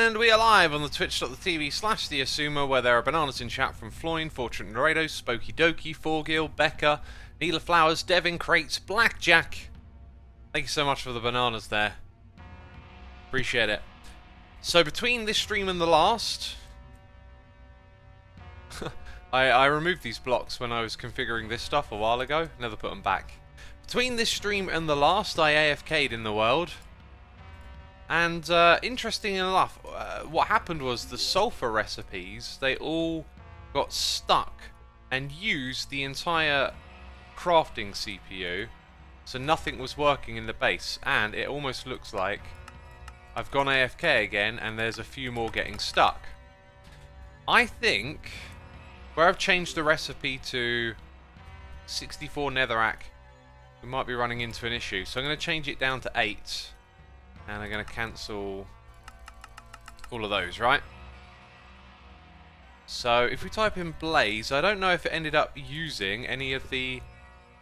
And we are live on the twitch.tv/the Xisuma, where there are bananas in chat from Floyne, Fortune Laredo, Spooky Doki, Forgil, Becca, Neela Flowers, Devin Crates, Blackjack. Thank you so much for the bananas there. Appreciate it. So between this stream and the last, I removed these blocks when I was configuring this stuff a while ago. Never put them back. Between this stream and the last, I AFK'd in the world. And interesting enough, what happened was the sulfur recipes, they all got stuck and used the entire crafting CPU, so nothing was working in the base. And it almost looks like I've gone AFK again and there's a few more getting stuck. I think where I've changed the recipe to 64 netherrack, we might be running into an issue. So I'm going to change it down to 8. And I'm going to cancel all of those, right? So if we type in blaze, I don't know if it ended up using any of the...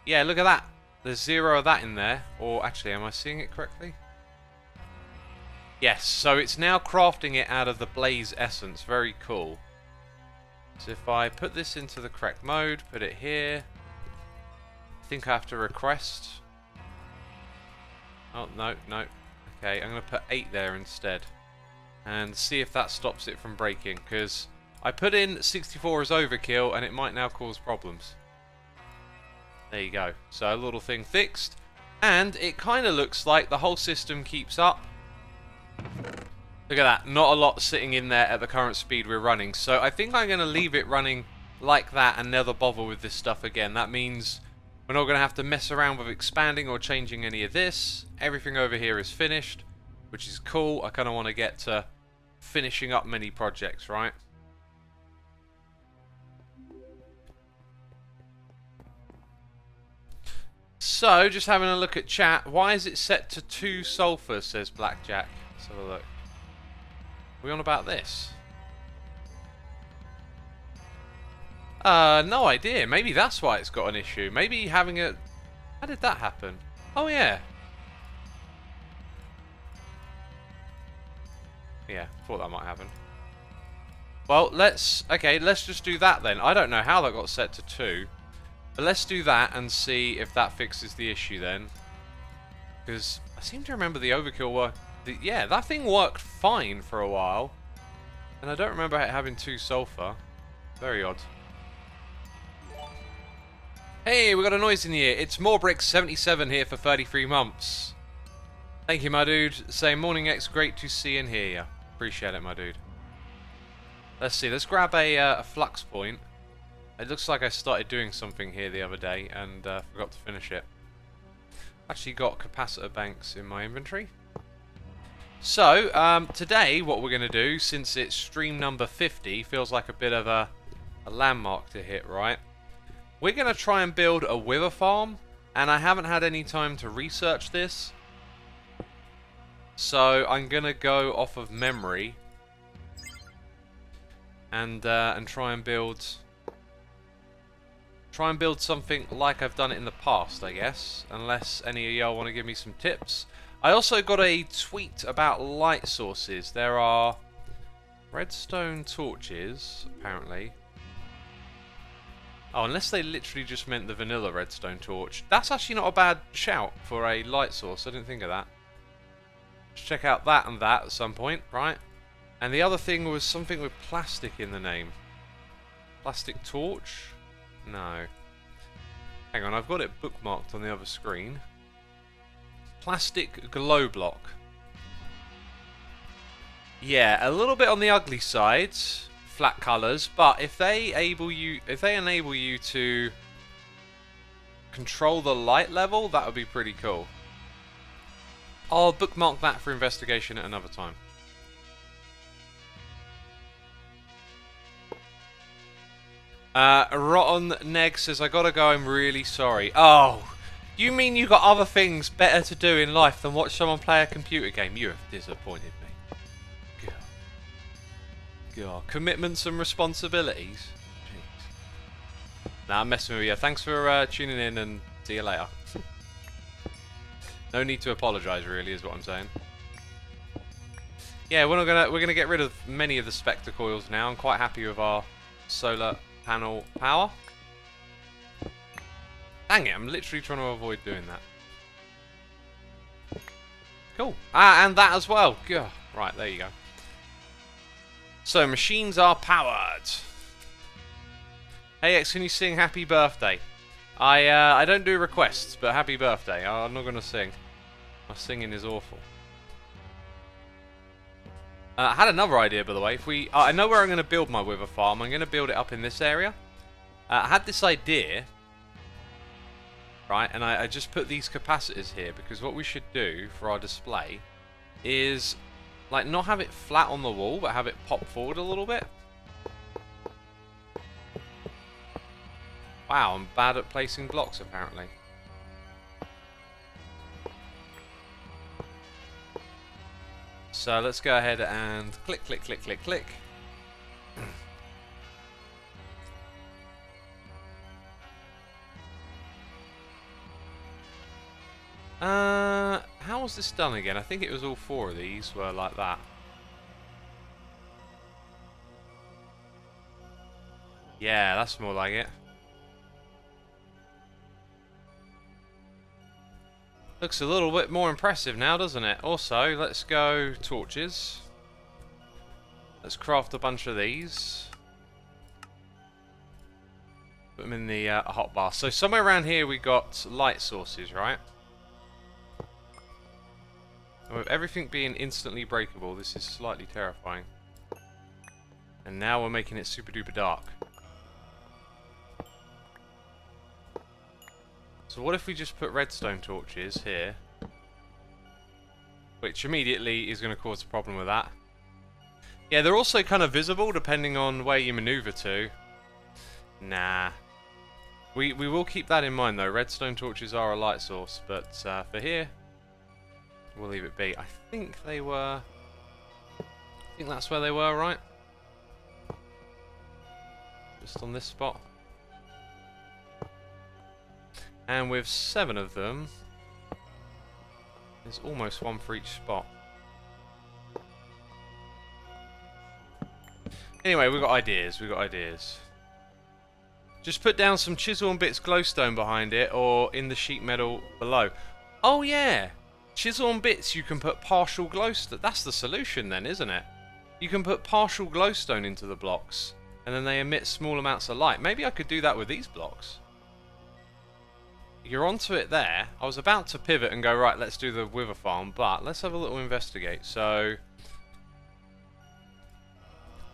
Yeah, look at that. There's 0 of that in there. Or actually, am I seeing it correctly? Yes, so it's now crafting it out of the blaze essence. Very cool. So if I put this into the correct mode, put it here. I think I have to request. Oh, no, no. Okay, I'm going to put 8 there instead. And see if that stops it from breaking. Because I put in 64 as overkill and it might now cause problems. There you go. So a little thing fixed. And it kind of looks like the whole system keeps up. Look at that. Not a lot sitting in there at the current speed we're running. So I think I'm going to leave it running like that and never bother with this stuff again. That means we're not going to have to mess around with expanding or changing any of this. Everything over here is finished, which is cool. I kind of want to get to finishing up many projects, right? So, just having a look at chat. Why is it set to 2 sulfur, says Blackjack. Let's have a look. Are we on about this? No idea. Maybe that's why it's got an issue. Maybe having a... How did that happen? Oh, yeah. Yeah, thought that might happen. Well, let's... Okay, let's just do that then. I don't know how that got set to 2. But let's do that and see if that fixes the issue then. Because I seem to remember the overkill work... Yeah, that thing worked fine for a while. And I don't remember it having 2 sulfur. Very odd. Hey, we got a noise in here. It's Morebrick77 here for 33 months. Thank you, my dude. Saying morning X, great to see and hear you. Appreciate it, my dude. Let's see. Let's grab a flux point. It looks like I started doing something here the other day and forgot to finish it. Actually got capacitor banks in my inventory. So, today what we're going to do, since it's stream number 50, feels like a bit of a landmark to hit, right? We're going to try and build a wither farm, and I haven't had any time to research this. So I'm going to go off of memory and try and build something like I've done it in the past, I guess, unless any of y'all want to give me some tips. I also got a tweet about light sources. There are redstone torches, apparently. Oh, unless they literally just meant the vanilla redstone torch. That's actually not a bad shout for a light source. I didn't think of that. Let's check out that and that at some point, right? And the other thing was something with plastic in the name. Plastic torch? No. Hang on, I've got it bookmarked on the other screen. Plastic glow block. Yeah, a little bit on the ugly side. Flat colours, but if they enable you to control the light level, that would be pretty cool. I'll bookmark that for investigation at another time. Rotten Neg says, I gotta go, I'm really sorry. Oh, you mean you got other things better to do in life than watch someone play a computer game? You have disappointed me. God. Commitments and responsibilities. Jeez. Nah, I'm messing with you. Thanks for tuning in and see you later. No need to apologise, really, is what I'm saying. Yeah, we're gonna get rid of many of the spectre coils now. I'm quite happy with our solar panel power. Dang it, I'm literally trying to avoid doing that. Cool. Ah, and that as well. Gah. Right, there you go. So, machines are powered. Hey X, can you sing Happy Birthday? I don't do requests, but Happy Birthday. I'm not going to sing. My singing is awful. I had another idea, by the way. If we, I know where I'm going to build my wither farm. I'm going to build it up in this area. I had this idea, right? And I just put these capacitors here because what we should do for our display is, like, not have it flat on the wall, but have it pop forward a little bit. Wow, I'm bad at placing blocks, apparently. So let's go ahead and click, click, click, click, click. How was this done again? I think it was all 4 of these were like that. Yeah, that's more like it. Looks a little bit more impressive now, doesn't it? Also, let's go torches. Let's craft a bunch of these. Put them in the hotbar. So somewhere around here we got light sources, right? And with everything being instantly breakable, this is slightly terrifying. And now we're making it super duper dark. So what if we just put redstone torches here? Which immediately is going to cause a problem with that. Yeah, they're also kind of visible depending on where you maneuver to. Nah. We will keep that in mind though. Redstone torches are a light source, but for here, we'll leave it be. I think they were... I think that's where they were, right? Just on this spot. And with 7 of them, there's almost 1 for each spot. Anyway, we've got ideas, Just put down some chisel and bits glowstone behind it, or in the sheet metal below. Oh yeah! Chisel and bits, you can put partial glowstone. That's the solution then, isn't it? You can put partial glowstone into the blocks, and then they emit small amounts of light. Maybe I could do that with these blocks. You're onto it there. I was about to pivot and go, right, let's do the wither farm, but let's have a little investigate. So,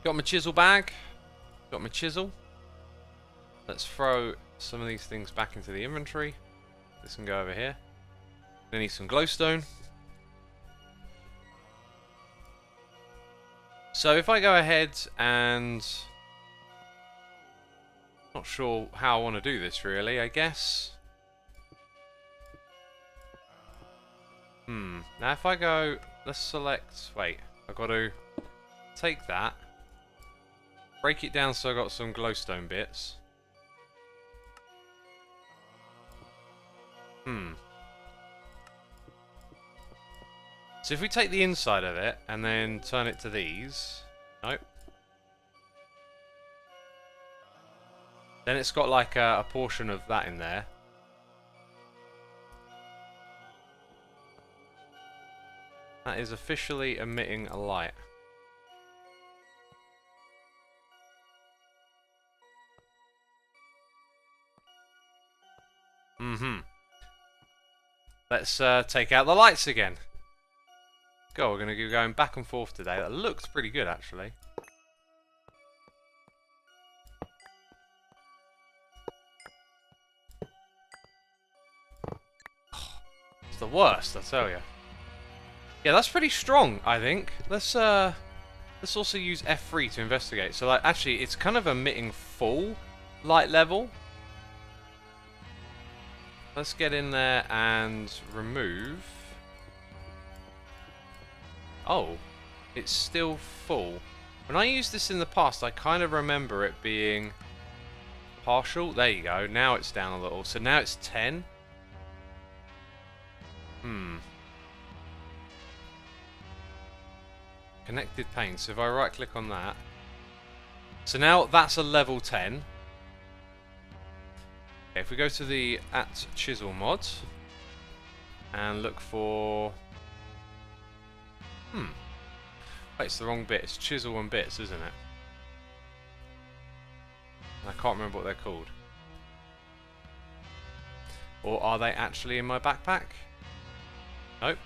got my chisel bag, got my chisel. Let's throw some of these things back into the inventory. This can go over here. I need some glowstone. So if I go ahead and... not sure how I want to do this really, I guess. Now if I go, let's select, wait, I've got to take that, break it down so I've got some glowstone bits. So if we take the inside of it and then turn it to these, nope. Then it's got like a portion of that in there. That is officially emitting a light. Let's take out the lights again. Go, we're going to be going back and forth today. That looks pretty good, actually. It's the worst, I tell you. Yeah, that's pretty strong, I think. Let's also use F3 to investigate. So, like, actually, it's kind of emitting full light level. Let's get in there and remove. Oh, it's still full. When I used this in the past, I kind of remember it being partial. There you go. Now it's down a little. So now it's 10. Connected pane. So if I right click on that. So now that's a level 10. Okay, if we go to the @Chisel mod and look for... Wait, it's the wrong bit. It's Chisel and bits, isn't it? I can't remember what they're called. Or are they actually in my backpack? Nope.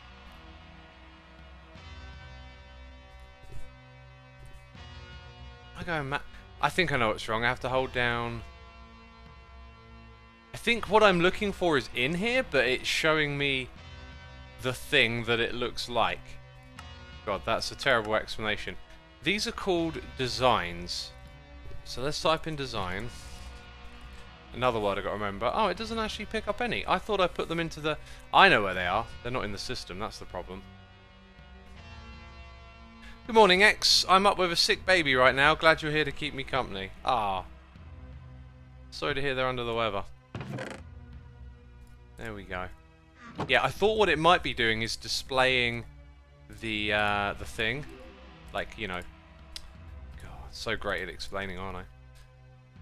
I think I know what's wrong. I have to hold down... I think what I'm looking for is in here, but it's showing me the thing that it looks like. God, that's a terrible explanation. These are called designs. So let's type in design. Another word I've got to remember. Oh, it doesn't actually pick up any. I thought I put them into the... I know where they are. They're not in the system. That's the problem. Good morning, X. I'm up with a sick baby right now. Glad you're here to keep me company. Ah. Sorry to hear they're under the weather. There we go. Yeah, I thought what it might be doing is displaying the thing. Like, you know... God, so great at explaining, aren't I?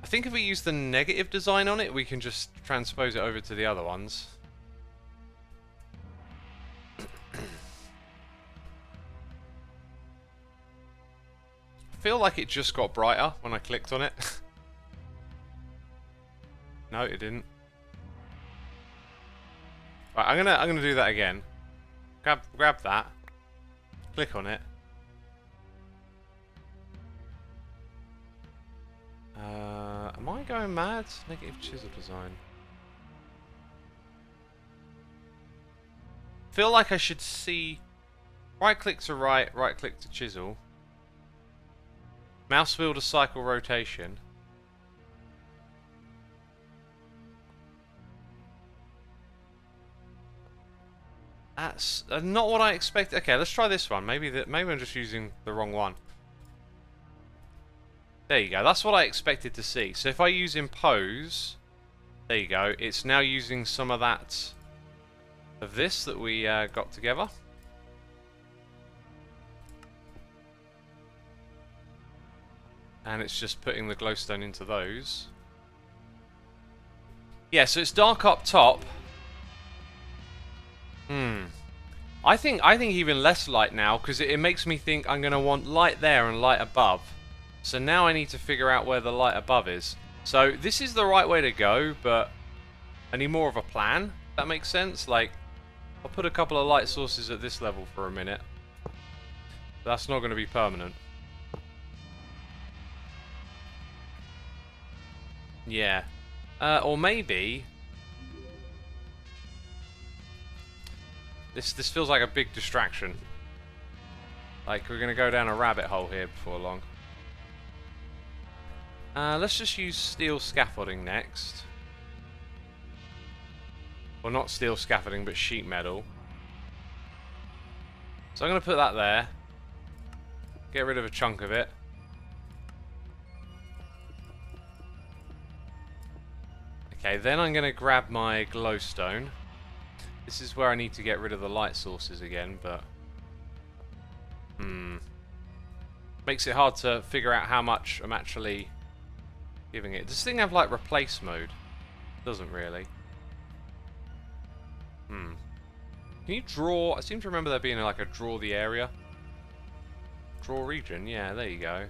I think if we use the negative design on it, we can just transpose it over to the other ones. I feel like it just got brighter when I clicked on it. No, it didn't. Right, I'm gonna do that again. Grab that. Click on it. Am I going mad? Negative chisel design. Feel like I should see... Right click to right click to chisel. Mouse wheel to cycle rotation. That's not what I expected. Okay, let's try this one. Maybe I'm just using the wrong one. There you go. That's what I expected to see. So if I use impose, there you go. It's now using some of that of this that we got together. And it's just putting the glowstone into those. Yeah, so it's dark up top. I think even less light now, because it makes me think I'm going to want light there and light above. So now I need to figure out where the light above is. So this is the right way to go, but I need more of a plan. If that makes sense. Like, I'll put a couple of light sources at this level for a minute. That's not going to be permanent. Yeah. Or maybe... This feels like a big distraction. Like, we're going to go down a rabbit hole here before long. Let's just use steel scaffolding next. Well, not steel scaffolding, but sheet metal. So I'm going to put that there. Get rid of a chunk of it. Okay, then I'm going to grab my glowstone. This is where I need to get rid of the light sources again, but... Makes it hard to figure out how much I'm actually giving it. Does this thing have, like, replace mode? Doesn't really. Can you draw... I seem to remember there being, like, a draw the area. Draw region? Yeah, there you go.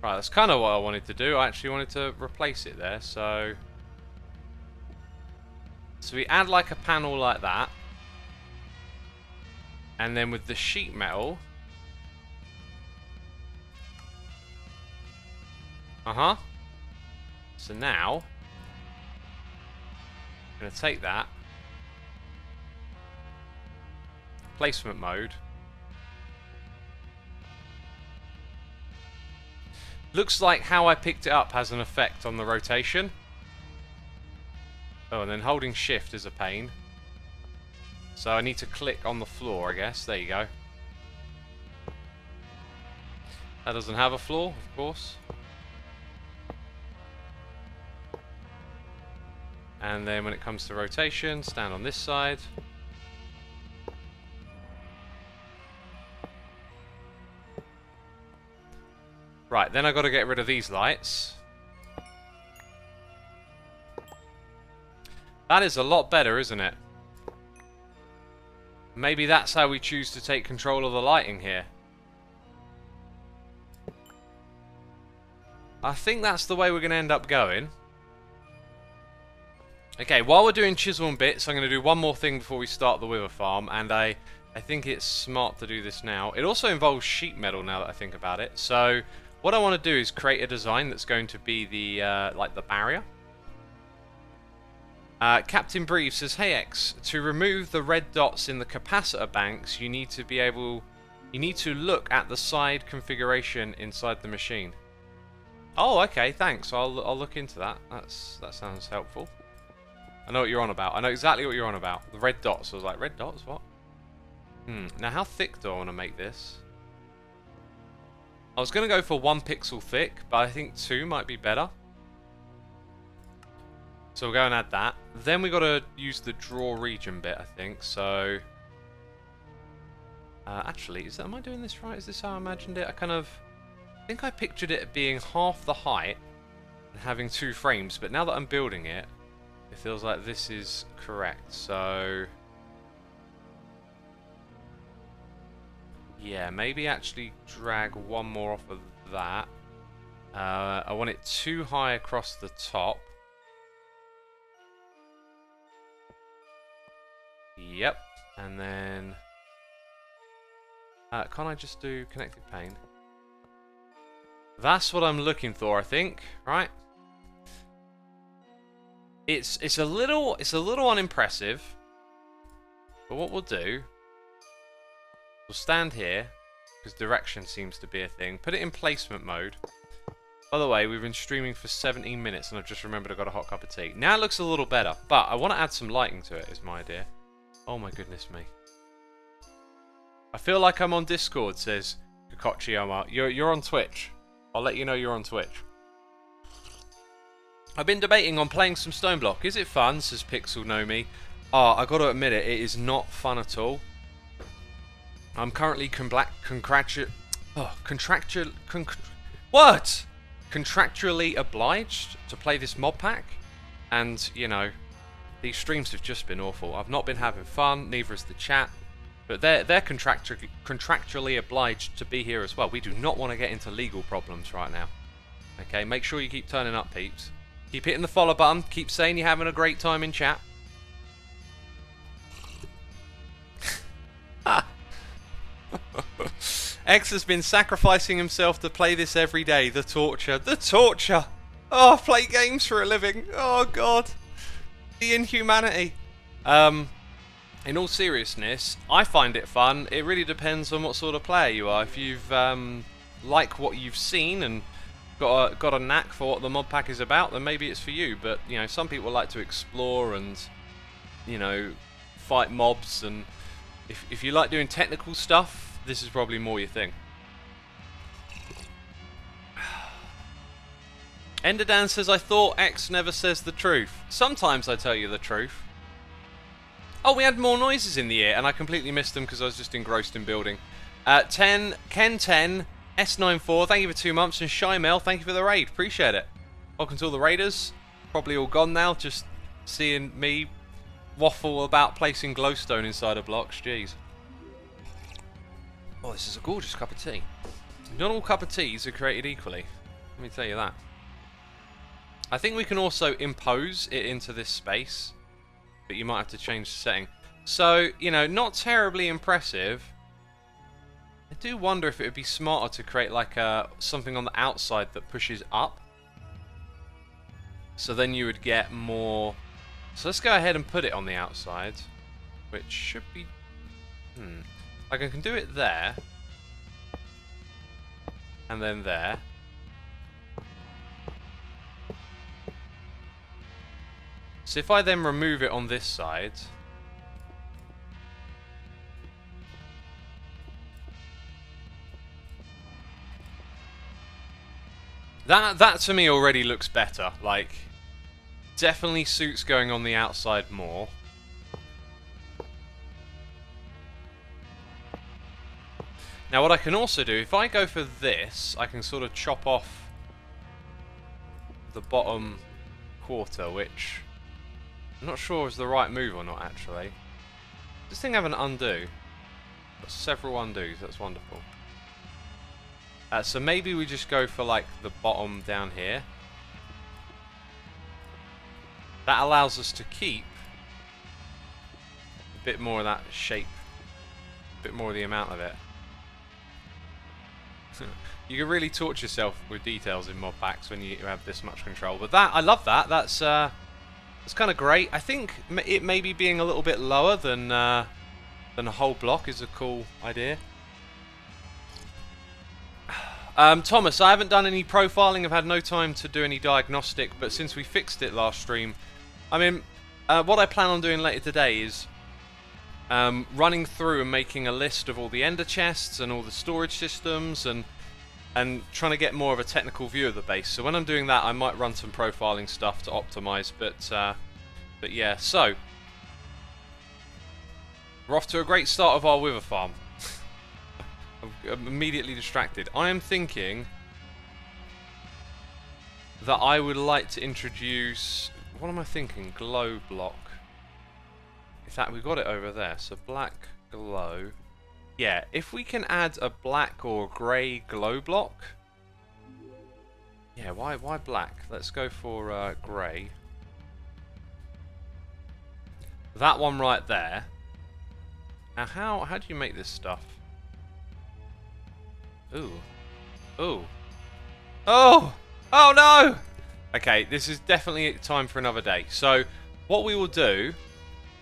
Right, that's kind of what I wanted to do. I actually wanted to replace it there, so... So we add like a panel like that. And then with the sheet metal... So now... I'm going to take that. Placement mode. Looks like how I picked it up has an effect on the rotation. Oh, and then holding shift is a pain. So I need to click on the floor, I guess. There you go. That doesn't have a floor, of course. And then when it comes to rotation, stand on this side. Right, then I've got to get rid of these lights. That is a lot better, isn't it? Maybe that's how we choose to take control of the lighting here. I think that's the way we're going to end up going. Okay, while we're doing chisel and bits, I'm going to do one more thing before we start the wither farm, and I think it's smart to do this now. It also involves sheet metal now that I think about it. So what I want to do is create a design that's going to be the like the barrier. Captain Breve says, "Hey X, to remove the red dots in the capacitor banks, you need to look at the side configuration inside the machine." Oh, okay, thanks. I'll look into that. That sounds helpful. I know what you're on about. I know exactly what you're on about. The red dots. I was like, red dots? What? Now, how thick do I want to make this? I was going to go for 1 pixel thick, but I think 2 might be better. So we'll go and add that. Then we got to use the draw region bit, I think. So, actually, am I doing this right? Is this how I imagined it? I think I pictured it being half the height and having 2 frames. But now that I'm building it, it feels like this is correct. So, yeah, maybe actually drag 1 more off of that. I want it too high across the top. Yep, and then can't I just do connected pane? That's what I'm looking for, I think. Right? It's a little unimpressive, but what we'll do, we'll stand here because direction seems to be a thing. Put it in placement mode. By the way, we've been streaming for 17 minutes, and I've just remembered I've got a hot cup of tea. Now it looks a little better, but I want to add some lighting to it. Is my idea. Oh my goodness me. I feel like I'm on Discord, says Kokochiyama. You're on Twitch. I'll let you know you're on Twitch. I've been debating on playing some Stoneblock. Is it fun, says Pixel Nomi. Oh, I gotta admit it is not fun at all. I'm currently contractually obliged to play this mod pack. And, you know, these streams have just been awful. I've not been having fun, neither has the chat. But they're contractually obliged to be here as well. We do not want to get into legal problems right now. Okay, make sure you keep turning up, peeps. Keep hitting the follow button. Keep saying you're having a great time in chat. X has been sacrificing himself to play this every day. The torture. The torture! Oh, I play games for a living. Oh, God. The inhumanity. In all seriousness, I find it fun. It really depends on what sort of player you are. If you've like what you've seen and got a knack for what the mod pack is about, then maybe it's for you. But you know, some people like to explore and, you know, fight mobs. And if you like doing technical stuff, this is probably more your thing. Enderdan says, I thought X never says the truth. Sometimes I tell you the truth. Oh, we had more noises in the air, and I completely missed them because I was just engrossed in building. Ken 10, S94, thank you for 2 months, and Shymel, thank you for the raid. Appreciate it. Welcome to all the raiders. Probably all gone now, just seeing me waffle about placing glowstone inside of blocks. Jeez. Oh, this is a gorgeous cup of tea. Not all cup of teas are created equally. Let me tell you that. I think we can also impose it into this space, but you might have to change the setting. So, you know, not terribly impressive. I do wonder if it would be smarter to create like something on the outside that pushes up. So then you would get more... So let's go ahead and put it on the outside, which should be... Like I can do it there. And then there. So if I then remove it on this side, that to me already looks better. Like, definitely suits going on the outside more. Now what I can also do, if I go for this, I can sort of chop off the bottom quarter, which I'm not sure is the right move or not, actually. Does this thing have an undo? Got several undos, that's wonderful. So maybe we just go for like the bottom down here. That allows us to keep a bit more of that shape, a bit more of the amount of it. You can really torture yourself with details in mod packs when you have this much control. But that, I love that. That's kind of great. I think it maybe being a little bit lower than a whole block is a cool idea. Thomas, I haven't done any profiling. I've had no time to do any diagnostic. But since we fixed it last stream, I mean, what I plan on doing later today is running through and making a list of all the ender chests and all the storage systems and trying to get more of a technical view of the base. So when I'm doing that, I might run some profiling stuff to optimize. But yeah, so we're off to a great start of our wither farm. I'm immediately distracted. I am thinking that I would like to introduce. What am I thinking? Glow block. In fact, we got it over there. So black glow. Yeah, if we can add a black or grey glow block. Yeah, why black? Let's go for grey. That one right there. Now, how do you make this stuff? Ooh. Ooh. Oh! Oh no! Okay, this is definitely time for another day. So, what we will do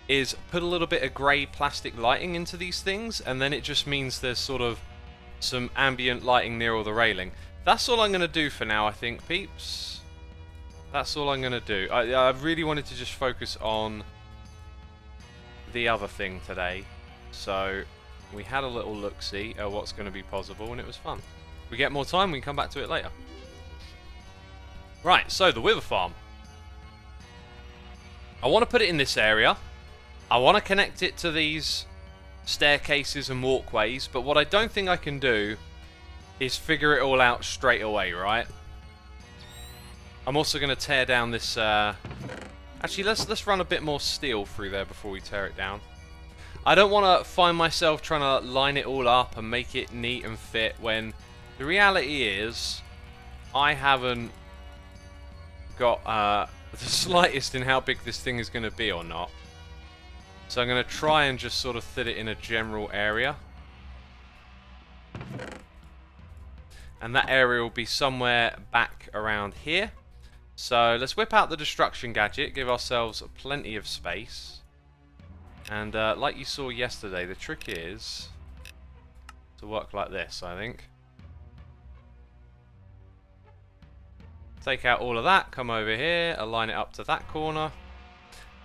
is put a little bit of grey plastic lighting into these things, and then it just means there's sort of some ambient lighting near all the railing. That's all I'm going to do for now, I think, peeps. That's all I'm going to do. I really wanted to just focus on the other thing today. So, we had a little look-see at what's going to be possible, and it was fun. If we get more time, we can come back to it later. Right, so the wither farm. I want to put it in this area. I want to connect it to these staircases and walkways, but what I don't think I can do is figure it all out straight away, right? I'm also going to tear down this... Actually, let's run a bit more steel through there before we tear it down. I don't want to find myself trying to line it all up and make it neat and fit when the reality is I haven't got the slightest in how big this thing is going to be or not. So I'm going to try and just sort of fit it in a general area. And that area will be somewhere back around here. So let's whip out the destruction gadget, give ourselves plenty of space. And like you saw yesterday, the trick is to work like this, I think. Take out all of that, come over here, align it up to that corner.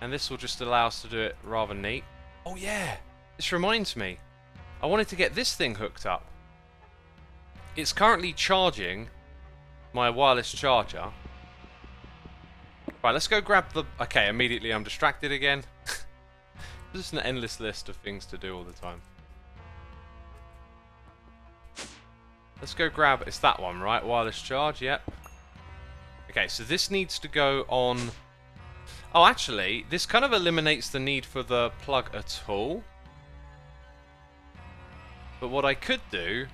And this will just allow us to do it rather neat. Oh yeah, this reminds me. I wanted to get this thing hooked up. It's currently charging my wireless charger. Right, let's go grab the... Okay, immediately I'm distracted again. Just an endless list of things to do all the time. Let's go grab... It's that one, right? Wireless charge, yep. Okay, so this needs to go on... Oh, actually, this kind of eliminates the need for the plug at all. But what I could do...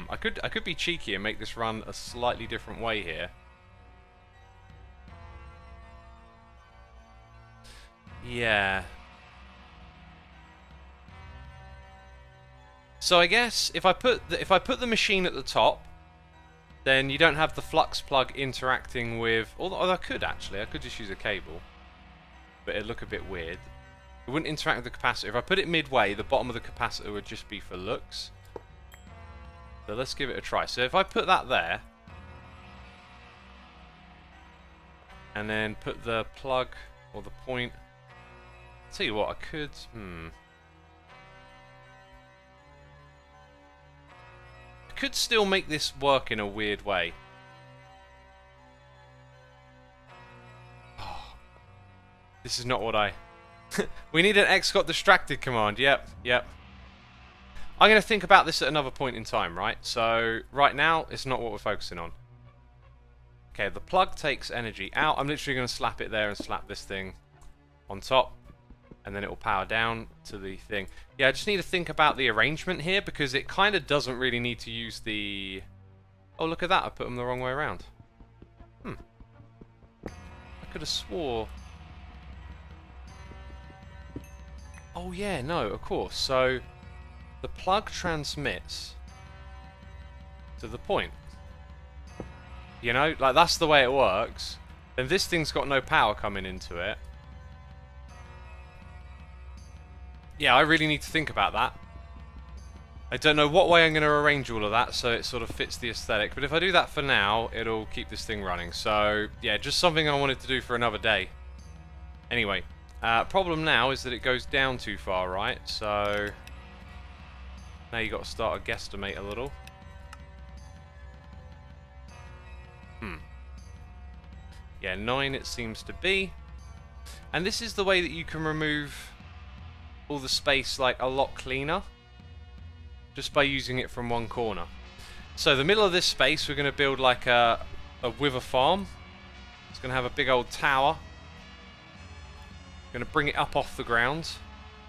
I could be cheeky and make this run a slightly different way here. Yeah. So I guess if I put the machine at the top, then you don't have the flux plug interacting with... Although I could actually, I could just use a cable, but it'd look a bit weird. It wouldn't interact with the capacitor. If I put it midway, the bottom of the capacitor would just be for looks. So let's give it a try. So if I put that there, and then put the plug or the point... Tell you what, I could... I could still make this work in a weird way. Oh, this is not what I... We need an X got distracted command. Yep. I'm going to think about this at another point in time, right? So, right now, it's not what we're focusing on. Okay, the plug takes energy out. I'm literally going to slap it there and slap this thing on top. And then it will power down to the thing. Yeah, I just need to think about the arrangement here, because it kind of doesn't really need to use the... Oh, look at that. I put them the wrong way around. I could have swore... Oh, yeah, no, of course. So, the plug transmits to the point. You know, like, that's the way it works. Then this thing's got no power coming into it. Yeah, I really need to think about that. I don't know what way I'm going to arrange all of that so it sort of fits the aesthetic. But if I do that for now, it'll keep this thing running. So, yeah, just something I wanted to do for another day. Anyway, problem now is that it goes down too far, right? So, now you've got to start a guesstimate a little. Yeah, 9 it seems to be. And this is the way that you can remove all the space like a lot cleaner, just by using it from one corner. So the middle of this space we're going to build like a wither farm. It's going to have a big old tower. Going to bring it up off the ground.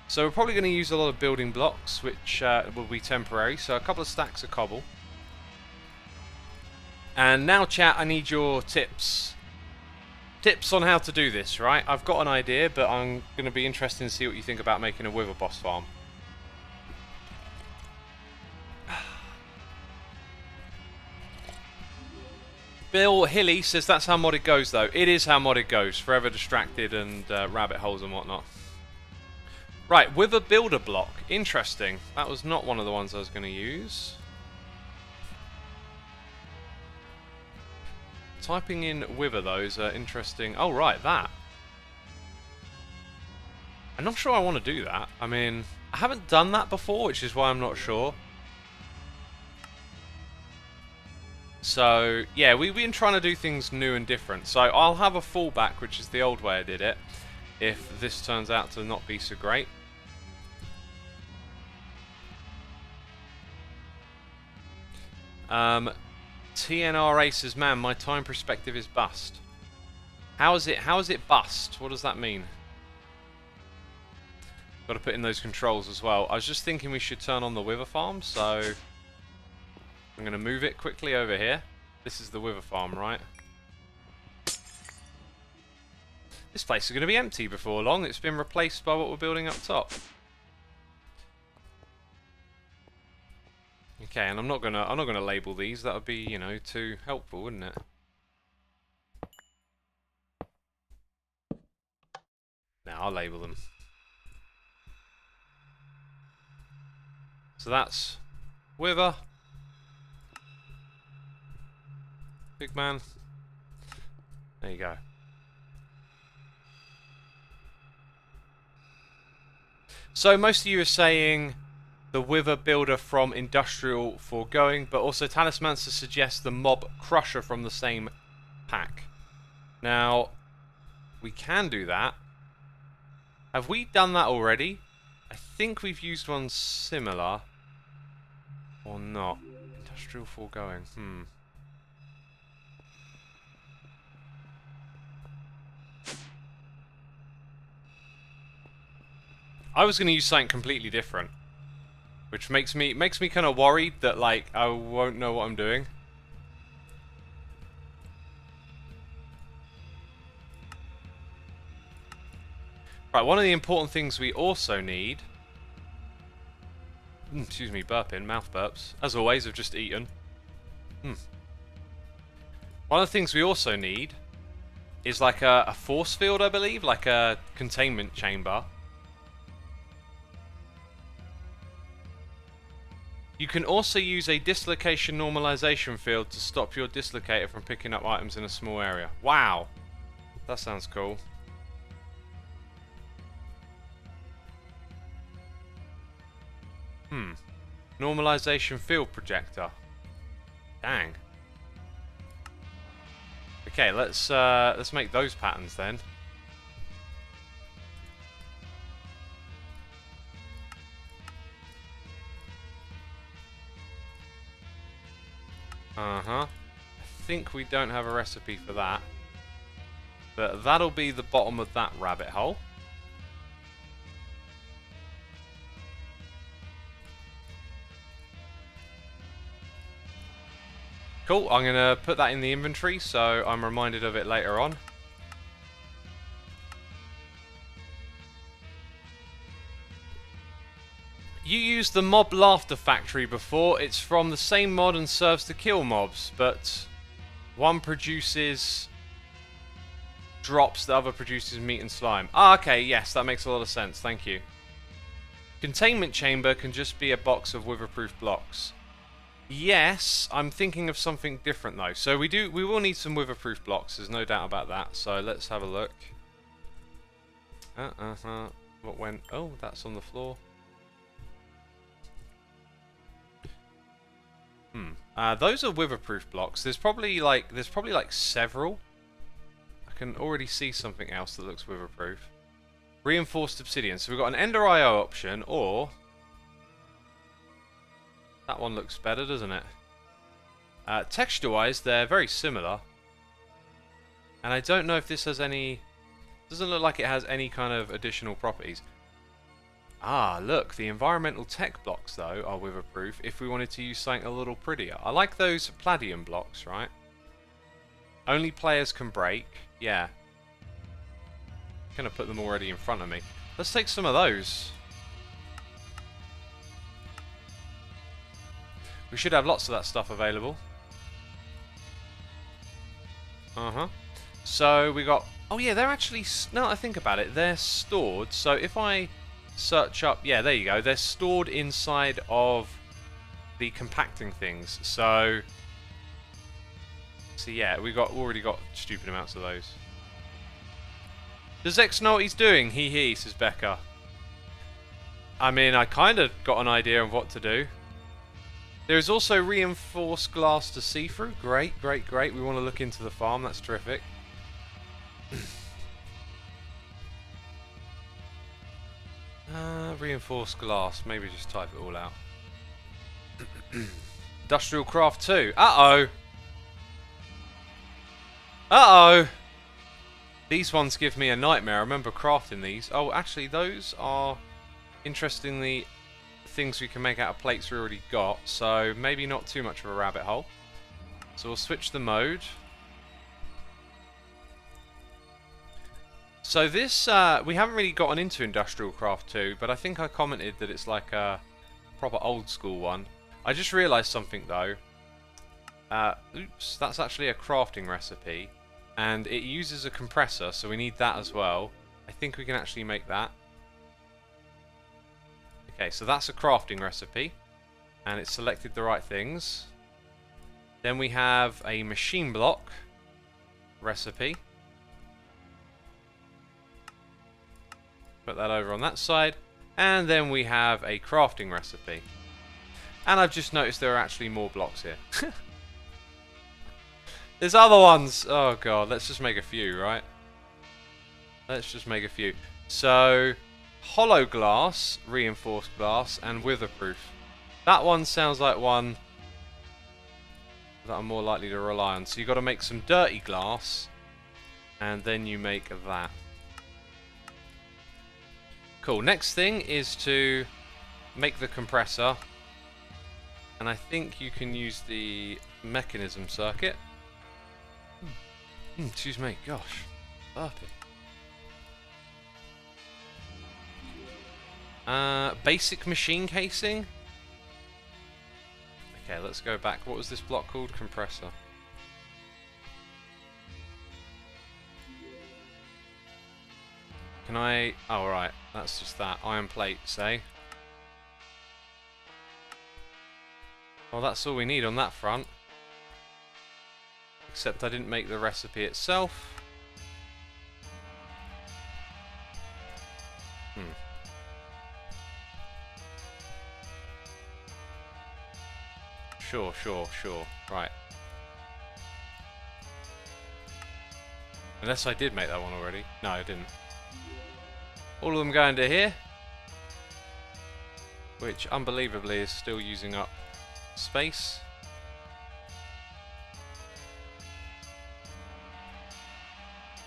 So we're probably going to use a lot of building blocks, which will be temporary. So a couple of stacks of cobble. And now, chat, I need your tips. Tips on how to do this, right? I've got an idea, but I'm going to be interested to see what you think about making a wither boss farm. Bill Hilly says that's how modded goes, though. It is how modded goes. Forever distracted and rabbit holes and whatnot. Right, wither builder block. Interesting. That was not one of the ones I was going to use. Typing in wither, though, is interesting. Oh, right, that. I'm not sure I want to do that. I mean, I haven't done that before, which is why I'm not sure. So, yeah, we've been trying to do things new and different. So, I'll have a fallback, which is the old way I did it, if this turns out to not be so great. TNRA says, man, my time perspective is bust. How is it bust? What does that mean? Got to put in those controls as well. I was just thinking we should turn on the wither farm, so I'm going to move it quickly over here. This is the wither farm, right? This place is going to be empty before long. It's been replaced by what we're building up top. Okay, and I'm not gonna label these. That would be, you know, too helpful, wouldn't it? Now I'll label them. So that's wither, big man. There you go. So most of you are saying the wither builder from industrial foregoing, but also Talismancer suggests the mob crusher from the same pack. Now, we can do that. Have we done that already? I think we've used one similar. Or not. Industrial foregoing. I was going to use something completely different. Which makes me kind of worried that, like, I won't know what I'm doing. Right, one of the important things we also need... excuse me, burping, mouth burps. As always, I've just eaten. One of the things we also need is like a force field, I believe, like a containment chamber. You can also use a dislocation normalization field to stop your dislocator from picking up items in a small area. Wow! That sounds cool. Normalization field projector. Dang. Okay, let's make those patterns then. I think we don't have a recipe for that. But that'll be the bottom of that rabbit hole. Cool, I'm going to put that in the inventory so I'm reminded of it later on. You used the Mob Laughter Factory before. It's from the same mod and serves to kill mobs, but one produces drops, the other produces meat and slime. Ah, okay, yes, that makes a lot of sense, thank you. Containment chamber can just be a box of witherproof blocks. Yes, I'm thinking of something different though. So we will need some witherproof blocks, there's no doubt about that. So let's have a look. What went? Oh, that's on the floor. Those are witherproof blocks. There's probably like several. I can already see something else that looks witherproof. Reinforced obsidian. So we've got an Ender IO option, or that one looks better, doesn't it? Texture-wise, they're very similar, and I don't know if this has any. Doesn't look like it has any kind of additional properties. Ah, look, the environmental tech blocks, though, are witherproof if we wanted to use something a little prettier. I like those palladium blocks, right? Only players can break. Yeah. Gonna put them already in front of me. Let's take some of those. We should have lots of that stuff available. So we got... Oh yeah, they're actually... Now that I think about it, they're stored. So if I search up... Yeah, there you go. They're stored inside of the compacting things. So yeah, we already got stupid amounts of those. Does X know what he's doing? He, says Becca. I mean, I kind of got an idea of what to do. There is also reinforced glass to see through. Great, great, great. We want to look into the farm. That's terrific. Reinforced glass. Maybe just type it all out. Industrial craft 2. Uh-oh. Uh-oh. These ones give me a nightmare. I remember crafting these. Oh, actually, those are, interestingly, things we can make out of plates we already got. So maybe not too much of a rabbit hole. So we'll switch the mode. So this, we haven't really gotten into Industrial Craft 2, but I think I commented that it's like a proper old school one. I just realised something though. Oops, that's actually a crafting recipe. And it uses a compressor, so we need that as well. I think we can actually make that. Okay, so that's a crafting recipe. And it's selected the right things. Then we have a machine block recipe. Put that over on that side. And then we have a crafting recipe. And I've just noticed there are actually more blocks here. There's other ones. Oh god, let's just make a few, right? Let's just make a few. So, hollow glass, reinforced glass, and witherproof. That one sounds like one that I'm more likely to rely on. So you've got to make some dirty glass, and then you make that. Cool. Next thing is to make the compressor. And I think you can use the mechanism circuit. Excuse me, gosh. Burping. Basic machine casing. Okay, let's go back. What was this block called? Compressor. Can I... Oh, right. That's just that. Iron plate, say. Well, that's all we need on that front. Except I didn't make the recipe itself. Sure. Right. Unless I did make that one already. No, I didn't. All of them go into here. Which, unbelievably, is still using up space.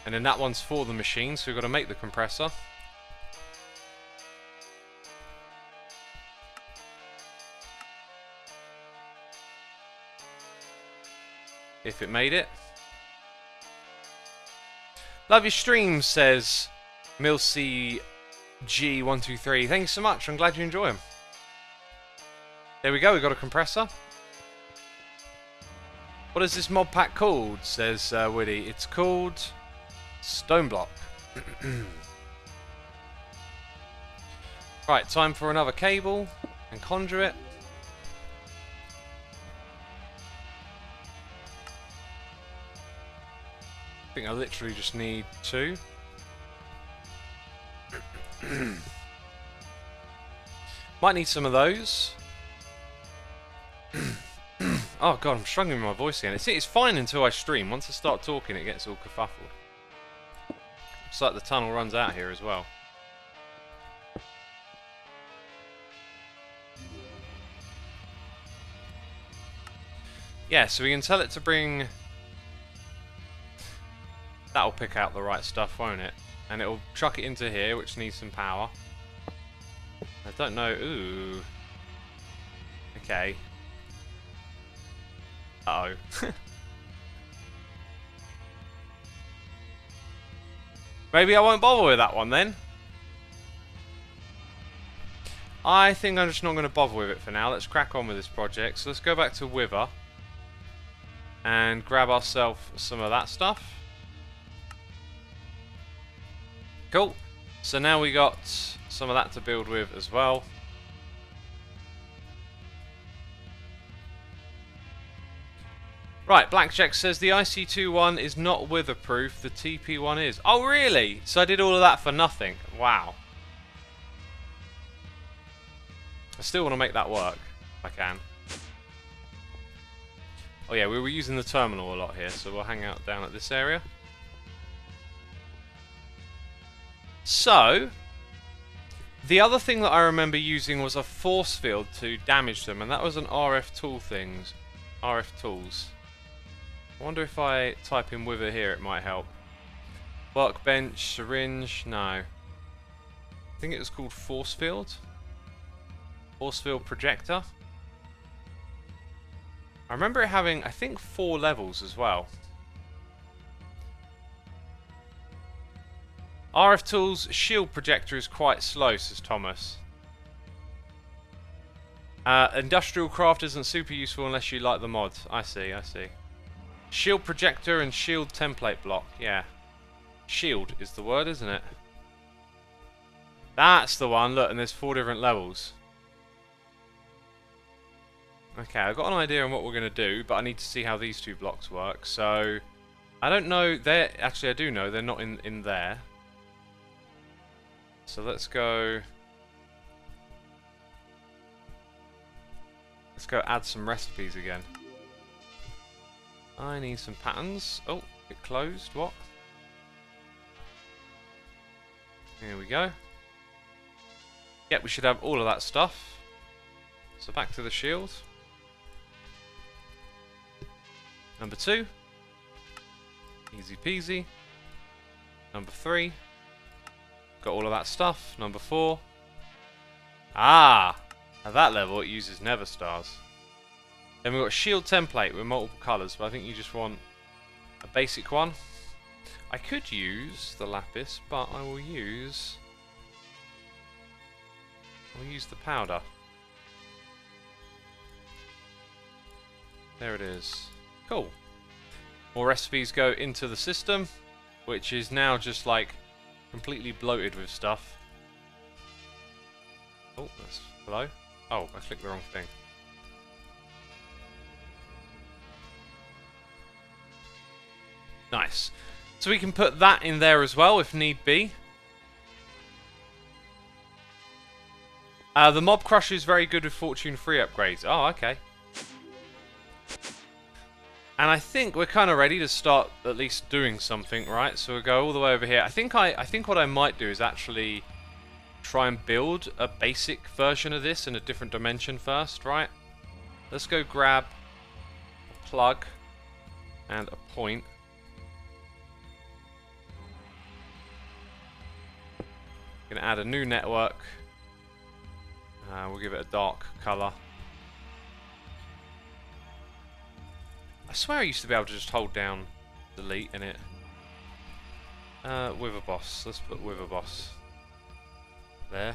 And then that one's for the machine, so we've got to make the compressor. If it made it. Love your stream, says Milcy G123. Thanks so much. I'm glad you enjoy them. There we go. We got a compressor. What is this mod pack called? Says Woody. It's called Stoneblock. Right, time for another cable and conduit. I think I literally just need 2. Might need some of those. Oh god, I'm struggling with my voice again. It's fine until I stream. Once I start talking, it gets all kerfuffled. It's like the tunnel runs out here as well. Yeah, so we can tell it to bring... That'll pick out the right stuff, won't it? And it'll chuck it into here, which needs some power. I don't know... Ooh. Okay. Uh-oh. Maybe I won't bother with that one then. I think I'm just not going to bother with it for now. Let's crack on with this project. So let's go back to Wither and grab ourselves some of that stuff. Cool. So now we got some of that to build with as well. Right, Blackjack says the IC2 one is not witherproof, the TP one is. Oh really? So I did all of that for nothing. Wow. I still want to make that work, if I can. Oh yeah, we were using the terminal a lot here, so we'll hang out down at this area. So, the other thing that I remember using was a force field to damage them, and that was an RF tool things. RF tools. I wonder if I type in Wither here, it might help. Workbench, syringe, no. I think it was called force field. Force field projector. I remember it having, I think, 4 levels as well. RF Tools shield projector is quite slow, says Thomas. Industrial craft isn't super useful unless you like the mod. I see, I see. Shield projector and shield template block. Yeah. Shield is the word, isn't it? That's the one. Look, and there's 4 different levels. Okay, I've got an idea on what we're going to do, but I need to see how these 2 blocks work. So, I don't know. They're actually, I do know they're not in there. So let's go. Let's go add some recipes again. I need some patterns. Oh, it closed. What? Here we go. Yep, we should have all of that stuff. So back to the shield. Number 2. Easy peasy. Number 3. Got all of that stuff. Number 4. Ah! At that level it uses Nether Stars. Then we've got a shield template with multiple colours, but I think you just want a basic one. I could use the lapis, but I will use... I'll use the powder. There it is. Cool. More recipes go into the system, which is now just like completely bloated with stuff. Oh, that's below. Oh, I clicked the wrong thing. Nice. So we can put that in there as well if need be. The Mob Crusher is very good with Fortune 3 upgrades. Oh, okay. And I think we're kind of ready to start at least doing something, right? So we'll go all the way over here. I think what I might do is actually try and build a basic version of this in a different dimension first, right? Let's go grab a plug and a point. Gonna add a new network. We'll give it a dark colour. I swear I used to be able to just hold down delete in it. Wither boss. Let's put wither boss. There.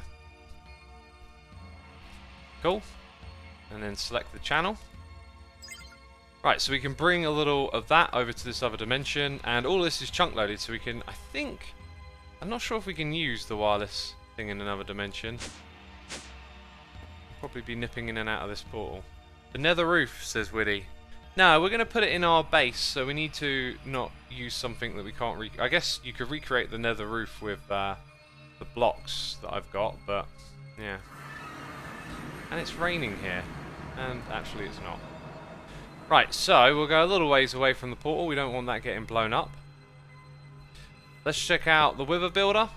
Cool. And then select the channel. Right, so we can bring a little of that over to this other dimension, and all this is chunk loaded, so we can, I think, I'm not sure if we can use the wireless thing in another dimension. Probably be nipping in and out of this portal. The nether roof, says Widdy. No, we're going to put it in our base, so we need to not use something that we can't I guess you could recreate the nether roof with the blocks that I've got, but yeah. And it's raining here, and actually it's not. Right, so we'll go a little ways away from the portal. We don't want that getting blown up. Let's check out the wither builder.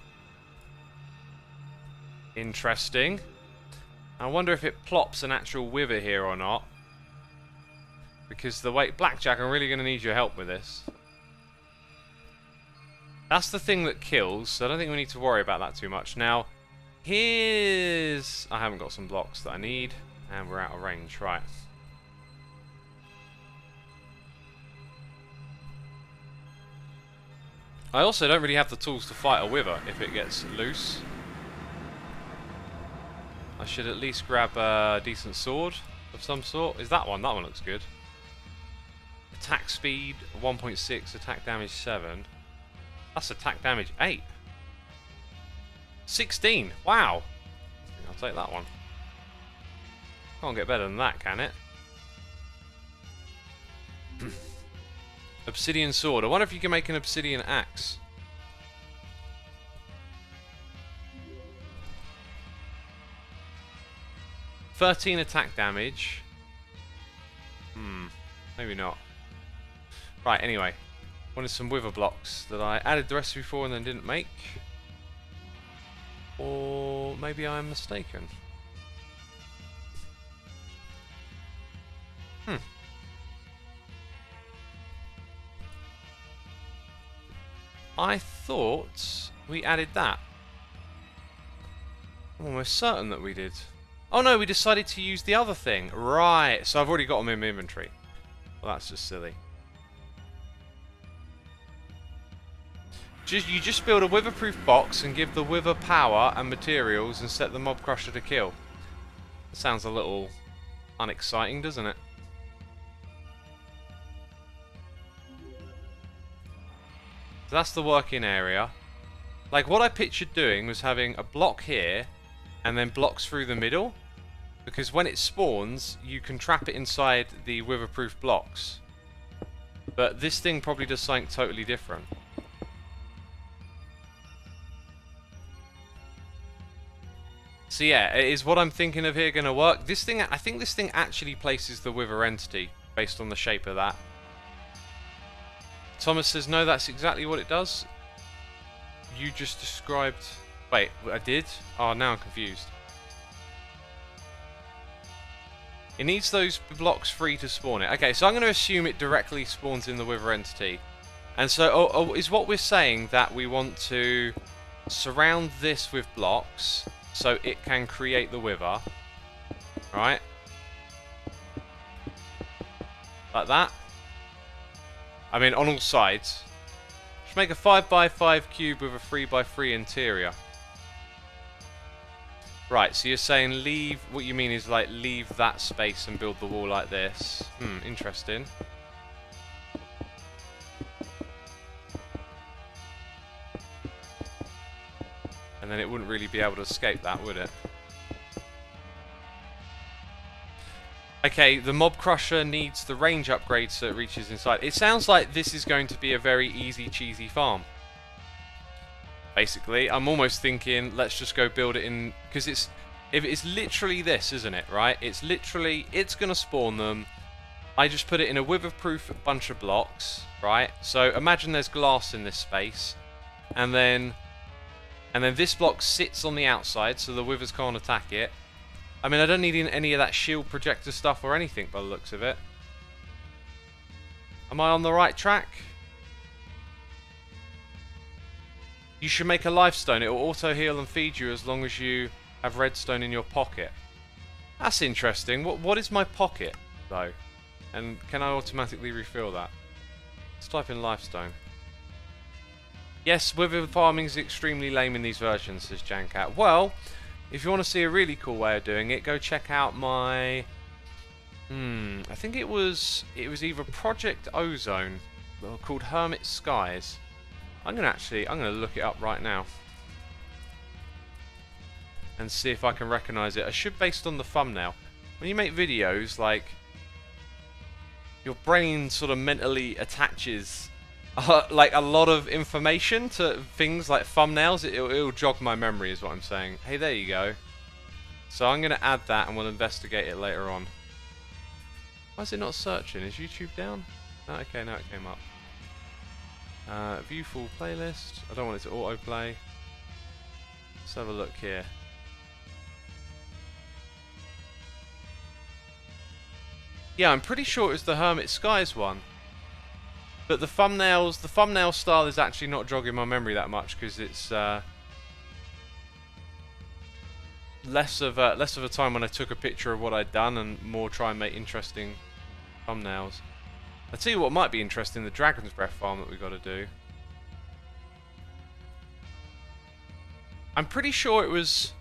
Interesting. I wonder if it plops an actual wither here or not. Because the way... Blackjack, I'm really going to need your help with this. That's the thing that kills, so I don't think we need to worry about that too much. Now, here's... I haven't got some blocks that I need, and we're out of range. Right. I also don't really have the tools to fight a wither if it gets loose. I should at least grab a decent sword of some sort. Is that one? That one looks good. Attack speed 1.6, attack damage 7. That's attack damage 8. 16. Wow. I'll take that one. Can't get better than that, can it? Obsidian sword. I wonder if you can make an obsidian axe. $13 attack damage. Maybe not. Right, anyway. Wanted some wither blocks that I added the recipe for and then didn't make. Or maybe I'm mistaken. I thought we added that. I'm almost certain that we did. Oh no, we decided to use the other thing. Right, so I've already got them in my inventory. Well, that's just silly. You just build a wither-proof box and give the wither power and materials and set the mob crusher to kill. That sounds a little unexciting, doesn't it? So that's the working area. Like, what I pictured doing was having a block here and then blocks through the middle, because when it spawns you can trap it inside the wither-proof blocks. But this thing probably does something totally different. So yeah, is what I'm thinking of here going to work? This thing, I think this thing actually places the wither entity based on the shape of that. Thomas says, no, that's exactly what it does. You just described... Wait, I did? Oh, now I'm confused. It needs those blocks free to spawn it. Okay, so I'm going to assume it directly spawns in the wither entity. And so, is what we're saying that we want to surround this with blocks so it can create the wither, right? Like that. I mean, on all sides. Just make a 5x5 cube with a 3x3 interior. Right, so you're saying leave, what you mean is like leave that space and build the wall like this. Interesting. And then it wouldn't really be able to escape that, would it? Okay, the mob crusher needs the range upgrade so it reaches inside. It sounds like this is going to be a very easy, cheesy farm. Basically, I'm almost thinking, let's just go build it in... Because if it's literally this, isn't it, right? It's literally... It's going to spawn them. I just put it in a wither-proof bunch of blocks, right? So imagine there's glass in this space. And then this block sits on the outside so the withers can't attack it. I mean, I don't need any of that shield projector stuff or anything by the looks of it. Am I on the right track? You should make a lifestone. It will auto heal and feed you as long as you have redstone in your pocket. That's interesting. What is my pocket though? And can I automatically refill that? Let's type in lifestone. Yes, wither farming is extremely lame in these versions, says Jancat. Well, if you want to see a really cool way of doing it, go check out my... I think it was either Project Ozone or called Hermit Skies. I'm gonna look it up right now and see if I can recognise it. I should, based on the thumbnail. When you make videos, like, your brain sort of mentally attaches like a lot of information to things like thumbnails. It'll jog my memory, is what I'm saying. Hey, there you go. So I'm gonna add that and we'll investigate it later on. Why is it not searching? Is YouTube down? Oh, okay, now it came up. View full playlist. I don't want it to autoplay. Let's have a look here. Yeah, I'm pretty sure it was the Hermit Skies one. But the thumbnail style is actually not jogging my memory that much because it's less of a time when I took a picture of what I'd done and more try and make interesting thumbnails. I'll tell you what might be interesting, the Dragon's Breath farm that we've got to do. I'm pretty sure it was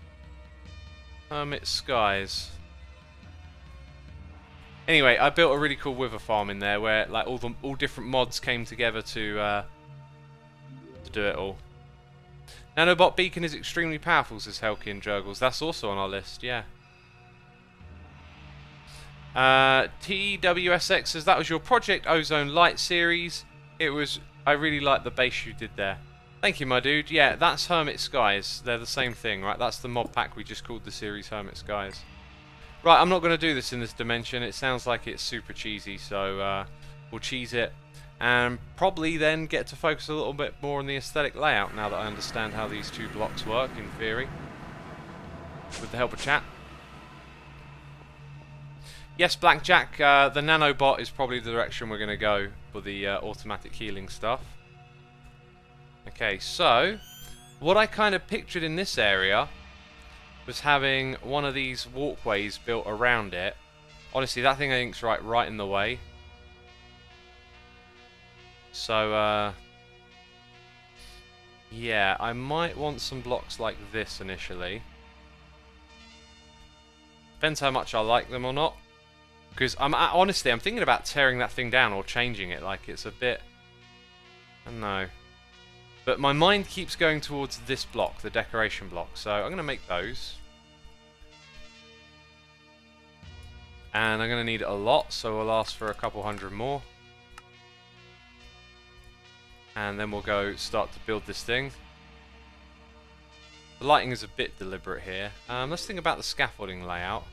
Hermit Skies. Anyway, I built a really cool wither farm in there where like all different mods came together to do it all. Nanobot Beacon is extremely powerful, says Helki and Jurgles. That's also on our list, yeah. TWSX says that was your Project Ozone Light series. I really like the base you did there. Thank you, my dude. Yeah, that's Hermit Skies. They're the same thing, right? That's the mod pack we just called the series Hermit Skies. Right, I'm not going to do this in this dimension. It sounds like it's super cheesy, so we'll cheese it. And probably then get to focus a little bit more on the aesthetic layout now that I understand how these two blocks work, in theory. With the help of chat. Yes, Blackjack, the nanobot is probably the direction we're going to go for the automatic healing stuff. Okay, so what I kind of pictured in this area was having one of these walkways built around it. Honestly, that thing I think is right in the way. So, yeah, I might want some blocks like this initially. Depends how much I like them or not. Because honestly, I'm thinking about tearing that thing down or changing it. Like, it's a bit... I don't know. But my mind keeps going towards this block, the decoration block. So I'm going to make those. And I'm going to need a lot, so we'll ask for a couple hundred more. And then we'll go start to build this thing. The lighting is a bit deliberate here. Let's think about the scaffolding layout.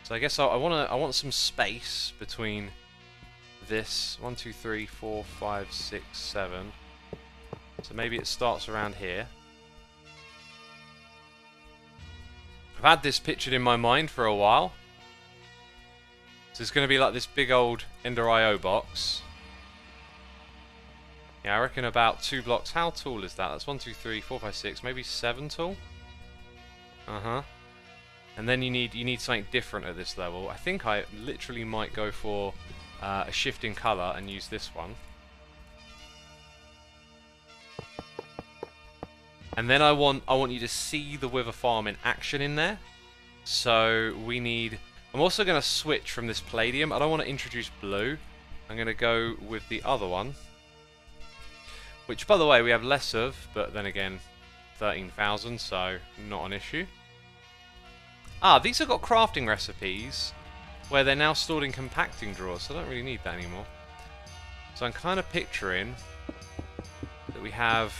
So I guess I want some space between this 1, 2, 3, 4, 5, 6, 7. So maybe it starts around here. I've had this pictured in my mind for a while. So it's going to be like this big old Ender IO box. Yeah, I reckon about 2 blocks. How tall is that? That's 1, 2, 3, 4, 5, 6, maybe 7 tall. And then you need something different at this level. I think I literally might go for a shift in color and use this one. And then I want you to see the wither farm in action in there. So we need... I'm also going to switch from this palladium. I don't want to introduce blue. I'm going to go with the other one. Which, by the way, we have less of, but then again, 13,000, so not an issue. Ah, these have got crafting recipes where they're now stored in compacting drawers, so I don't really need that anymore. So I'm kind of picturing that we have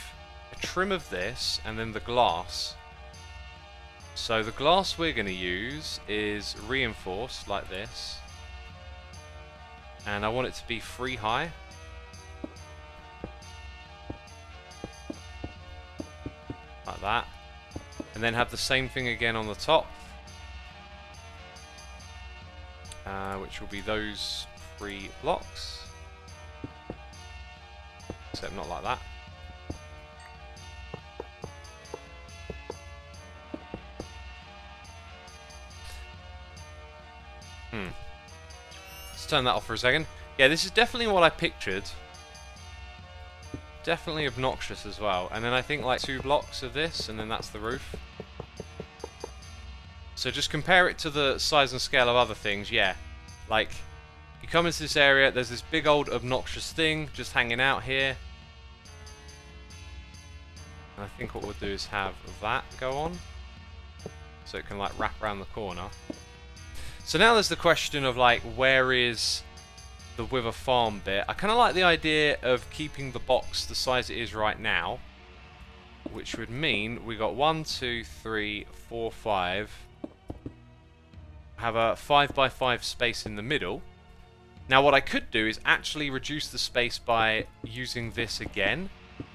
a trim of this and then the glass. So the glass we're going to use is reinforced like this. And I want it to be 3 high. Like that. And then have the same thing again on the top. Which will be those 3 blocks. Except not like that. Let's turn that off for a second. Yeah, this is definitely what I pictured. Definitely obnoxious as well. And then I think like 2 blocks of this, and then that's the roof. So just compare it to the size and scale of other things, yeah. Like, you come into this area, there's this big old obnoxious thing just hanging out here. And I think what we'll do is have that go on. So it can like wrap around the corner. So now there's the question of like, where is the Wither farm bit? I kind of like the idea of keeping the box the size it is right now. Which would mean we got 1, 2, 3, 4, 5. Have a 5x5 space in the middle. Now what I could do is actually reduce the space by using this again,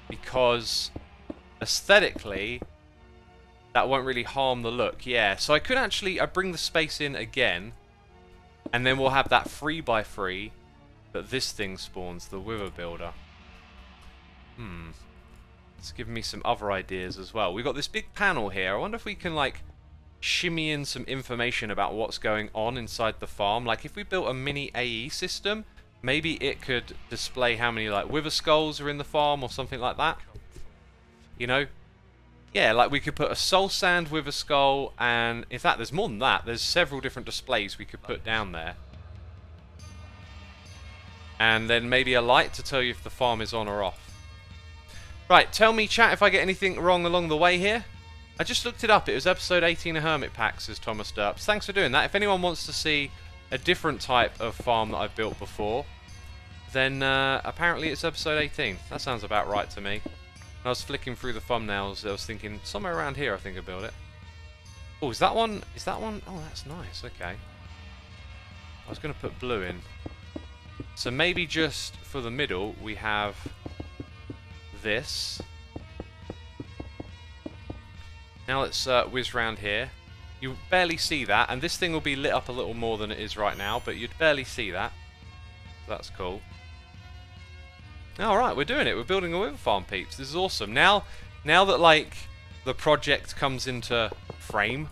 because aesthetically that won't really harm the look. Yeah, so I could actually bring the space in again, and then we'll have that 3x3 that this thing spawns, the Wither builder. It's given me some other ideas as well. We've got this big panel here. I wonder if we can like shimmy in some information about what's going on inside the farm. Like if we built a mini AE system, maybe it could display how many like Wither skulls are in the farm or something like that. You know? Yeah, like we could put a soul sand Wither skull, and in fact there's more than that. There's several different displays we could put down there. And then maybe a light to tell you if the farm is on or off. Right, tell me chat if I get anything wrong along the way here. I just looked it up. It was episode 18 of Hermit Pack, says Thomas Derps. Thanks for doing that. If anyone wants to see a different type of farm that I've built before, then apparently it's episode 18. That sounds about right to me. When I was flicking through the thumbnails, I was thinking, somewhere around here I think I built it. Oh, is that one? Is that one? Oh, that's nice. Okay. I was going to put blue in. So maybe just for the middle, we have this. Now let's whiz round here. You barely see that, and this thing will be lit up a little more than it is right now, but you'd barely see that. That's cool. Alright, we're doing it. We're building a Wither farm, peeps. This is awesome. Now that, like, the project comes into frame,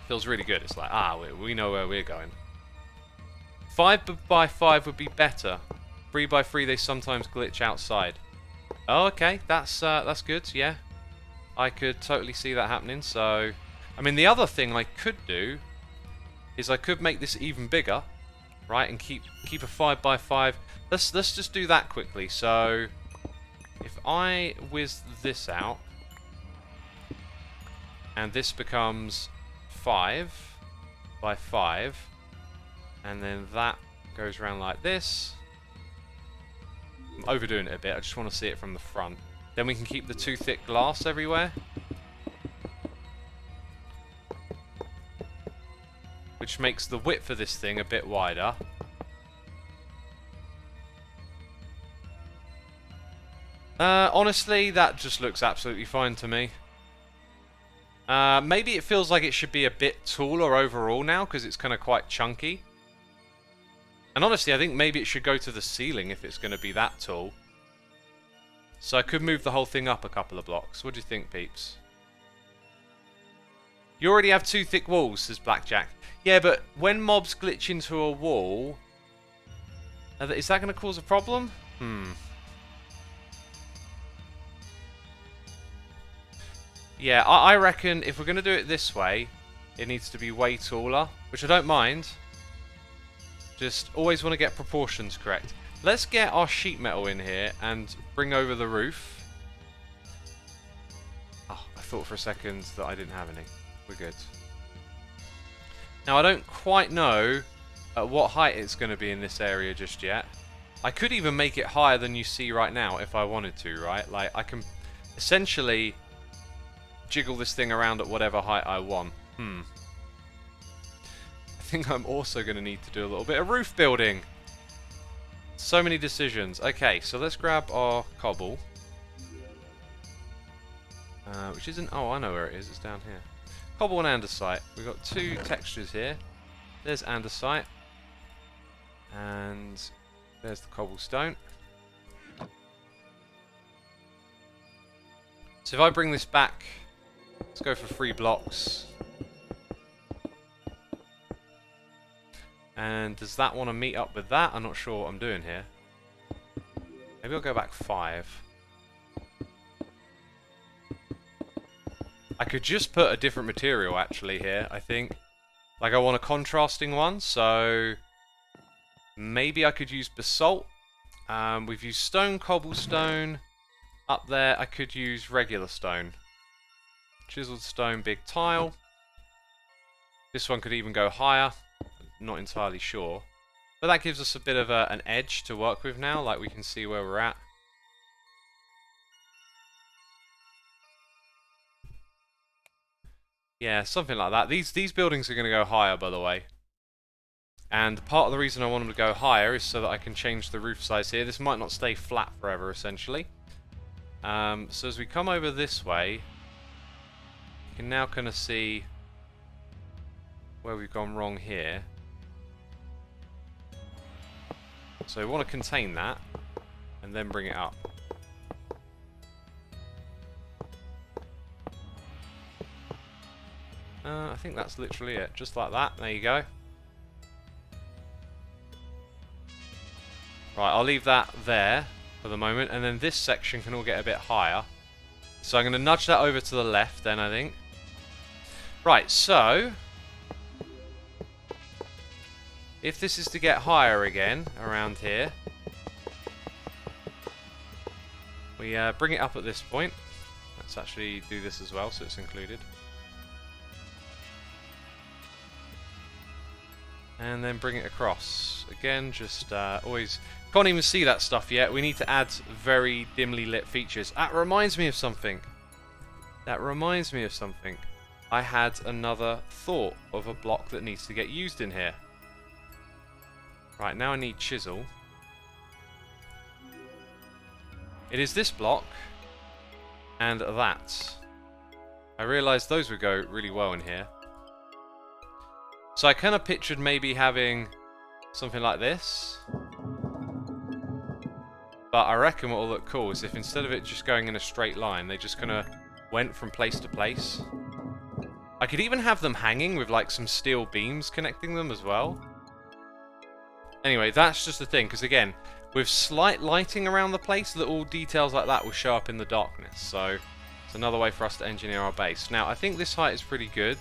feels really good. It's like, we know where we're going. 5x5 would be better. 3x3, they sometimes glitch outside. Oh, okay. That's good, yeah. I could totally see that happening. So, I mean, the other thing I could do is I could make this even bigger, right, and keep a 5x5. Let's just do that quickly. So, if I whiz this out, and this becomes 5x5, and then that goes around like this. I'm overdoing it a bit. I just want to see it from the front. Then we can keep the 2 thick glass everywhere. Which makes the width of this thing a bit wider. Honestly, that just looks absolutely fine to me. Maybe it feels like it should be a bit taller overall now, because it's kind of quite chunky. And honestly, I think maybe it should go to the ceiling if it's going to be that tall. So I could move the whole thing up a couple of blocks. What do you think, peeps? You already have 2 thick walls, says Blackjack. Yeah, but when mobs glitch into a wall, is that going to cause a problem? Yeah, I reckon if we're going to do it this way, it needs to be way taller, which I don't mind. Just always want to get proportions correct. Let's get our sheet metal in here and bring over the roof. Oh, I thought for a second that I didn't have any. We're good. Now, I don't quite know at what height it's going to be in this area just yet. I could even make it higher than you see right now if I wanted to, right? Like, I can essentially jiggle this thing around at whatever height I want. I think I'm also going to need to do a little bit of roof building. So many decisions. Okay, so let's grab our cobble. Which isn't... Oh, I know where it is. It's down here. Cobble and andesite. We've got 2 textures here. There's andesite. And there's the cobblestone. So if I bring this back... Let's go for 3 blocks. And does that want to meet up with that? I'm not sure what I'm doing here. Maybe I'll go back 5. I could just put a different material actually here, I think. Like I want a contrasting one, so maybe I could use basalt. We've used stone, cobblestone. Up there I could use regular stone. Chiseled stone, big tile. This one could even go higher. Not entirely sure. But that gives us a bit of an edge to work with now, like we can see where we're at. Yeah, something like that. These buildings are going to go higher, by the way. And part of the reason I want them to go higher is so that I can change the roof size here. This might not stay flat forever, essentially. So as we come over this way, you can now kind of see where we've gone wrong here. So we want to contain that, and then bring it up. I think that's literally it, just like that. There you go. Right, I'll leave that there for the moment, and then this section can all get a bit higher. So I'm going to nudge that over to the left then, I think. Right, so if this is to get higher again, around here, we bring it up at this point. Let's actually do this as well, so it's included. And then bring it across. Again, just always... Can't even see that stuff yet. We need to add very dimly lit features. That reminds me of something. That reminds me of something. I had another thought of a block that needs to get used in here. Right, now I need chisel. It is this block and that. I realised those would go really well in here. So I kind of pictured maybe having something like this. But I reckon what will look cool is if instead of it just going in a straight line, they just kind of went from place to place. I could even have them hanging with like some steel beams connecting them as well. Anyway, that's just the thing, because again, with slight lighting around the place, little details like that will show up in the darkness. So it's another way for us to engineer our base. Now, I think this height is pretty good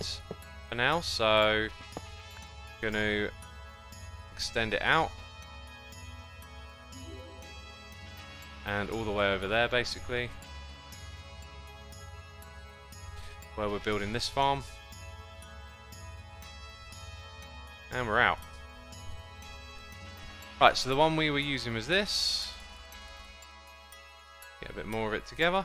for now, so I'm going to extend it out. And all the way over there, basically, where we're building this farm. And we're out. Right, so the one we were using was this. Get a bit more of it together.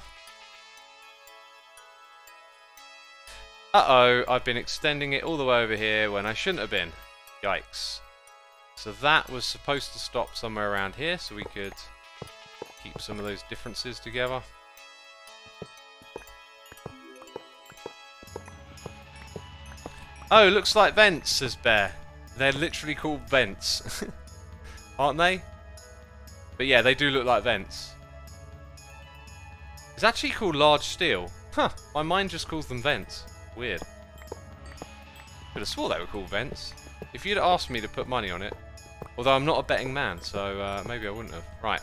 Uh-oh, I've been extending it all the way over here when I shouldn't have been. Yikes. So that was supposed to stop somewhere around here, so we could keep some of those differences together. Oh, looks like vents, says Bear. They're literally called vents. Aren't they? But yeah, they do look like vents. It's actually called large steel. Huh, my mind just calls them vents. Weird. Could have swore they were called vents. If you'd asked me to put money on it. Although I'm not a betting man, so maybe I wouldn't have. Right.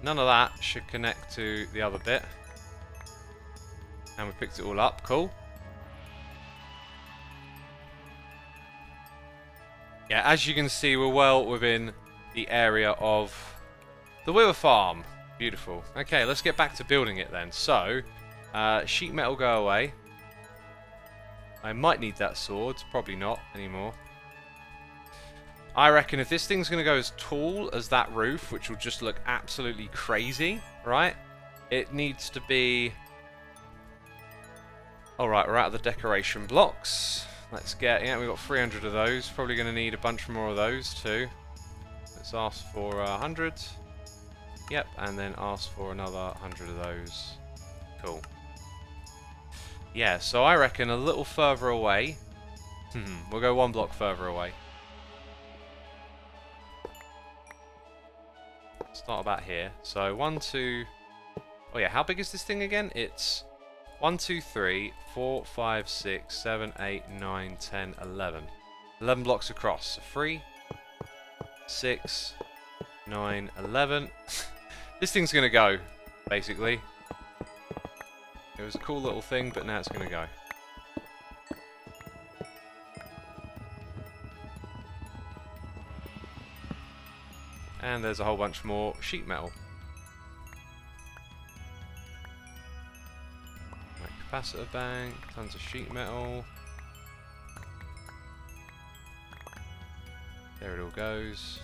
None of that should connect to the other bit. And we picked it all up. Cool. Yeah, as you can see, we're well within the area of the Wither Farm. Beautiful. Okay, let's get back to building it then. So, sheet metal go away. I might need that sword. Probably not anymore. I reckon if this thing's going to go as tall as that roof, which will just look absolutely crazy, right? It needs to be... Alright, we're out of the decoration blocks. Let's get... Yeah, we've got 300 of those. Probably going to need a bunch more of those too. Let's ask for 100. Yep, and then ask for another 100 of those. Cool. Yeah, so I reckon a little further away. We'll go one block further away. Start about here. So 1, 2... Oh yeah, how big is this thing again? It's 1, 2, 3, 4, 5, 6, 7, 8, 9, 10, 11. 11 blocks across. So 3, 6, 9, 11. This thing's going to go, basically. It was a cool little thing, but now it's going to go. And there's a whole bunch more sheet metal. Right, capacitor bank, tons of sheet metal. There it all goes.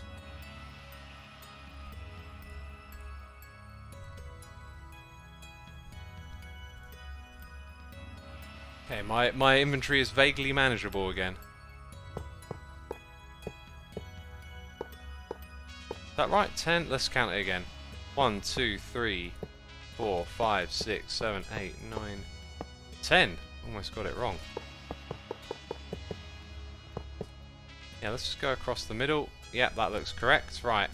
Okay, my inventory is vaguely manageable again. Is that right? 10? Let's count it again. 1, 2, 3, 4, 5, 6, 7, 8, 9, 10. Almost got it wrong. Yeah, let's just go across the middle. Yep, that looks correct. Right.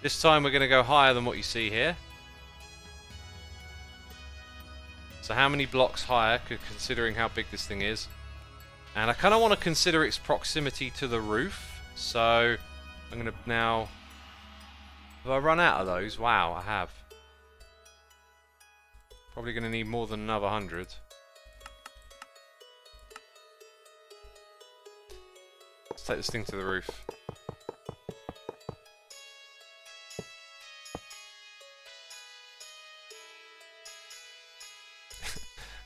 This time we're going to go higher than what you see here. So how many blocks higher, considering how big this thing is? And I kind of want to consider its proximity to the roof. So I'm going to now... Have I run out of those? Wow, I have. Probably going to need more than another 100. Let's take this thing to the roof.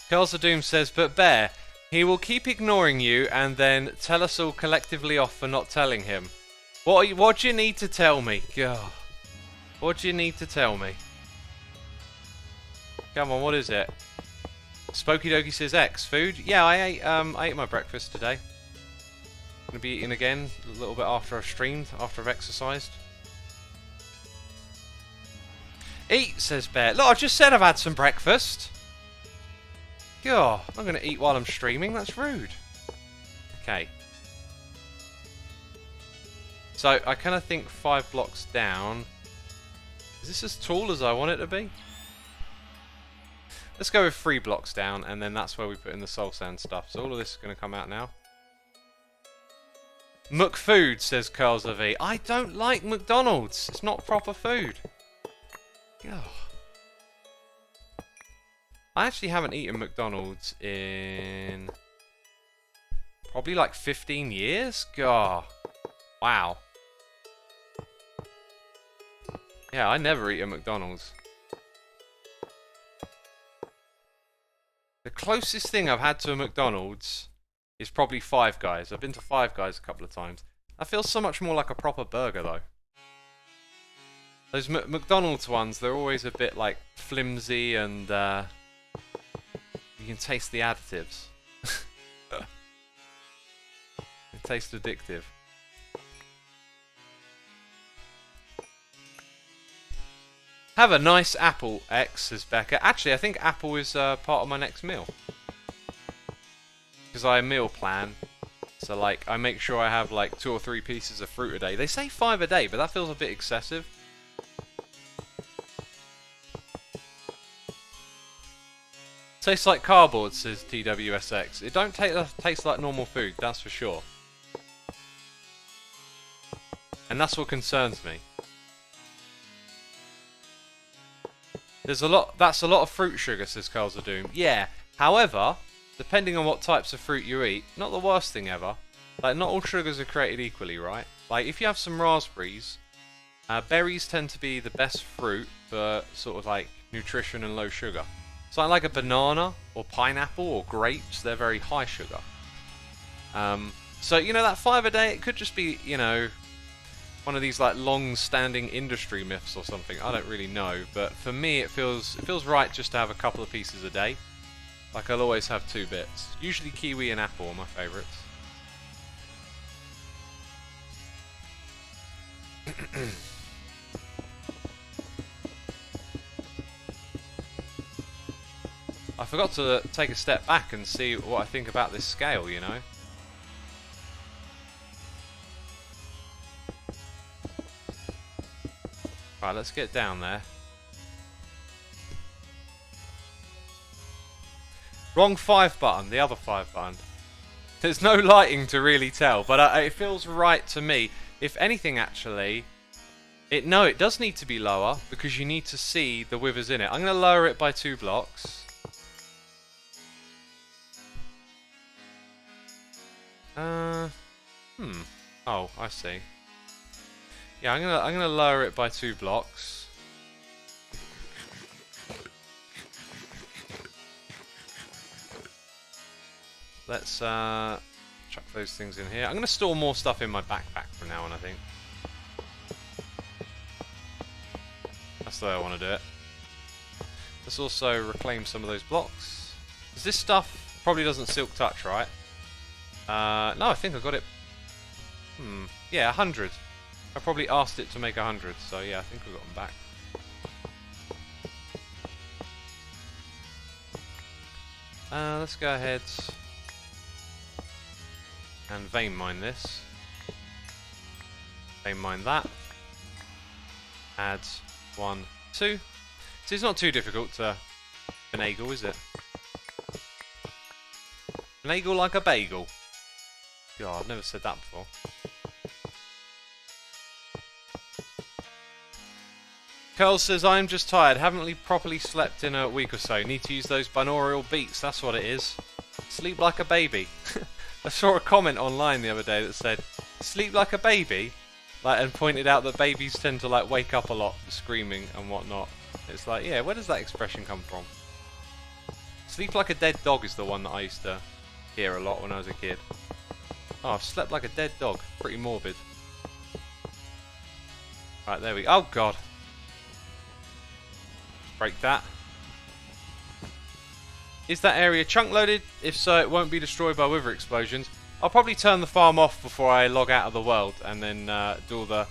Curls of Doom says, but Bear, he will keep ignoring you and then tell us all collectively off for not telling him. What do you need to tell me? God. What do you need to tell me? Come on, what is it? Spooky Dokie says X. Food? Yeah, I ate my breakfast today. Gonna be eating again a little bit after I've streamed, after I've exercised. Eat, says Bear. Look, I just said I've had some breakfast. God, I'm going to eat while I'm streaming. That's rude. Okay. So, I kind of think 5 blocks down. Is this as tall as I want it to be? Let's go with 3 blocks down, and then that's where we put in the soul sand stuff. So, all of this is going to come out now. McFood, says Carls of V. I don't like McDonald's. It's not proper food. God. I actually haven't eaten McDonald's in probably like 15 years. God. Wow. Yeah, I never eat at McDonald's. The closest thing I've had to a McDonald's is probably Five Guys. I've been to Five Guys a couple of times. That feels so much more like a proper burger though. Those McDonald's ones, they're always a bit like flimsy and you can taste the additives. It tastes addictive. Have a nice apple, X, says Becca. Actually, I think apple is part of my next meal. Because I meal plan. So, like, I make sure I have, like, 2 or 3 pieces of fruit a day. They say 5 a day, but that feels a bit excessive. Tastes like cardboard, says TWSX. It don't taste like normal food, that's for sure. And that's what concerns me. That's a lot of fruit sugar, says Carls of Doom. Yeah, however, depending on what types of fruit you eat, not the worst thing ever. Like, not all sugars are created equally, right? Like, if you have some raspberries, berries tend to be the best fruit for sort of like nutrition and low sugar. Something like a banana or pineapple or grapes, they're very high sugar. So, you know, that 5 a day, it could just be, you know, one of these like long-standing industry myths or something. I don't really know, but for me it feels right just to have a couple of pieces a day. Like, I'll always have 2 bits. Usually kiwi and apple are my favourites. I forgot to take a step back and see what I think about this scale, you know. Right, let's get down there. Wrong 5 button, the other 5 button. There's no lighting to really tell, but it feels right to me. If anything, actually, it does need to be lower because you need to see the withers in it. I'm going to lower it by 2 blocks. Oh, I see. Yeah, I'm gonna lower it by 2 blocks. Let's chuck those things in here. I'm gonna store more stuff in my backpack from now on, I think. That's the way I want to do it. Let's also reclaim some of those blocks. Because this stuff probably doesn't silk touch, right? No, I think I got it. Yeah, 100. I probably asked it to make 100, so yeah, I think we got them back. Let's go ahead and vein mine this. Vein mine that. Add 1, 2. So it's not too difficult to finagle, is it? Finagle like a bagel. God, I've never said that before. Curl says, I'm just tired. Haven't properly slept in a week or so. Need to use those binaural beats. That's what it is. Sleep like a baby. I saw a comment online the other day that said, sleep like a baby? And pointed out that babies tend to wake up a lot, screaming and whatnot. It's like, yeah, where does that expression come from? Sleep like a dead dog is the one that I used to hear a lot when I was a kid. Oh, I've slept like a dead dog. Pretty morbid. Right, there we go. Oh, God. Break that. Is that area chunk loaded? If so, it won't be destroyed by wither explosions. I'll probably turn the farm off before I log out of the world and then do all the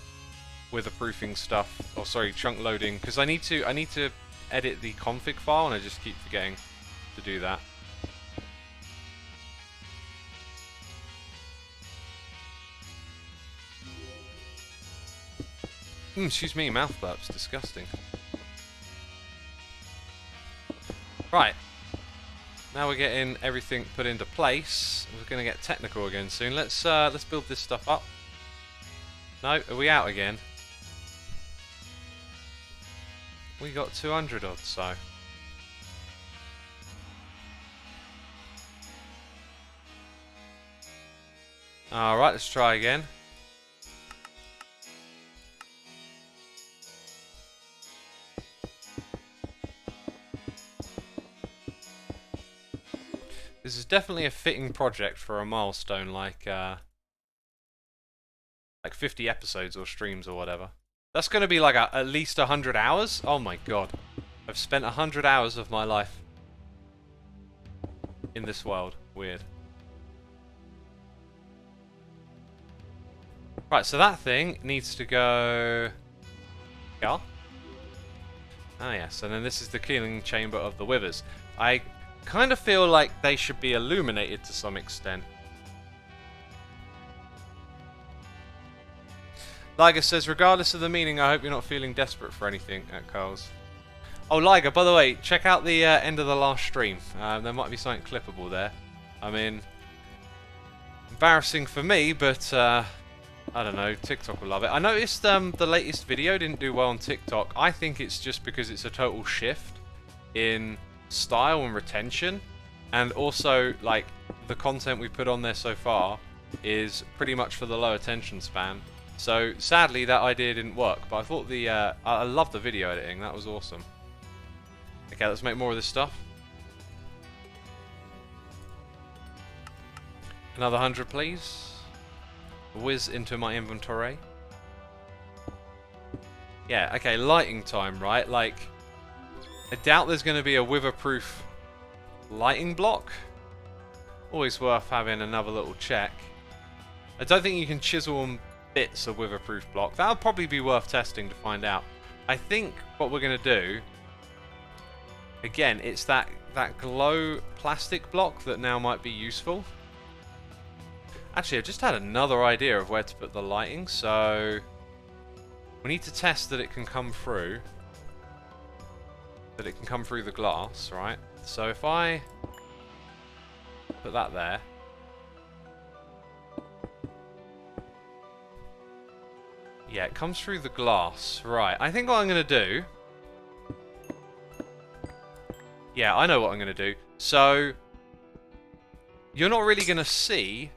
witherproofing stuff. Oh, sorry, chunk loading, because I need to edit the config file and I just keep forgetting to do that. Excuse me, mouth burps, disgusting. Right. Now we're getting everything put into place. We're going to get technical again soon. Let's build this stuff up. No, are we out again? We got 200 odd, so. Alright, let's try again. This is definitely a fitting project for a milestone like 50 episodes or streams or whatever. That's going to be at least 100 hours? Oh my god. I've spent 100 hours of my life in this world. Weird. Right, so that thing needs to go... Yeah? Ah yes, and then this is the killing chamber of the withers. I kind of feel like they should be illuminated to some extent. Liger says, regardless of the meaning, I hope you're not feeling desperate for anything at Carl's. Oh, Liger, by the way, check out the end of the last stream. There might be something clippable there. I mean, embarrassing for me, but I don't know, TikTok will love it. I noticed the latest video didn't do well on TikTok. I think it's just because it's a total shift in style and retention, and also the content we put on there so far is pretty much for the low attention span. So sadly that idea didn't work, but I thought I loved the video editing. That was awesome. Okay, let's make more of this stuff. Another 100 please. Whiz into my inventory. Yeah, okay, lighting time, right? I doubt there's going to be a witherproof lighting block. Always worth having another little check. I don't think you can chisel and bits of witherproof block. That'll probably be worth testing to find out. I think what we're going to do, again, it's that glow plastic block that now might be useful. Actually, I just had another idea of where to put the lighting, so we need to test that it can come through. That it can come through the glass, right? So if I Put that there. Yeah, it comes through the glass. Right, I think what I'm going to do... Yeah, I know what I'm going to do. So, you're not really going to see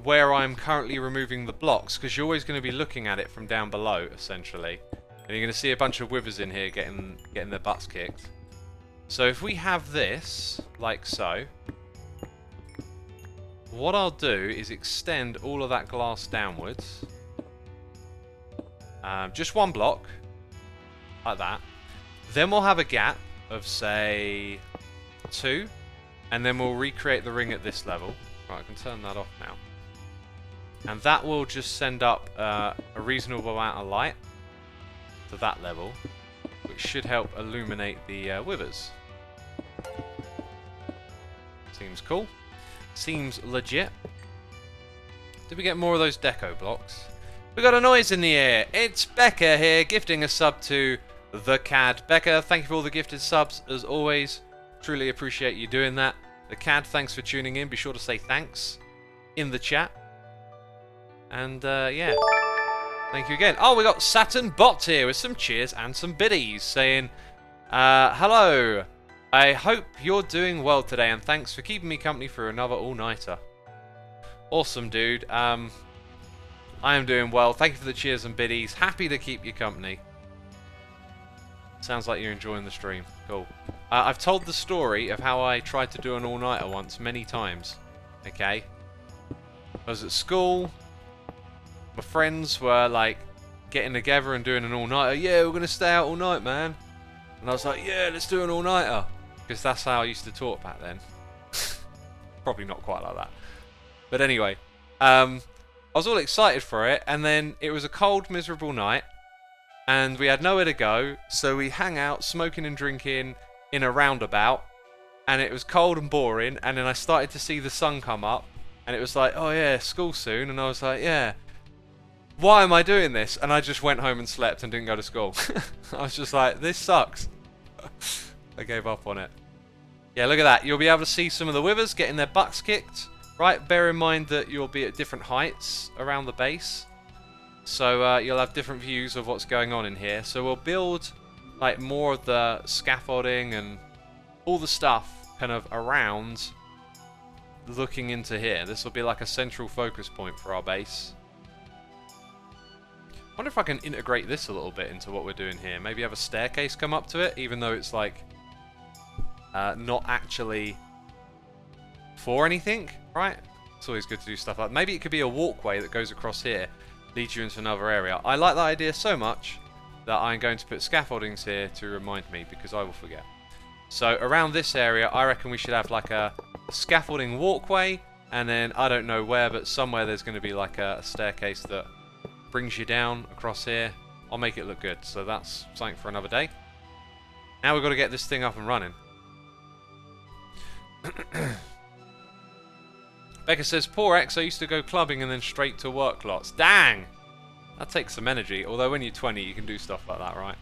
where I'm currently removing the blocks, because you're always going to be looking at it from down below, essentially. And you're going to see a bunch of withers in here getting their butts kicked. So if we have this, like so, what I'll do is extend all of that glass downwards. Just one block, like that. Then we'll have a gap of, say, 2. And then we'll recreate the ring at this level. Right, I can turn that off now. And that will just send up a reasonable amount of light to that level, which should help illuminate the withers. Seems cool. Seems legit. Did we get more of those deco blocks? We got a noise in the air. It's Becca here, gifting a sub to the CAD. Becca, thank you for all the gifted subs, as always. Truly appreciate you doing that. The CAD, thanks for tuning in. Be sure to say thanks in the chat. And, yeah. Thank you again. Oh, we got Saturn Bot here with some cheers and some biddies saying, hello. I hope you're doing well today, and thanks for keeping me company for another all-nighter. Awesome, dude. I am doing well. Thank you for the cheers and biddies. Happy to keep you company. Sounds like you're enjoying the stream. Cool. I've told the story of how I tried to do an all-nighter once many times. Okay? I was at school. My friends were, like, getting together and doing an all-nighter. Yeah, we're going to stay out all night, man. And I was like, yeah, let's do an all-nighter. Because that's how I used to talk back then. Probably not quite like that. But anyway, I was all excited for it, and then it was a cold, miserable night, and we had nowhere to go, so we hang out, smoking and drinking in a roundabout, and it was cold and boring, and then I started to see the sun come up, and it was like, oh yeah, school soon, and I was like, yeah, why am I doing this? And I just went home and slept and didn't go to school. I was just like, this sucks. I gave up on it. Yeah, look at that. You'll be able to see some of the withers getting their butts kicked. Right, bear in mind that you'll be at different heights around the base. So you'll have different views of what's going on in here. So we'll build like more of the scaffolding and all the stuff kind of around looking into here. This will be like a central focus point for our base. I wonder if I can integrate this a little bit into what we're doing here. Maybe have a staircase come up to it, even though it's like not actually for anything, right? It's always good to do stuff like that. Maybe it could be a walkway that goes across here, leads you into another area. I like that idea so much that I'm going to put scaffoldings here to remind me, because I will forget. So around this area, I reckon we should have like a scaffolding walkway, and then I don't know where, but somewhere there's going to be like a staircase that brings you down across here. I'll make it look good. So that's something for another day. Now we've got to get this thing up and running. Becca says, poor X, I used to go clubbing and then straight to work lots. Dang! That takes some energy. Although when you're 20, you can do stuff like that, right?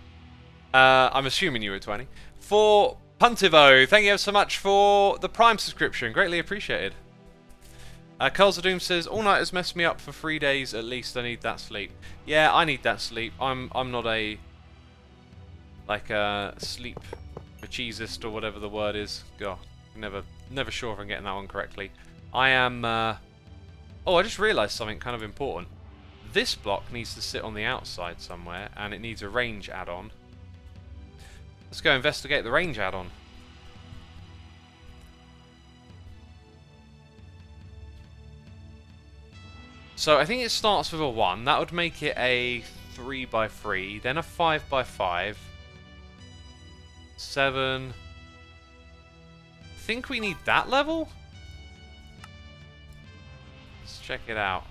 I'm assuming you were 20. For Puntivo, thank you so much for the Prime subscription. Greatly appreciated. Curls of Doom says, all-nighters mess me up for 3 days at least. I need that sleep. Yeah, I need that sleep. I'm not a like a sleep machisist or whatever the word is. God, never sure if I'm getting that one correctly. I am oh, I just realised something kind of important. This block needs to sit on the outside somewhere, and it needs a range add-on. Let's go investigate the range add-on. So I think it starts with a 1. That would make it a 3x3, then a 5x5. 7. I think we need that level? Let's check it out.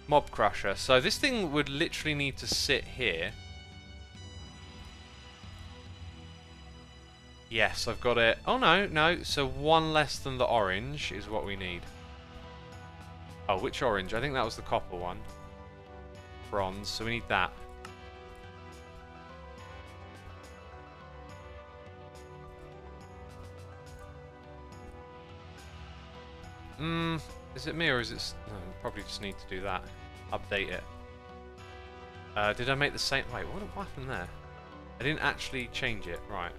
Mob Crusher. So this thing would literally need to sit here. Yes, I've got it. Oh, no. So 1 less than the orange is what we need. Oh, which orange? I think that was the copper one. Bronze, so we need that. Is it me or is it... No, probably just need to do that. Update it. Did I make the same... Wait, what happened there? I didn't actually change it. Right.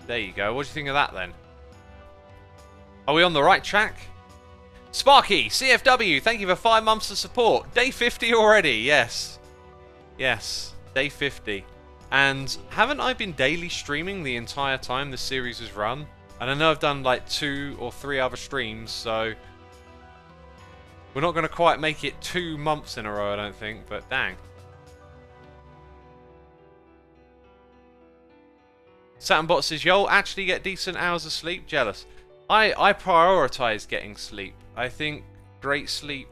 There you go. What do you think of that then? Are we on the right track? Sparky, CFW, thank you for 5 months of support. Day 50 already, yes. Yes, day 50. And haven't I been daily streaming the entire time this series has run? And I know I've done like 2 or 3 other streams, so... We're not going to quite make it 2 months in a row, I don't think, but dang. Saturnbot says, you'll actually get decent hours of sleep? Jealous. I prioritise getting sleep. I think great sleep...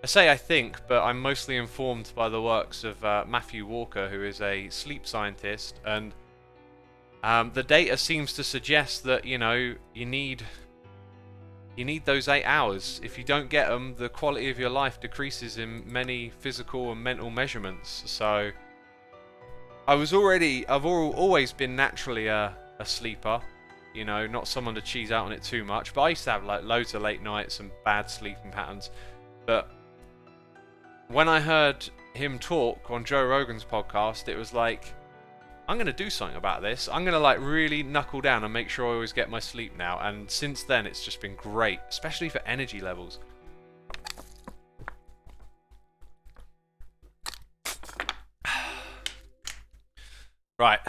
I say I think, but I'm mostly informed by the works of Matthew Walker, who is a sleep scientist, and the data seems to suggest that, you know, you need those 8 hours. If you don't get them, the quality of your life decreases in many physical and mental measurements. So I've always been naturally a sleeper, you know, not someone to cheese out on it too much, but I used to have like loads of late nights and bad sleeping patterns. But when I heard him talk on Joe Rogan's podcast, it was like, I'm going to do something about this. I'm going to like really knuckle down and make sure I always get my sleep now. And since then, it's just been great, especially for energy levels. Right.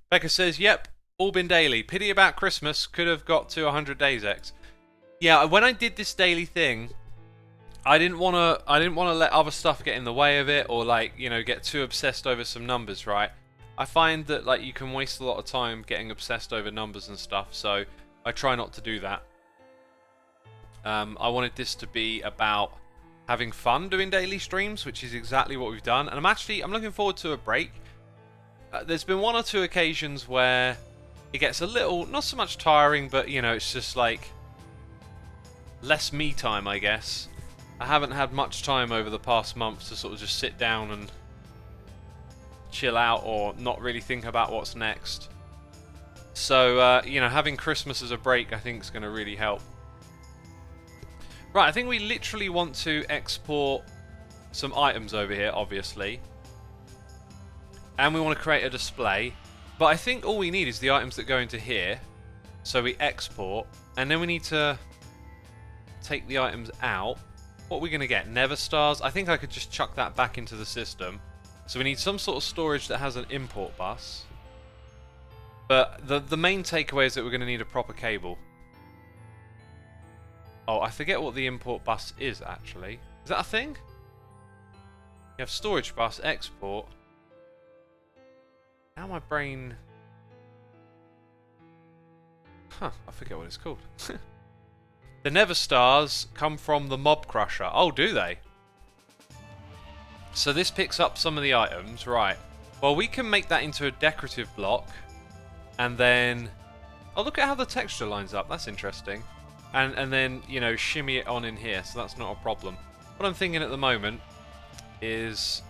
Becca says, yep, all been daily. Pity about Christmas. Could have got to 100 days, X. Yeah, when I did this daily thing, I didn't want to let other stuff get in the way of it, or like, you know, get too obsessed over some numbers, right? I find that like you can waste a lot of time getting obsessed over numbers and stuff, so I try not to do that. I wanted this to be about having fun doing daily streams, which is exactly what we've done, and I'm looking forward to a break. There's been 1 or 2 occasions where it gets a little, not so much tiring, but you know, it's just like less me time, I guess. I haven't had much time over the past month to sort of just sit down and chill out or not really think about what's next. So, you know, having Christmas as a break I think is going to really help. Right, I think we literally want to export some items over here, obviously. And we want to create a display. But I think all we need is the items that go into here. So we export. And then we need to take the items out. What are we going to get? Never stars? I think I could just chuck that back into the system. So we need some sort of storage that has an import bus. But the main takeaway is that we're going to need a proper cable. Oh, I forget what the import bus is, actually. Is that a thing? You have storage bus, export. Now my brain... Huh, I forget what it's called. The Never Stars come from the Mob Crusher. Oh, do they? So this picks up some of the items, right. Well, we can make that into a decorative block. And then... Oh, look at how the texture lines up. That's interesting. And then, you know, shimmy it on in here. So that's not a problem. What I'm thinking at the moment is...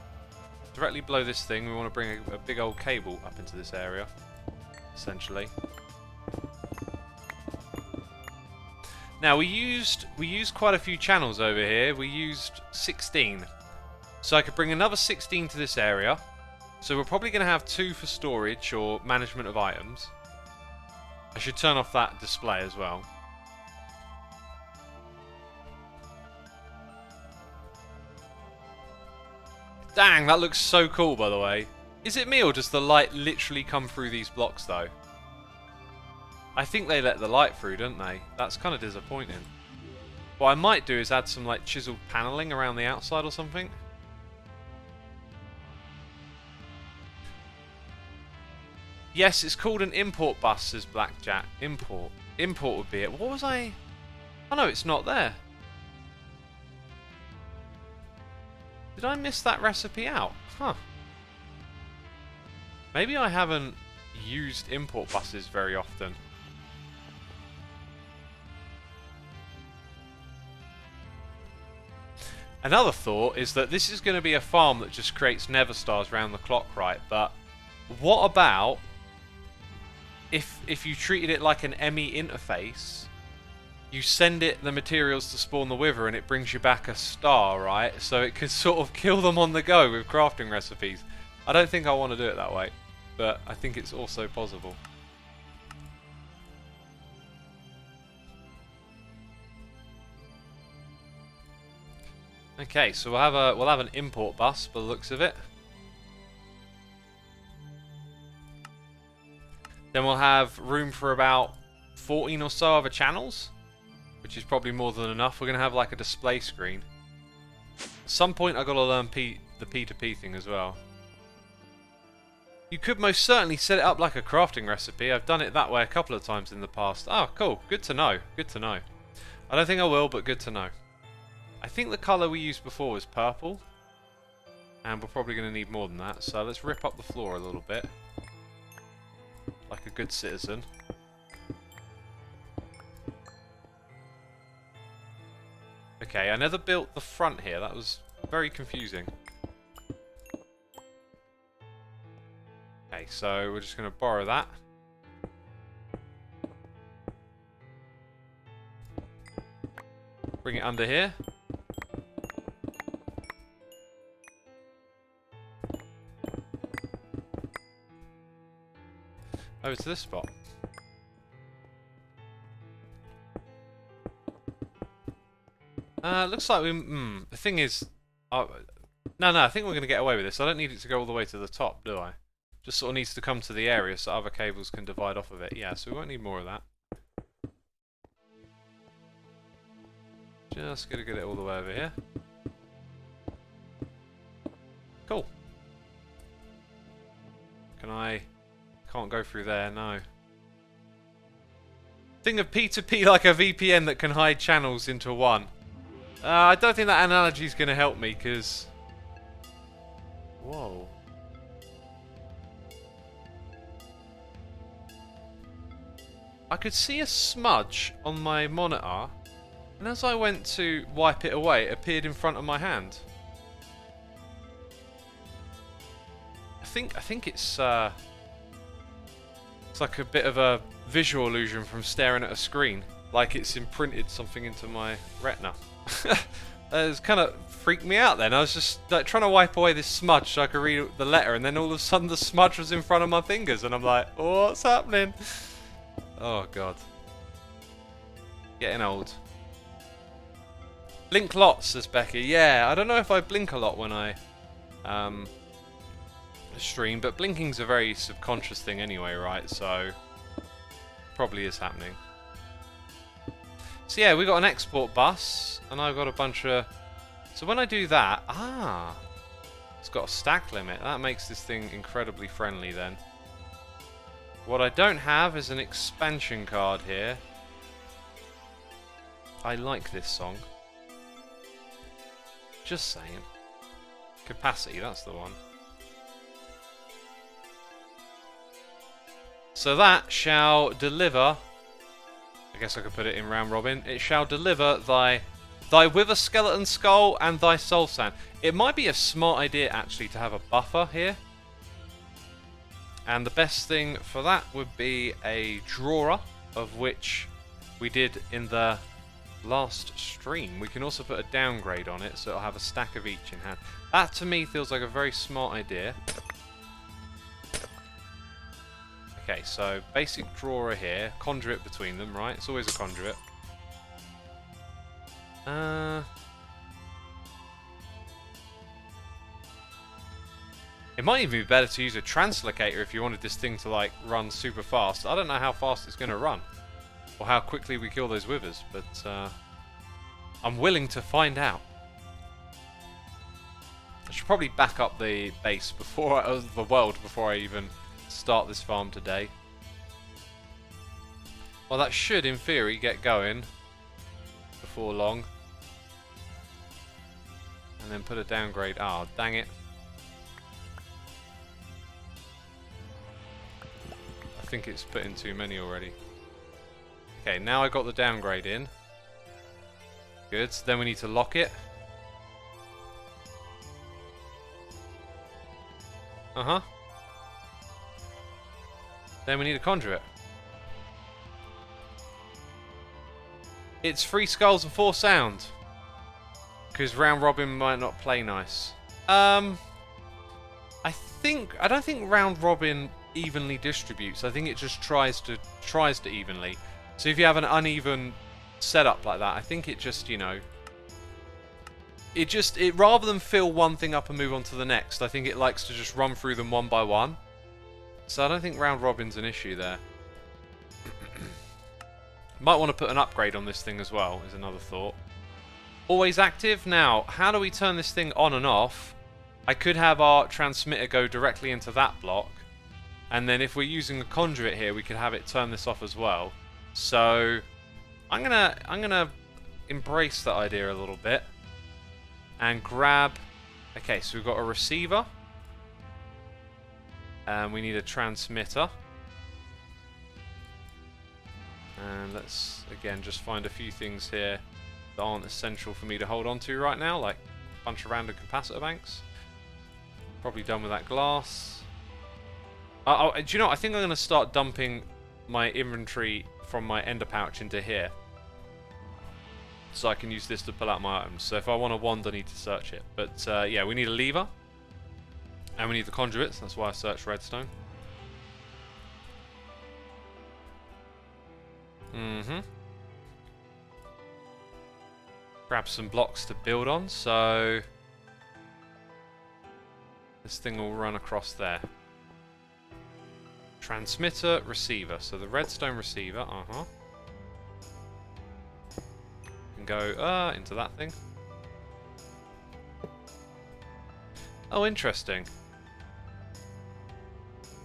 Directly below this thing, we want to bring a big old cable up into this area. Essentially. Now we used quite a few channels over here. We used 16. So I could bring another 16 to this area. So we're probably going to have 2 for storage or management of items. I should turn off that display as well. Dang, that looks so cool, by the way. Is it me or does the light literally come through these blocks though? I think they let the light through, don't they? That's kind of disappointing. What I might do is add some like chiseled paneling around the outside or something. Yes, it's called an import bus, says Blackjack. Import. Import would be it. What was I... Oh no, it's not there. Did I miss that recipe out? Huh. Maybe I haven't used import buses very often. Another thought is that this is going to be a farm that just creates Never Stars round the clock, right? But what about if you treated it like an ME interface, you send it the materials to spawn the wither and it brings you back a star, right? So it could sort of kill them on the go with crafting recipes. I don't think I want to do it that way, but I think it's also possible. Okay, so we'll have an import bus by the looks of it. Then we'll have room for about 14 or so other channels, which is probably more than enough. We're going to have like a display screen. At some point I've got to learn the P2P thing as well. You could most certainly set it up like a crafting recipe. I've done it that way a couple of times in the past. Oh, cool. Good to know. Good to know. I don't think I will, but good to know. I think the colour we used before was purple. And we're probably going to need more than that. So let's rip up the floor a little bit. Like a good citizen. Okay, I never built the front here. That was very confusing. Okay, so we're just going to borrow that. Bring it under here. Over to this spot. Looks like we... the thing is... no, I think we're going to get away with this. I don't need it to go all the way to the top, do I? Just sort of needs to come to the area so other cables can divide off of it. Yeah, so we won't need more of that. Just going to get it all the way over here. Cool. Can I... Can't go through there, no. Think of P2P like a VPN that can hide channels into one. I don't think that analogy is going to help me, because... Whoa. I could see a smudge on my monitor, and as I went to wipe it away, it appeared in front of my hand. I think it's like a bit of a visual illusion from staring at a screen, like it's imprinted something into my retina. It's kind of freaked me out then. I was just like, trying to wipe away this smudge so I could read the letter, and then all of a sudden the smudge was in front of my fingers, and I'm like, oh, what's happening? Oh god. Getting old. Blink lots, says Becky. Yeah, I don't know if I blink a lot when I stream, but blinking's a very subconscious thing anyway, right? So probably is happening. So yeah, we got an export bus, and I've got a bunch of... So when I do that... It's got a stack limit. That makes this thing incredibly friendly then. What I don't have is an expansion card here. I like this song. Just saying. Capacity, that's the one. So that shall deliver... I guess I could put it in round robin. It shall deliver thy wither skeleton skull and thy soul sand. It might be a smart idea actually to have a buffer here. And the best thing for that would be a drawer, of which we did in the last stream. We can also put a downgrade on it, so it'll have a stack of each in hand. That to me feels like a very smart idea. Okay, so basic drawer here, conduit between them, right? It's always a conduit. It might even be better to use a translocator if you wanted this thing to like run super fast. I don't know how fast it's going to run, or how quickly we kill those withers, but I'm willing to find out. I should probably back up the base before the world before I even start this farm today. Well, that should, in theory, get going before long. And then put a downgrade. Ah, oh, dang it. I think it's put in too many already. Okay, now I got the downgrade in. Good, so then we need to lock it. Uh-huh. Then we need a conduit. It's 3 skulls and 4 sound. Because round robin might not play nice. I don't think round robin evenly distributes. I think it just tries to evenly. So if you have an uneven setup like that, I think it just, you know, it rather than fill one thing up and move on to the next, I think it likes to just run through them one by one. So I don't think round robin's an issue there. Might want to put an upgrade on this thing as well, is another thought. Always active. Now, how do we turn this thing on and off? I could have our transmitter go directly into that block, and then if we're using a conduit here, we could have it turn this off as well. So I'm gonna embrace that idea a little bit and grab. Okay, so we've got a receiver, and we need a transmitter. And let's again just find a few things here that aren't essential for me to hold on to right now, like a bunch of random capacitor banks. Probably done with that glass. Do you know what? I think I'm going to start dumping my inventory from my ender pouch into here, so I can use this to pull out my items. So if I want a wand, I need to search it. But yeah, we need a lever, and we need the conduits. That's why I searched redstone. Grab some blocks to build on, so this thing will run across there. Transmitter, receiver. So the redstone receiver, can go into that thing. Oh, interesting.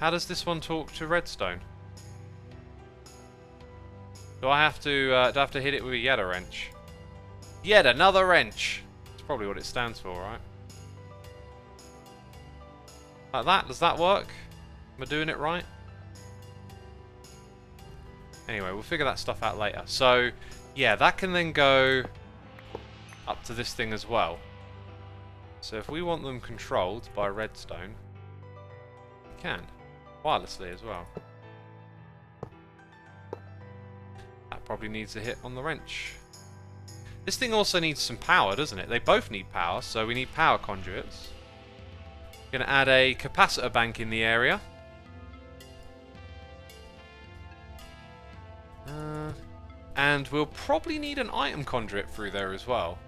How does this one talk to redstone? Do I have to hit it with a Yeta wrench? Yet another wrench. That's probably what it stands for, right? Like that? Does that work? Am I doing it right? Anyway, we'll figure that stuff out later. So, yeah, that can then go up to this thing as well. So if we want them controlled by redstone, we can. Wirelessly as well. That probably needs a hit on the wrench. This thing also needs some power, doesn't it? They both need power, so we need power conduits. Going to add a capacitor bank in the area. And we'll probably need an item conduit through there as well.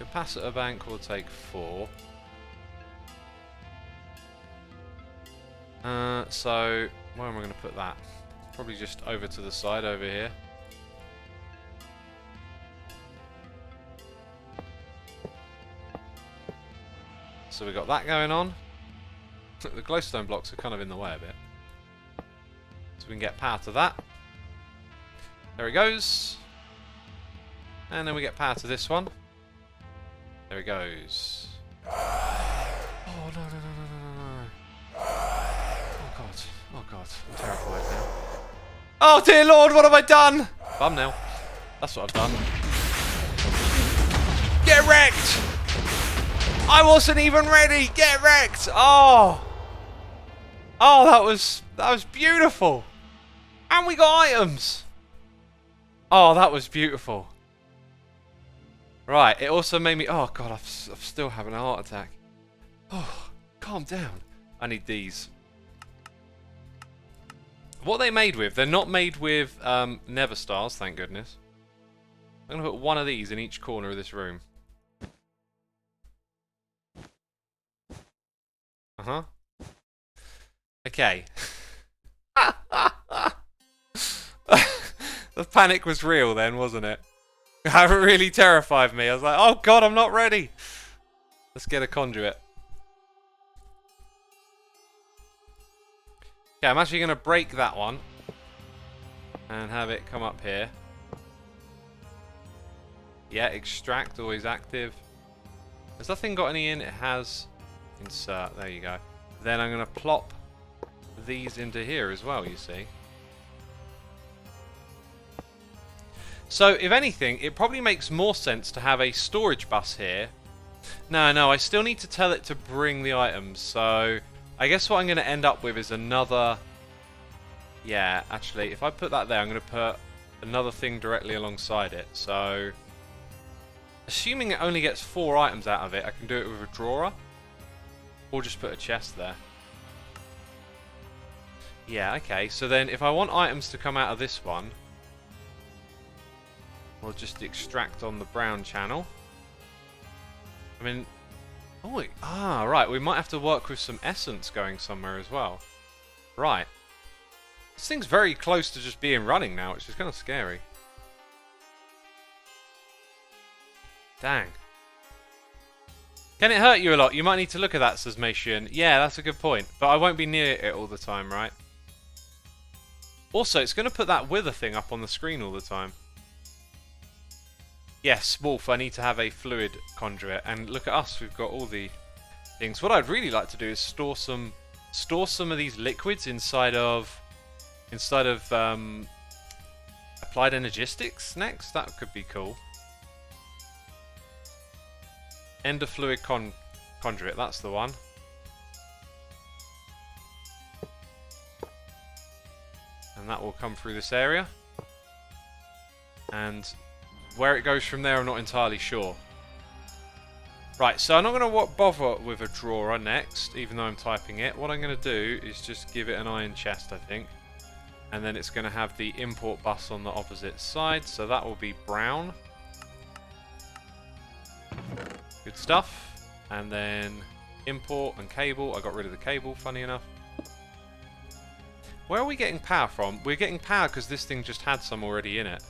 Capacitor bank will take 4. So, where am I going to put that? Probably just over to the side over here. So we got that going on. The glowstone blocks are kind of in the way a bit. So we can get power to that. There it goes. And then we get power to this one. There it goes. Oh, no, no, no, no, no, no. Oh, God. Oh, God. I'm terrified now. Oh, dear Lord, what have I done? Thumbnail. That's what I've done. Get wrecked! I wasn't even ready! Get wrecked! Oh! Oh, that was beautiful! And we got items! Oh, that was beautiful. Right, it also made me... Oh, God, I'm still having a heart attack. Oh, calm down. I need these. What are they made with? They're not made with Nether Stars, thank goodness. I'm going to put one of these in each corner of this room. Okay. The panic was real then, wasn't it? That really terrified me. I was like, oh God, I'm not ready. Let's get a conduit. Okay, I'm actually going to break that one and have it come up here. Yeah, extract, always active. Has that thing got any in? It has. Insert, there you go. Then I'm going to plop these into here as well, you see. So, if anything, it probably makes more sense to have a storage bus here. No, I still need to tell it to bring the items, so I guess what I'm going to end up with is another Yeah, actually, if I put that there, I'm going to put another thing directly alongside it. So, assuming it only gets 4 items out of it, I can do it with a drawer. Or just put a chest there. Yeah, okay. So then, if I want items to come out of this one, we'll just extract on the brown channel. I mean... Oh, right. We might have to work with some essence going somewhere as well. Right. This thing's very close to just being running now, which is kind of scary. Dang. Can it hurt you a lot? You might need to look at that, says Macian. Yeah, that's a good point. But I won't be near it all the time, right? Also, it's going to put that wither thing up on the screen all the time. Yes, Wolf, I need to have a fluid conduit. And look at us, we've got all the things. What I'd really like to do is store some of these liquids inside of applied energistics next. That could be cool. Ender fluid conduit, that's the one. And that will come through this area. And where it goes from there, I'm not entirely sure. Right, so I'm not going to bother with a drawer next, even though I'm typing it. What I'm going to do is just give it an iron chest, I think. And then it's going to have the import bus on the opposite side, so that will be brown. Good stuff. And then import and cable. I got rid of the cable, funny enough. Where are we getting power from? We're getting power because this thing just had some already in it.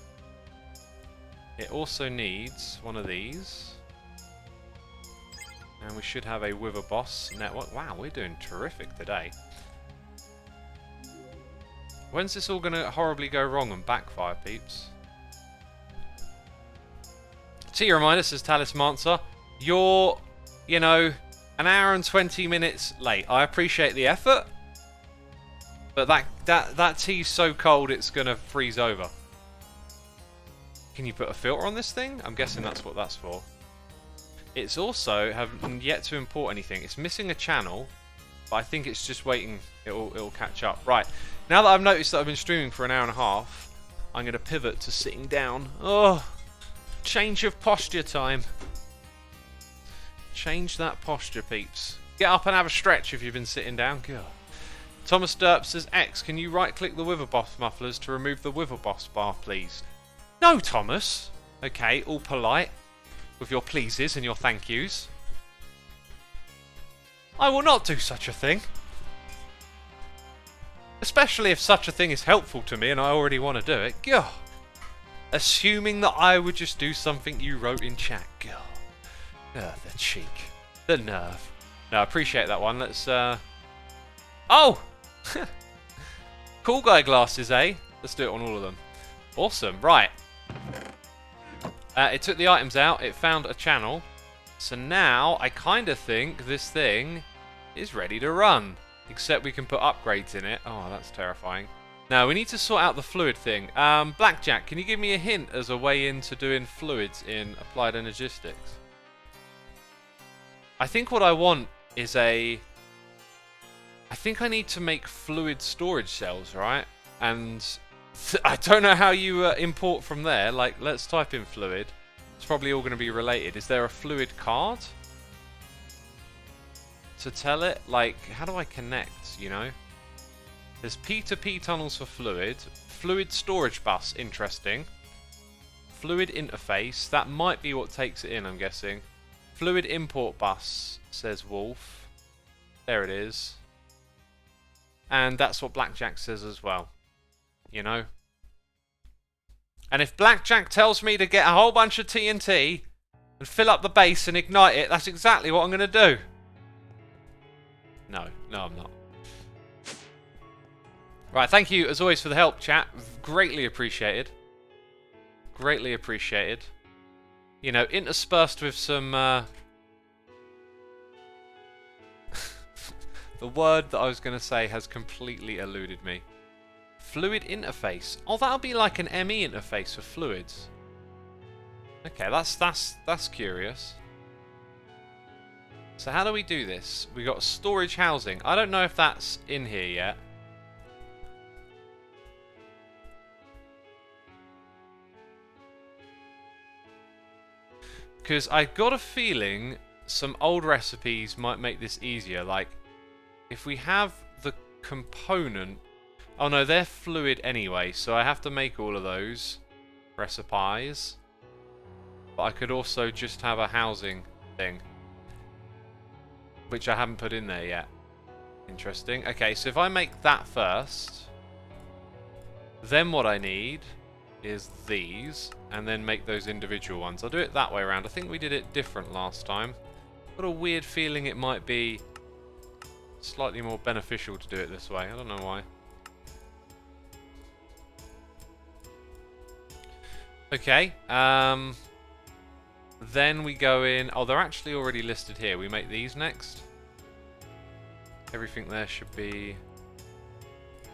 It also needs one of these. And we should have a Wither Boss network. Wow, we're doing terrific today. When's this all going to horribly go wrong and backfire, peeps? See your reminder, says Talismancer. You're, you know, an hour and 20 minutes late. I appreciate the effort. But that tea's so cold it's going to freeze over. Can you put a filter on this thing? I'm guessing that's what that's for. It's also haven't yet to import anything. It's missing a channel, but I think it's just waiting. It'll catch up. Right. Now that I've noticed that I've been streaming for an hour and a half, I'm going to pivot to sitting down. Oh, change of posture time. Change that posture, peeps. Get up and have a stretch if you've been sitting down. God. Thomas Derp says, X, can you right-click the Wither Boss mufflers to remove the Wither Boss bar, please? No, Thomas. Okay, all polite. With your pleases and your thank yous. I will not do such a thing. Especially if such a thing is helpful to me and I already want to do it. God. Assuming that I would just do something you wrote in chat. God. The cheek. The nerve. No, I appreciate that one. Let's, Oh! Cool guy glasses, eh? Let's do it on all of them. Awesome. Right. It took the items out. It found a channel. So now I kind of think this thing is ready to run. Except we can put upgrades in it. Oh, that's terrifying. Now, we need to sort out the fluid thing. Blackjack, can you give me a hint as a way into doing fluids in Applied Energistics? I think what I want is a... I think I need to make fluid storage cells, right? And I don't know how you import from there. Like, let's type in fluid. It's probably all going to be related. Is there a fluid card? To tell it, like, how do I connect, you know? There's P2P tunnels for fluid. Fluid storage bus, interesting. Fluid interface, that might be what takes it in, I'm guessing. Fluid import bus, says Wolf. There it is. And that's what Blackjack says as well. You know? And if Blackjack tells me to get a whole bunch of TNT and fill up the base and ignite it, that's exactly what I'm going to do. No, I'm not. Right, thank you as always for the help, chat. Greatly appreciated. Greatly appreciated. You know, interspersed with some... The word that I was going to say has completely eluded me. Fluid interface. Oh, that'll be like an ME interface for fluids. Okay, that's curious. So how do we do this? We got storage housing. I don't know if that's in here yet. Because I got a feeling some old recipes might make this easier. Like, if we have the component... Oh no, they're fluid anyway, so I have to make all of those recipes. But I could also just have a housing thing, which I haven't put in there yet. Interesting. Okay, so if I make that first, then what I need is these, and then make those individual ones. I'll do it that way around. I think we did it different last time. Got a weird feeling it might be slightly more beneficial to do it this way. I don't know why. Okay, then we go in... Oh, they're actually already listed here. We make these next. Everything there should be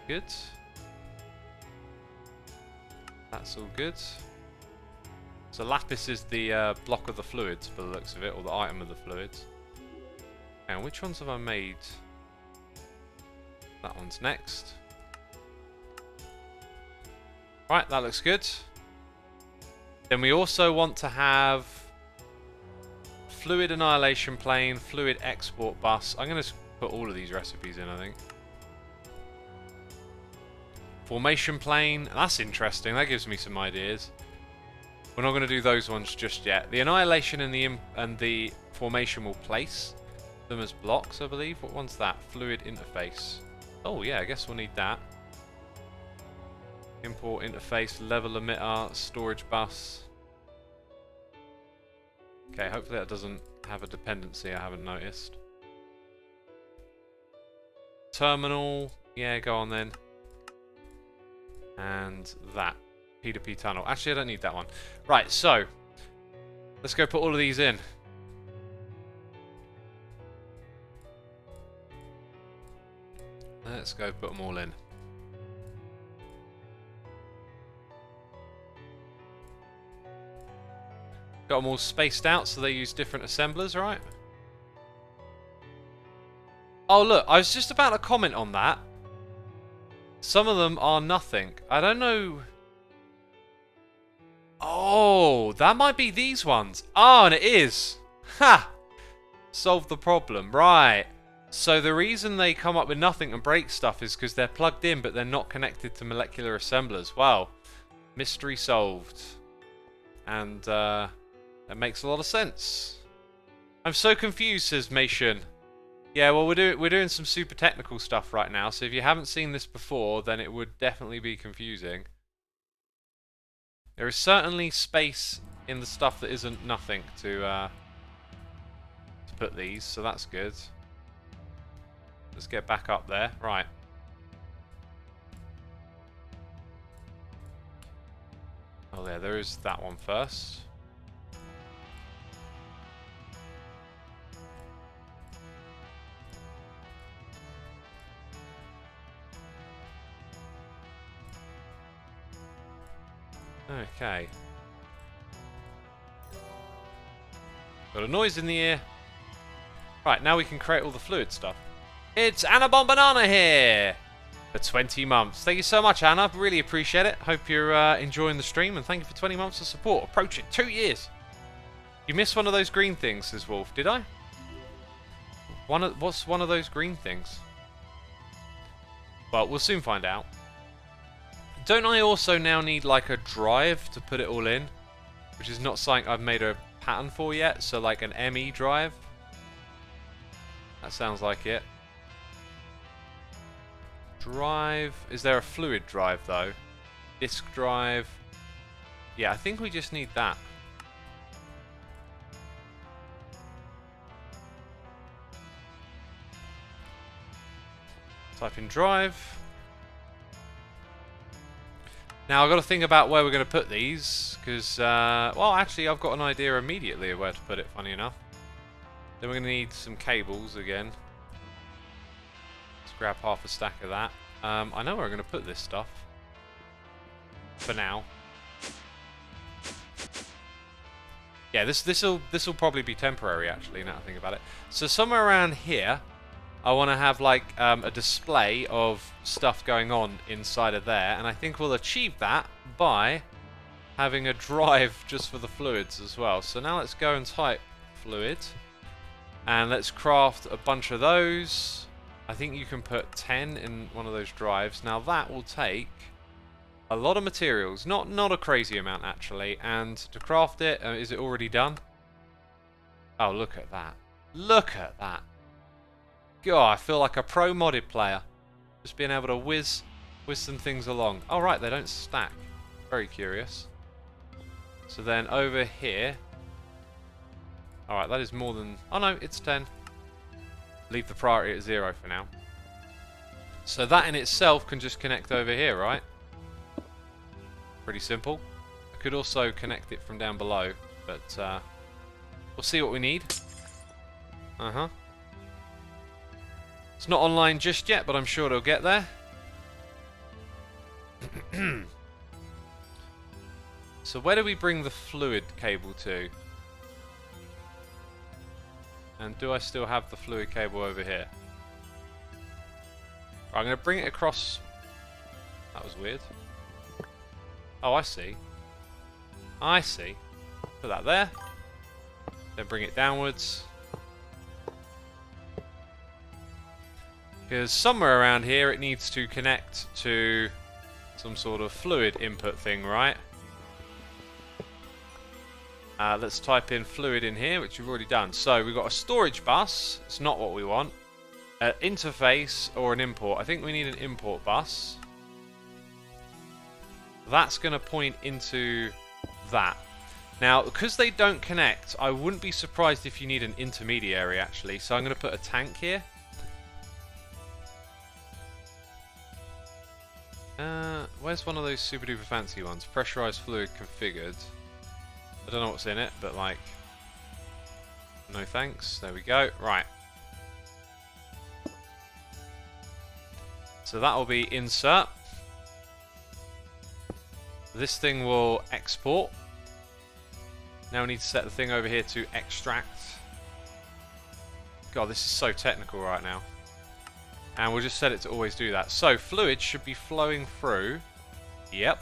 good. That's all good. So lapis is the block of the fluids, by the looks of it, or the item of the fluids. And which ones have I made? That one's next. Right, that looks good. Then we also want to have fluid annihilation plane, fluid export bus. I'm going to put all of these recipes in, I think. Formation plane. That's interesting. That gives me some ideas. We're not going to do those ones just yet. The annihilation and the formation will place them as blocks, I believe. What one's that? Fluid interface. Oh yeah, I guess we'll need that. Import interface, level emitter, storage bus. Okay, hopefully that doesn't have a dependency I haven't noticed. Terminal, yeah, go on then. And that. P2P tunnel. Actually, I don't need that one. Right, so let's go put all of these in. Let's go put them all in. Got them all spaced out so they use different assemblers, right? Oh look, I was just about to comment on that. Some of them are nothing. I don't know. Oh, that might be these ones. Oh, and it is. Ha! Solved the problem. Right. So the reason they come up with nothing and break stuff is because they're plugged in, but they're not connected to molecular assemblers. Wow. Mystery solved. And that makes a lot of sense. I'm so confused, says Mation. Yeah, well, we're doing some super technical stuff right now, so if you haven't seen this before, then it would definitely be confusing. There is certainly space in the stuff that isn't nothing to put these, so that's good. Let's get back up there. Right. Oh, there is that one first. Okay. Got a noise in the ear. Right, now we can create all the fluid stuff. It's Anna Bombanana here for 20 months. Thank you so much, Anna. Really appreciate it. Hope you're enjoying the stream, and thank you for 20 months of support. Approaching 2 years. You missed one of those green things, says Wolf. Did I? What's one of those green things? Well, we'll soon find out. Don't I also now need like a drive to put it all in? Which is not something I've made a pattern for yet. So like an ME drive. That sounds like it. Drive. Is there a fluid drive though? Disk drive. Yeah, I think we just need that. Type in drive. Now I've got to think about where we're going to put these, because, well, actually I've got an idea immediately of where to put it, funny enough. Then we're going to need some cables again. Let's grab half a stack of that. I know where I'm going to put this stuff. For now. Yeah, this'll probably be temporary, actually, now I think about it. So somewhere around here, I want to have like a display of stuff going on inside of there, and I think we'll achieve that by having a drive just for the fluids as well. So now let's go and type fluid. And let's craft a bunch of those. I think you can put 10 in one of those drives. Now that will take a lot of materials. Not a crazy amount actually. And to craft it, is it already done? Oh, look at that. Look at that. God, I feel like a pro modded player. Just being able to whiz some things along. Oh right, they don't stack. Very curious. So then over here. Alright, that is more than... Oh no, it's 10. Leave the priority at 0 for now. So that in itself can just connect over here, right? Pretty simple. I could also connect it from down below, but we'll see what we need. Uh-huh. It's not online just yet, but I'm sure it'll get there. So where do we bring the fluid cable to? And do I still have the fluid cable over here? I'm going to bring it across... That was weird. Oh, I see. I see. Put that there. Then bring it downwards. Because somewhere around here it needs to connect to some sort of fluid input thing, right? Let's type in fluid in here, which we've already done. So we've got a storage bus. It's not what we want. Interface or an import. I think we need an import bus. That's going to point into that. Now, because they don't connect, I wouldn't be surprised if you need an intermediary, actually. So I'm going to put a tank here. Where's one of those super duper fancy ones? Pressurized fluid configured. I don't know what's in it, but like... No thanks. There we go. Right. So that will be insert. This thing will export. Now we need to set the thing over here to extract. God, this is so technical right now. And we'll just set it to always do that. So fluid should be flowing through. Yep.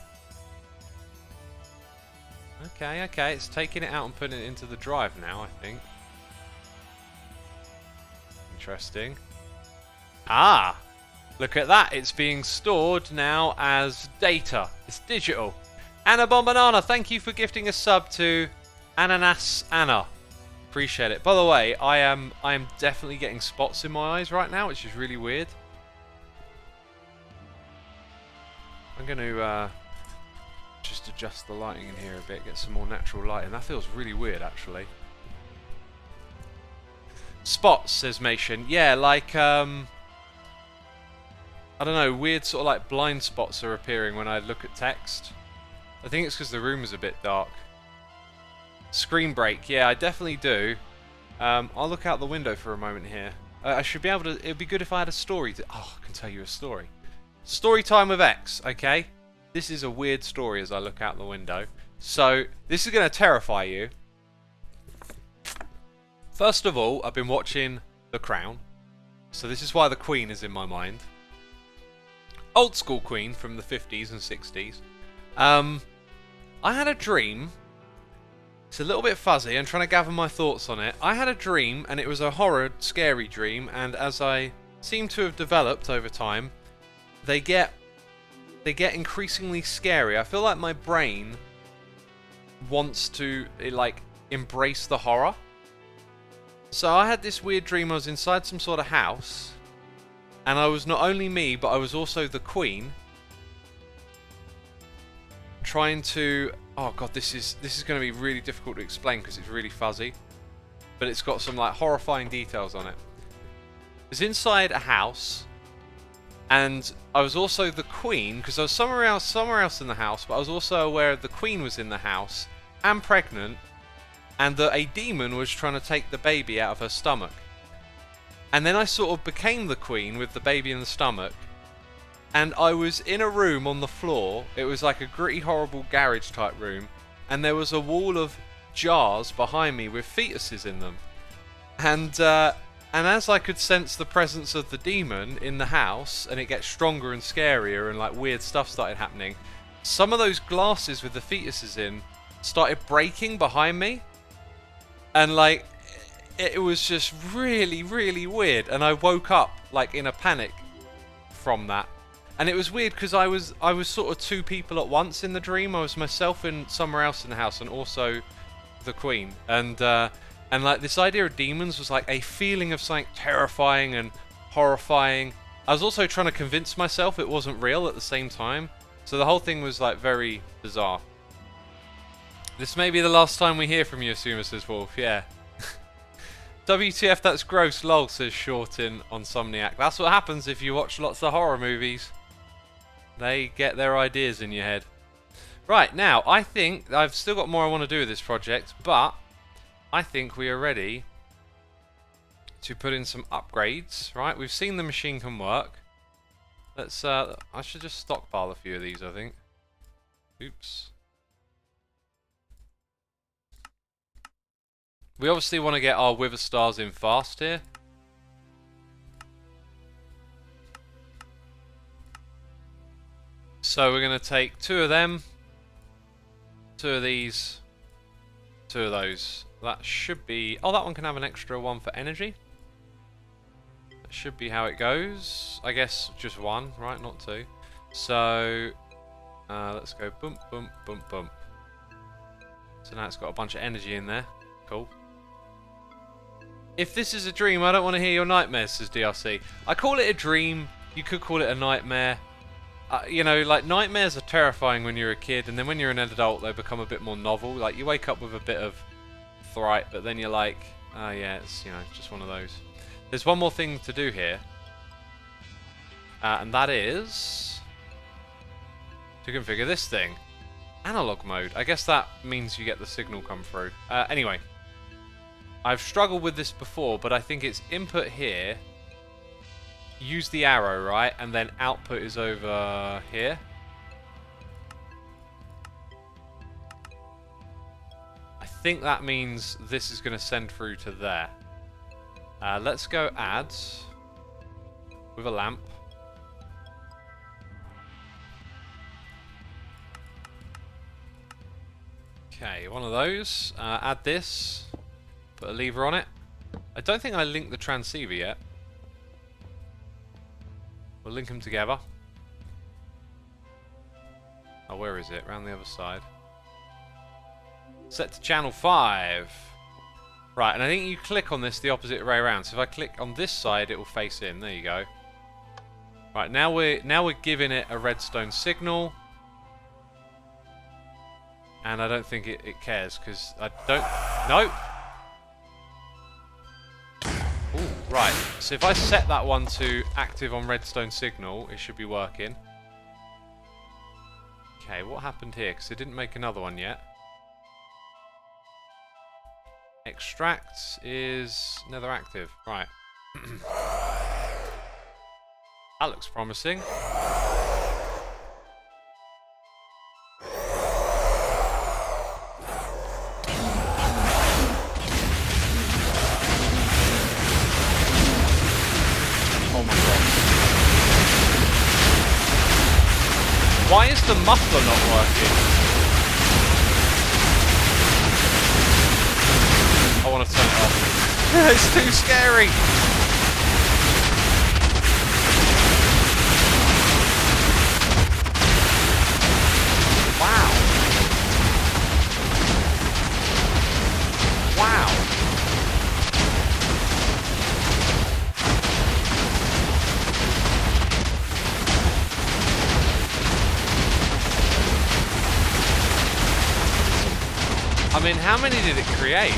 Okay, okay. It's taking it out and putting it into the drive now, I think. Interesting. Ah! Look at that. It's being stored now as data. It's digital. Anna Bombanana, thank you for gifting a sub to Ananas Anna. Appreciate it. By the way, I am definitely getting spots in my eyes right now, which is really weird. I'm going to just adjust the lighting in here a bit, get some more natural lighting. That feels really weird, actually. Spots, says Mation. Yeah, like, I don't know, weird sort of like blind spots are appearing when I look at text. I think it's because the room is a bit dark. Screen break, yeah, I definitely do. I'll look out the window for a moment here. I should be able to... It'd be good if I had a story to... Oh, I can tell you a story. Story time with X, okay? This is a weird story as I look out the window. So, this is going to terrify you. First of all, I've been watching The Crown. So this is why the Queen is in my mind. Old school Queen from the 50s and 60s. I had a dream... It's a little bit fuzzy, I'm trying to gather my thoughts on it. I had a dream, and it was a horror, scary dream, and as I seem to have developed over time, they get increasingly scary. I feel like my brain wants to, like, embrace the horror. So I had this weird dream. I was inside some sort of house, and I was not only me, but I was also the Queen, trying to... Oh god, this is going to be really difficult to explain because it's really fuzzy, but it's got some like horrifying details on it. It was inside a house, and I was also the Queen because I was somewhere else in the house, but I was also aware the Queen was in the house and pregnant, and that a demon was trying to take the baby out of her stomach. And then I sort of became the Queen with the baby in the stomach. And I was in a room on the floor. It was like a gritty, horrible garage type room. And there was a wall of jars behind me with fetuses in them. And as I could sense the presence of the demon in the house, and it gets stronger and scarier, and like weird stuff started happening. some of those glasses with the fetuses in started breaking behind me. And like, it was just really, really weird. And I woke up like in a panic from that. And it was weird because I was sort of two people at once in the dream. I was myself and somewhere else in the house, and also the Queen. And like this idea of demons was like a feeling of something terrifying and horrifying. I was also trying to convince myself it wasn't real at the same time. So the whole thing was like very bizarre. This may be the last time we hear from you, Xisuma, says Wolf. Yeah. WTF, that's gross, lol, says Shortin on Somniac. That's what happens if you watch lots of horror movies. They get their ideas in your head. Right, now, I think I've still got more I want to do with this project, but I think we are ready to put in some upgrades, right? We've seen the machine can work. Let's, I should just stockpile a few of these, I think. Oops. We obviously want to get our Wither Stars in fast here. So we're going to take 2 of them, 2 of these, 2 of those. That should be... Oh, that one can have an extra 1 for energy. That should be how it goes. I guess just 1, right? Not 2. So let's go bump, bump, bump, bump. So now it's got a bunch of energy in there. Cool. If this is a dream, I don't want to hear your nightmares, says DRC. I call it a dream. You could call it a nightmare. You know, like, nightmares are terrifying when you're a kid, and then when you're an adult, they become a bit more novel. Like, you wake up with a bit of fright, but then you're like, oh yeah, it's, you know, just one of those. There's one more thing to do here, and that is to configure this thing. Analog mode. I guess that means you get the signal come through. Anyway, I've struggled with this before, but I think it's input here. Use the arrow, right? And then output is over here. I think that means this is going to send through to there. Let's go add with a lamp. Okay, one of those. Add this. Put a lever on it. I don't think I linked the transceiver yet. We'll link them together. Oh, where is it? Around the other side. Set to channel 5. Right, and I think you click on this the opposite way around. So if I click on this side, it will face in. There you go. Right, now we're giving it a redstone signal. And I don't think it cares, because I don't... No! Ooh, right, so if I set that one to active on redstone signal, it should be working. Okay, what happened here? Because it didn't make another one yet. Extract is nether active. Right. That looks promising. Why is the muffler not working? I want to turn it off. It's too scary! Wow. Wow. I mean, how many did it create?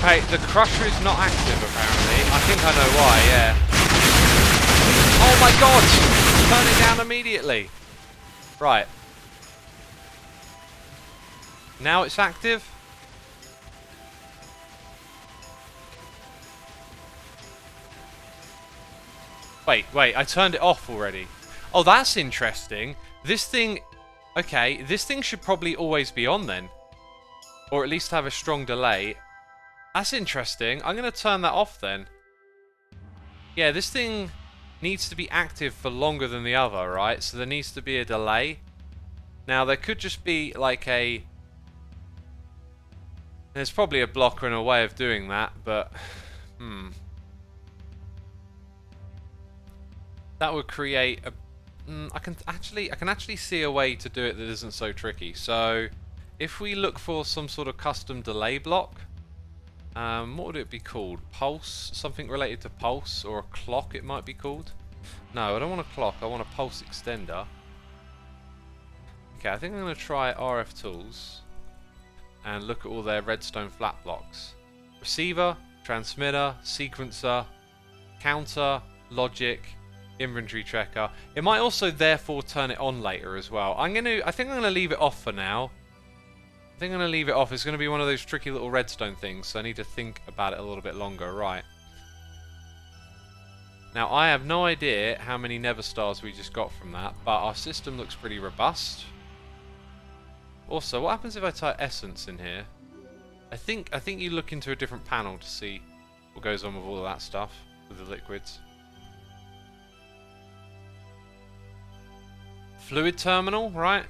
Okay, the crusher is not active apparently. I think I know why, yeah. Oh my god! Turn it down immediately. Right. Now it's active. Wait, I turned it off already. Oh, that's interesting. This thing... Okay, this thing should probably always be on then. Or at least have a strong delay. That's interesting. I'm going to turn that off then. Yeah, this thing needs to be active for longer than the other, right? So there needs to be a delay. Now there could just be like a... There's probably a blocker and a way of doing that, but... That would create a... I can actually see a way to do it that isn't so tricky. So, if we look for some sort of custom delay block, what would it be called? Pulse? Something related to pulse, or a clock it might be called? No, I don't want a clock, I want a pulse extender. Okay, I think I'm going to try RF Tools and look at all their redstone flat blocks. Receiver, transmitter, sequencer, counter, logic, inventory checker. It might also therefore turn it on later as well. I think I'm gonna leave it off for now. I think I'm gonna leave it off. It's gonna be one of those tricky little redstone things, so I need to think about it a little bit longer. Right. Now I have no idea how many Nether stars we just got from that, but our system looks pretty robust. Also, what happens if I type essence in here? I think you look into a different panel to see what goes on with all of that stuff with the liquids. Fluid terminal, right?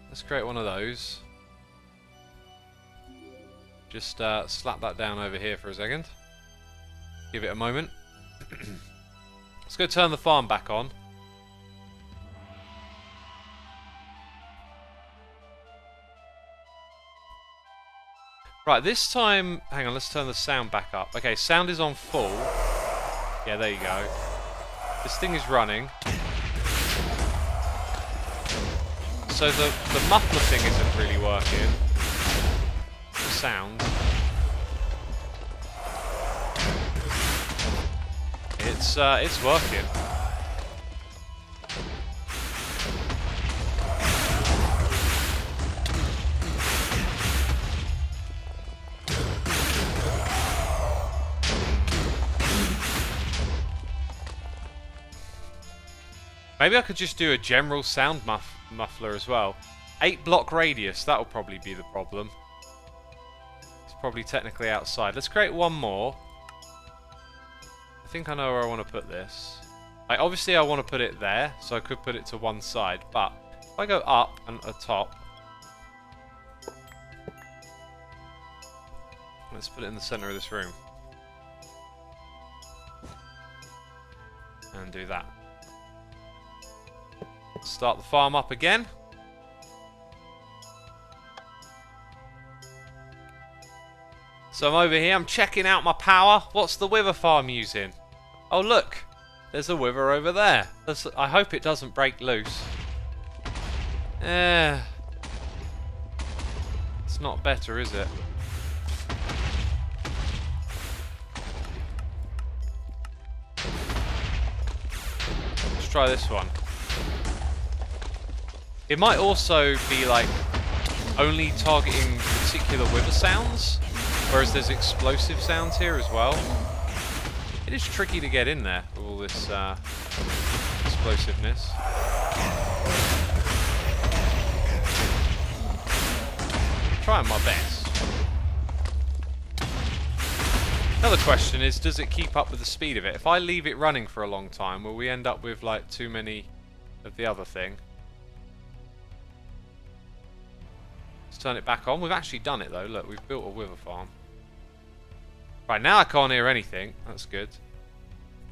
Let's create one of those. Just slap that down over here for a second. Give it a moment. Let's go turn the farm back on. Right, this time... Hang on, let's turn the sound back up. Okay, sound is on full. Yeah, there you go. This thing is running. So the muffler thing isn't really working. The sound. It's working. Maybe I could just do a general sound muffler as well. 8-block radius, that'll probably be the problem. It's probably technically outside. Let's create one more. I think I know where I want to put this. Like, obviously I want to put it there, so I could put it to one side, but if I go up and atop, let's put it in the center of this room. And do that. Start the farm up again. So I'm over here, I'm checking out my power. What's the wither farm using? Oh look, there's a wither over there. I hope it doesn't break loose. It's not better, is it? Let's try this one. It might also be like only targeting particular wither sounds, whereas there's explosive sounds here as well. It is tricky to get in there with all this explosiveness. Trying my best. Another question is, does it keep up with the speed of it? If I leave it running for a long time, will we end up with like too many of the other thing? Turn it back on. We've actually done it though. Look, we've built a wither farm. Right, now I can't hear anything. That's good.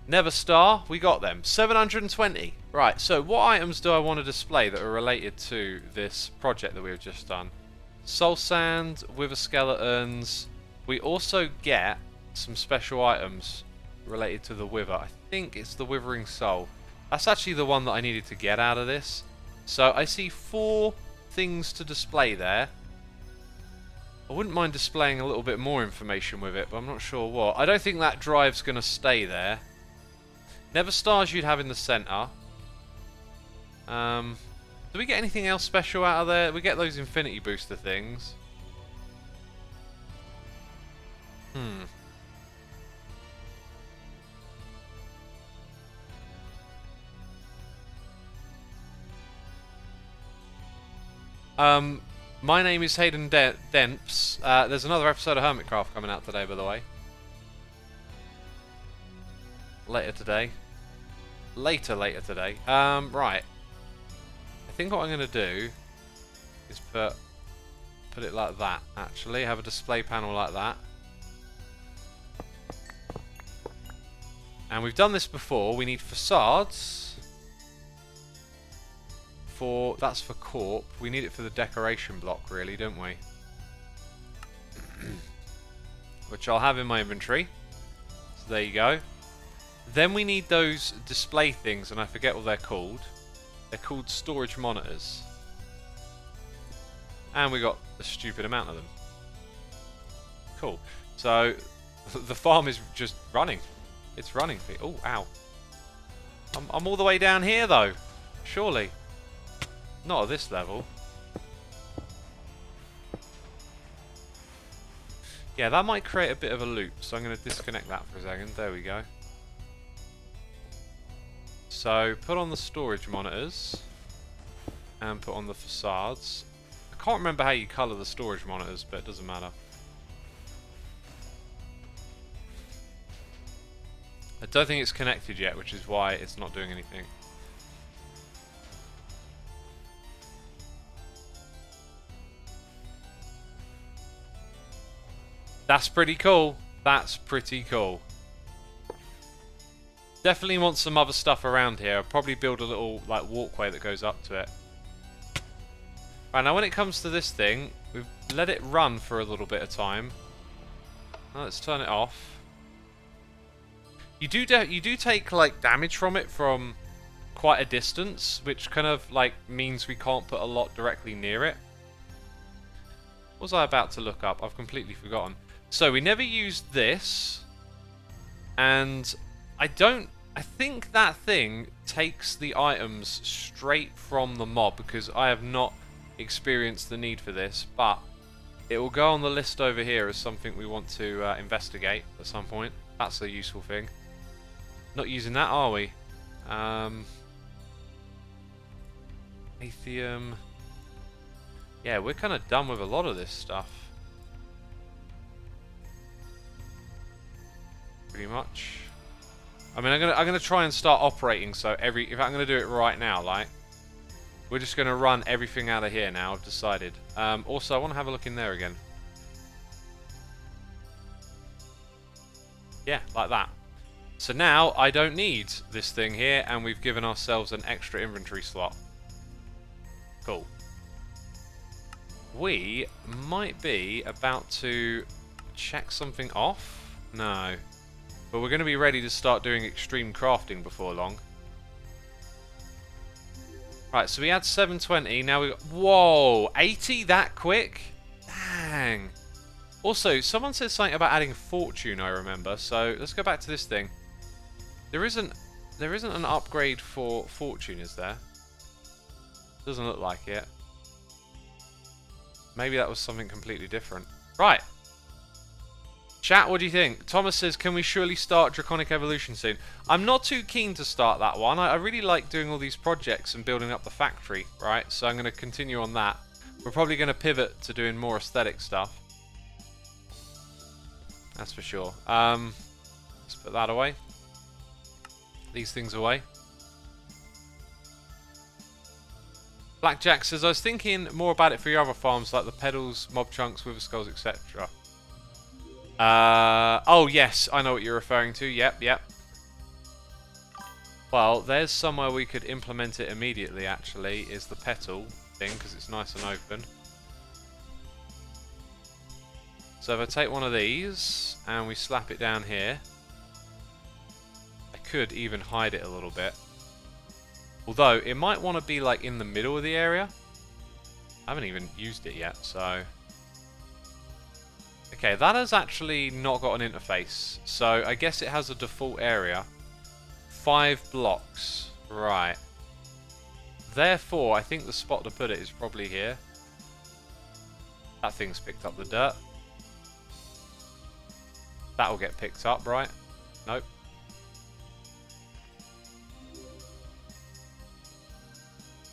Nether star, we got them. 720. Right, so what items do I want to display that are related to this project that we've just done? Soul sand, wither skeletons. We also get some special items related to the wither. I think it's the withering soul. That's actually the one that I needed to get out of this. So I see 4 things to display there. I wouldn't mind displaying a little bit more information with it, but I'm not sure what. I don't think that drive's going to stay there. Nether stars you'd have in the centre. Do we get anything else special out of there? We get those infinity booster things. My name is Hayden Demps. There's another episode of Hermitcraft coming out today, by the way. later today. Later today. Right. I think what I'm going to do is put it like that, actually. Have a display panel like that. And we've done this before. We need facades. That's for corp. We need it for the decoration block, really, don't we? Which I'll have in my inventory. So there you go. Then we need those display things, and I forget what they're called. They're called storage monitors. And we got a stupid amount of them. Cool. So the farm is just running. It's running. Oh, ow. I'm all the way down here, though. Surely. Not at this level. Yeah, that might create a bit of a loop, so I'm going to disconnect that for a second. There we go. So, put on the storage monitors. And put on the facades. I can't remember how you colour the storage monitors, but it doesn't matter. I don't think it's connected yet, which is why it's not doing anything. That's pretty cool. That's pretty cool. Definitely want some other stuff around here. I'll probably build a little like walkway that goes up to it. Right, now when it comes to this thing, we've let it run for a little bit of time. Now let's turn it off. You do take like damage from it from quite a distance, which kind of like means we can't put a lot directly near it. What was I about to look up? I've completely forgotten. So we never used this, and I think that thing takes the items straight from the mob, because I have not experienced the need for this, but it will go on the list over here as something we want to investigate at some point. That's a useful thing. Not using that, are we? Atheum. Yeah, we're kind of done with a lot of this stuff. Pretty much. I mean, I'm gonna try and start operating. So if I'm gonna do it right now, like, we're just gonna run everything out of here now. I've decided. Also, I want to have a look in there again. Yeah, like that. So now I don't need this thing here, and we've given ourselves an extra inventory slot. Cool. We might be about to check something off. No. But we're going to be ready to start doing extreme crafting before long. Right, so we had 720. Now we got... Whoa! 80 that quick? Dang. Also, someone said something about adding fortune, I remember. So let's go back to this thing. There isn't an upgrade for fortune, is there? Doesn't look like it. Maybe that was something completely different. Right. Chat, what do you think? Thomas says, can we surely start Draconic Evolution soon? I'm not too keen to start that one. I really like doing all these projects and building up the factory, right? So I'm going to continue on that. We're probably going to pivot to doing more aesthetic stuff. That's for sure. Let's put that away. These things away. Blackjack says, I was thinking more about it for your other farms, like the pedals, mob chunks, wither skulls, etc. Oh yes, I know what you're referring to. Yep. Well, there's somewhere we could implement it immediately, actually, is the petal thing, because it's nice and open. So if I take one of these, and we slap it down here, I could even hide it a little bit. Although, it might want to be like in the middle of the area. I haven't even used it yet, so... Okay, that has actually not got an interface. So, I guess it has a default area. 5 blocks. Right. Therefore, I think the spot to put it is probably here. That thing's picked up the dirt. That'll get picked up, right? Nope.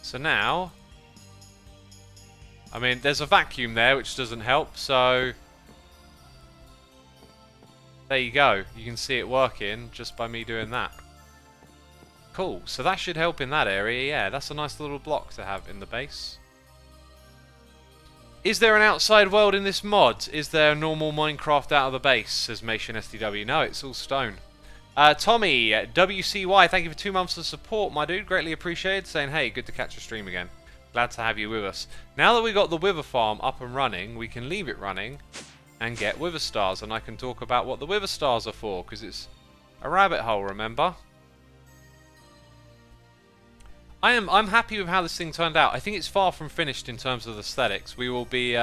So now... I mean, there's a vacuum there, which doesn't help, so... There you go. You can see it working just by me doing that. Cool. So that should help in that area. Yeah, that's a nice little block to have in the base. Is there an outside world in this mod? Is there a normal Minecraft out of the base? Says Mation SDW. No, it's all stone. Tommy, WCY, thank you for 2 months of support, my dude. Greatly appreciated. Saying, hey, good to catch a stream again. Glad to have you with us. Now that we got the Wither Farm up and running, we can leave it running and get Wither Stars. And I can talk about what the Wither Stars are for, because it's a rabbit hole, remember? I'm happy with how this thing turned out. I think it's far from finished in terms of aesthetics. We will be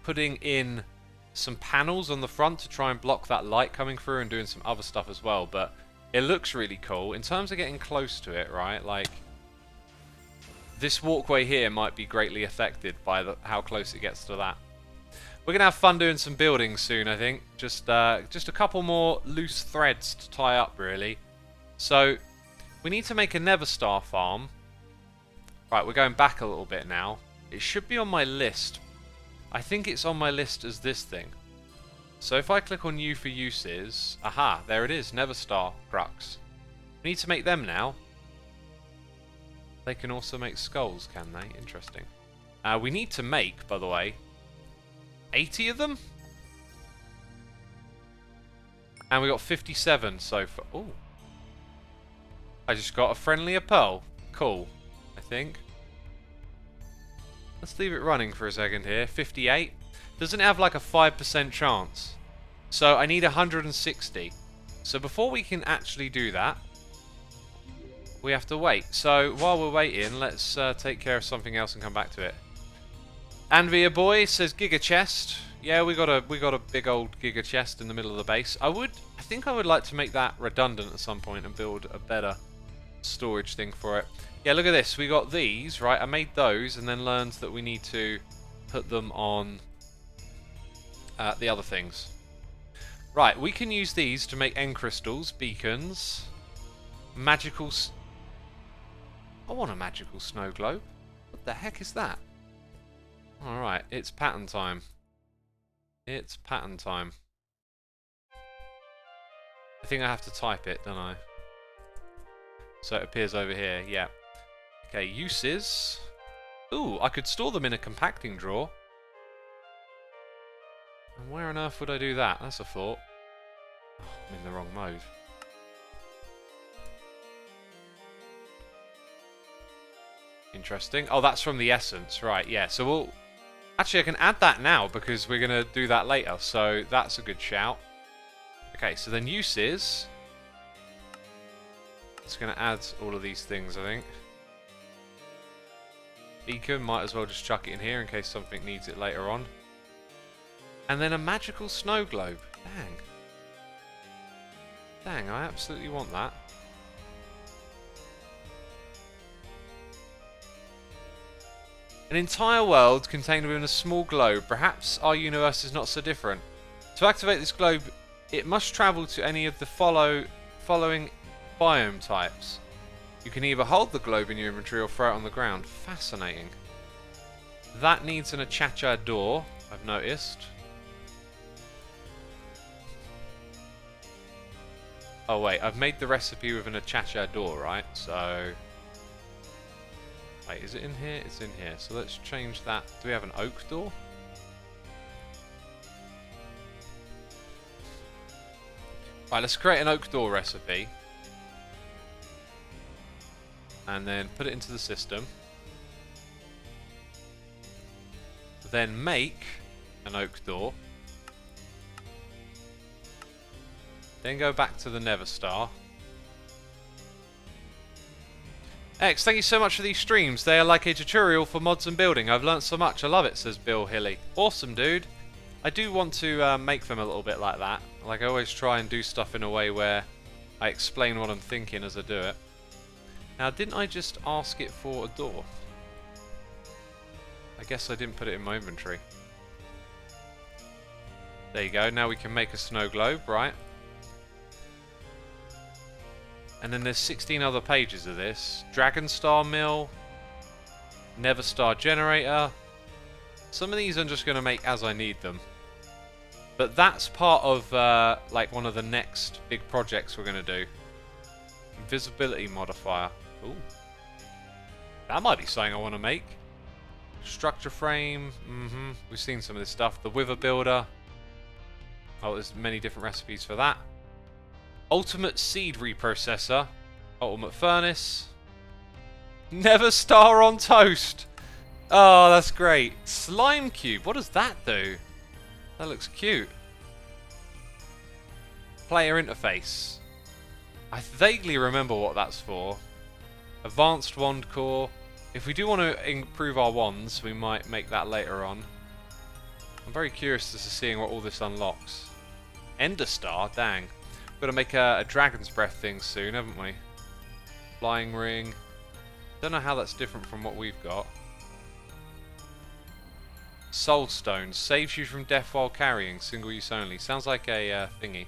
putting in some panels on the front to try and block that light coming through and doing some other stuff as well. But it looks really cool. In terms of getting close to it, right? Like, this walkway here might be greatly affected by how close it gets to that. We're going to have fun doing some buildings soon, I think. Just a couple more loose threads to tie up, really. So we need to make a Nether Star farm. Right, we're going back a little bit now. It should be on my list. I think it's on my list as this thing. So if I click on new for uses, aha, there it is, Nether Star Crux. We need to make them now. They can also make skulls, can they? Interesting. We need to make, by the way, 80 of them? And we got 57 so far. Ooh. I just got a friendlier pearl. Cool, I think. Let's leave it running for a second here. 58. Doesn't it have like a 5% chance? So I need 160. So before we can actually do that, we have to wait. So while we're waiting, let's take care of something else and come back to it. Anvia Boy says Giga Chest. Yeah, we got a big old Giga Chest in the middle of the base. I think I would like to make that redundant at some point and build a better storage thing for it. Yeah, look at this. We got these, right? I made those and then learned that we need to put them on the other things. Right, we can use these to make end crystals, beacons, magical... I want a magical snow globe. What the heck is that? Alright, it's pattern time. It's pattern time. I think I have to type it, don't I? So it appears over here, yeah. Okay, uses. Ooh, I could store them in a compacting drawer. And where on earth would I do that? That's a thought. Oh, I'm in the wrong mode. Interesting. Oh, that's from the essence, right, yeah. So we'll... Actually, I can add that now because we're going to do that later. So that's a good shout. Okay, so then uses... It's going to add all of these things, I think. Beacon, might as well just chuck it in here in case something needs it later on. And then a magical snow globe. Dang. Dang, I absolutely want that. An entire world contained within a small globe. Perhaps our universe is not so different. To activate this globe, it must travel to any of the following biome types. You can either hold the globe in your inventory or throw it on the ground. Fascinating. That needs an achacha door, I've noticed. Oh wait, I've made the recipe with an achacha door, right? So... Wait, is it in here? It's in here. So let's change that. Do we have an oak door? Right, let's create an oak door recipe. And then put it into the system. Then make an oak door. Then go back to the Nether Star. X, thank you so much for these streams. They are like a tutorial for mods and building. I've learnt so much. I love it, says Bill Hilly. Awesome, dude. I do want to make them a little bit like that. Like, I always try and do stuff in a way where I explain what I'm thinking as I do it. Now, didn't I just ask it for a door? I guess I didn't put it in my inventory. There you go. Now we can make a snow globe, right? And then there's 16 other pages of this. Dragon Star Mill. Nether Star Generator. Some of these I'm just going to make as I need them. But that's part of like one of the next big projects we're going to do. Invisibility modifier. Ooh. That might be something I want to make. Structure frame. We've seen some of this stuff. The wither builder. Oh, there's many different recipes for that. Ultimate seed reprocessor. Ultimate furnace. Never star on toast. Oh, that's great. Slime cube. What does that do? That looks cute. Player interface. I vaguely remember what that's for. Advanced wand core. If we do want to improve our wands, we might make that later on. I'm very curious as to seeing what all this unlocks. Ender star, dang. We've got to make a dragon's breath thing soon, haven't we? Flying ring. Don't know how that's different from what we've got. Soul stones. Saves you from death while carrying. Single use only. Sounds like a thingy.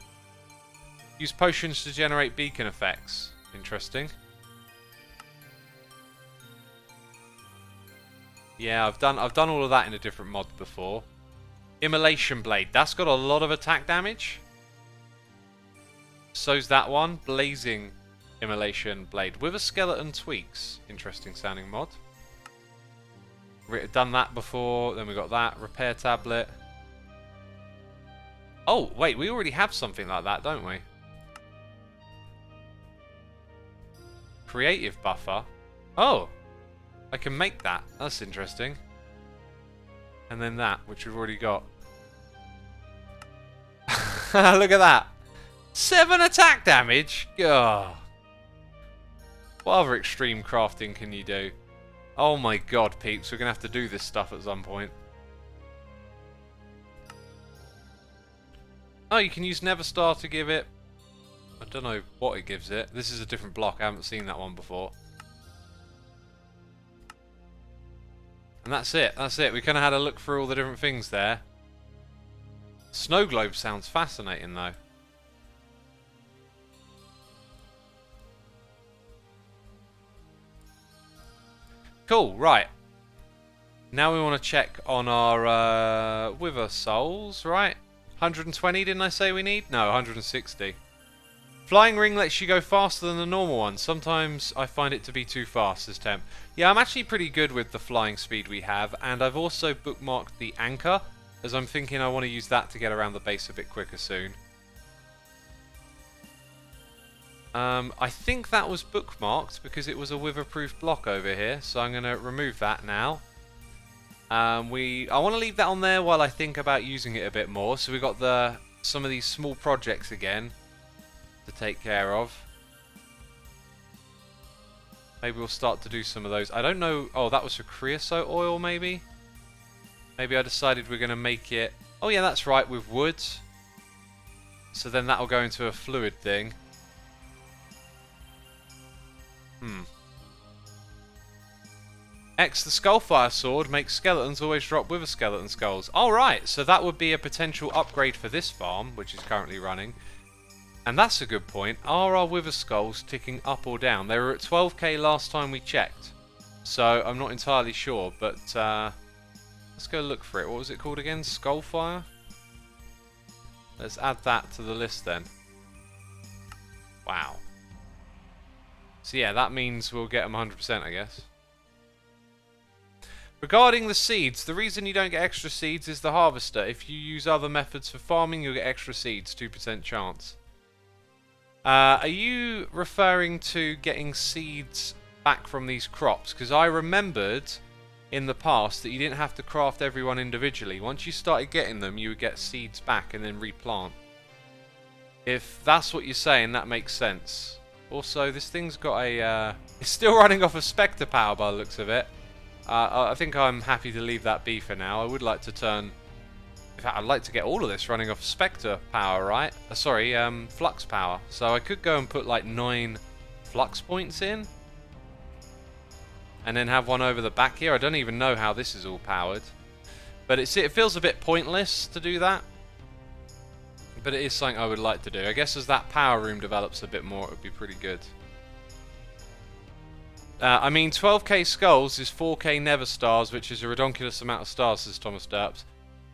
Use potions to generate beacon effects. Interesting. Yeah, I've done all of that in a different mod before. Immolation blade. That's got a lot of attack damage. So's that one. Blazing immolation blade with a skeleton tweaks. Interesting sounding mod. Done that before. Then we got that repair tablet. Oh wait, we already have something like that, don't we? Creative buffer. Oh, I can make that. That's interesting. And then that, which we've already got. Look at that. 7 attack damage. Oh. What other extreme crafting can you do? Oh my god, peeps. We're going to have to do this stuff at some point. Oh, you can use Neverstar to give it... I don't know what it gives it. This is a different block. I haven't seen that one before. And that's it. That's it. We kind of had a look through all the different things there. Snow globe sounds fascinating, though. Cool. Right. Now we want to check on our wither souls, right? 120, didn't I say we need? No, 160. Flying ring lets you go faster than the normal one. Sometimes I find it to be too fast, says Temp. Yeah, I'm actually pretty good with the flying speed we have, and I've also bookmarked the anchor, as I'm thinking I want to use that to get around the base a bit quicker soon. I think that was bookmarked because it was a wither-proof block over here, so I'm going to remove that now. I want to leave that on there while I think about using it a bit more. So we've got some of these small projects again to take care of. Maybe we'll start to do some of those. I don't know. Oh, that was for creosote oil, maybe? Maybe I decided we're going to make it... Oh, yeah, that's right, with wood. So then that'll go into a fluid thing. X, the Skullfire Sword, makes skeletons always drop with a skeleton skulls. Alright, so that would be a potential upgrade for this farm, which is currently running. And that's a good point. Are our wither skulls ticking up or down? They were at 12k last time we checked. So I'm not entirely sure, but let's go look for it. What was it called again? Skullfire? Let's add that to the list then. Wow. So yeah, that means we'll get them 100%, I guess. Regarding the seeds, the reason you don't get extra seeds is the harvester. If you use other methods for farming, you'll get extra seeds, 2% chance. Are you referring to getting seeds back from these crops? Because I remembered in the past that you didn't have to craft everyone individually. Once you started getting them, you would get seeds back and then replant. If that's what you're saying, that makes sense. Also, this thing's got a... it's still running off of Spectre power by the looks of it. I think I'm happy to leave that be for now. I would like to turn... In fact, I'd like to get all of this running off Spectre power, right? Sorry, Flux power. So I could go and put like 9 Flux points in. And then have one over the back here. I don't even know how this is all powered. But it feels a bit pointless to do that. But it is something I would like to do. I guess as that power room develops a bit more, it would be pretty good. I mean, 12k skulls is 4k Never stars, which is a redonkulous amount of stars, says Thomas Derps.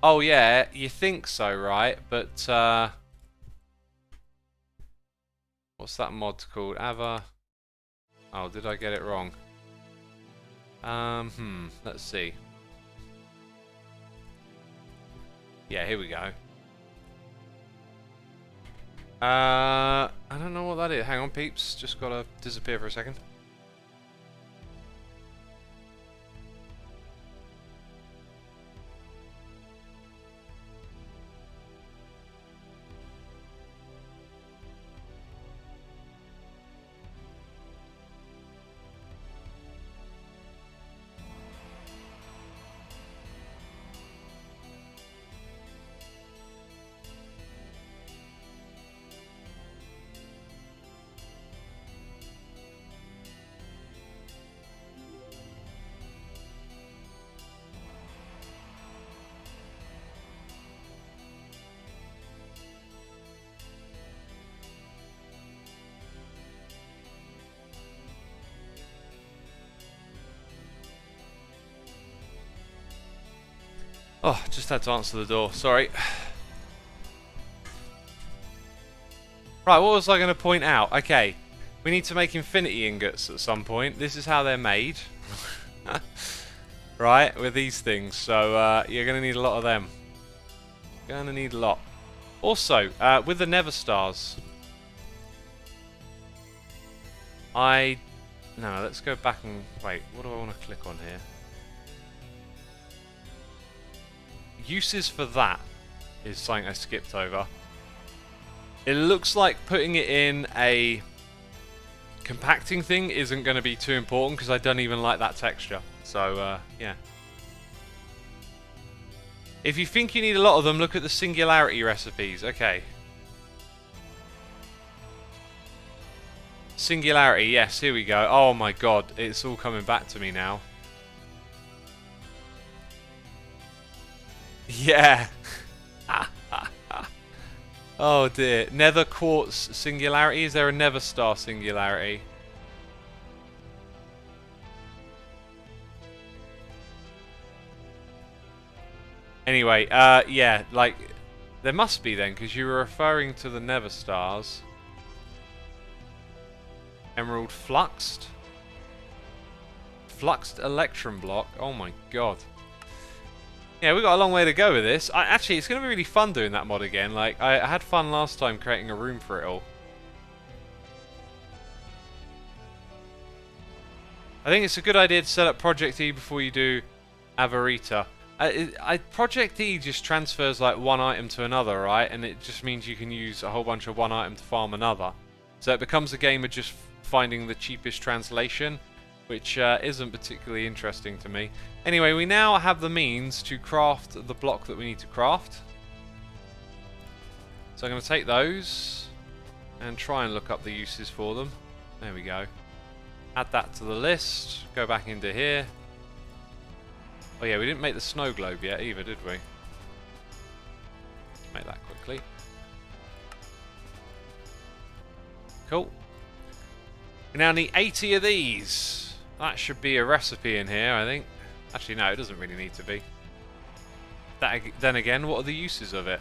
Oh yeah, you think so, right? But what's that mod called? Ava. Oh, did I get it wrong? Let's see. Yeah, here we go. I don't know what that is. Hang on, peeps. Just gotta disappear for a second. Oh, just had to answer the door. Sorry. Right, what was I going to point out? Okay, we need to make infinity ingots at some point. This is how they're made. Right, with these things. So, you're going to need a lot of them. Going to need a lot. Also, with the Nether Stars. No, let's go back and... Wait, what do I want to click on here? Uses for that is something I skipped over. It looks like putting it in a compacting thing isn't going to be too important because I don't even like that texture. So, yeah. If you think you need a lot of them, look at the singularity recipes. Okay. Singularity, yes, here we go. Oh my god, it's all coming back to me now. Yeah. Oh dear. Nether quartz singularity. Is there a Nether star singularity? Anyway, yeah, like there must be then, because you were referring to the Nether stars. Emerald fluxed. Fluxed electrum block. Oh my god. Yeah, we've got a long way to go with this. Actually, it's going to be really fun doing that mod again. Like, I had fun last time creating a room for it all. I think it's a good idea to set up Project E before you do Avarita. Project E just transfers like one item to another, right? And it just means you can use a whole bunch of one item to farm another. So it becomes a game of just finding the cheapest translation, which isn't particularly interesting to me. Anyway, we now have the means to craft the block that we need to craft. So I'm going to take those and try and look up the uses for them. There we go. Add that to the list. Go back into here. Oh yeah, we didn't make the snow globe yet either, did we? Make that quickly. Cool. We now need 80 of these. That should be a recipe in here, I think. Actually, no, it doesn't really need to be. Then again, what are the uses of it?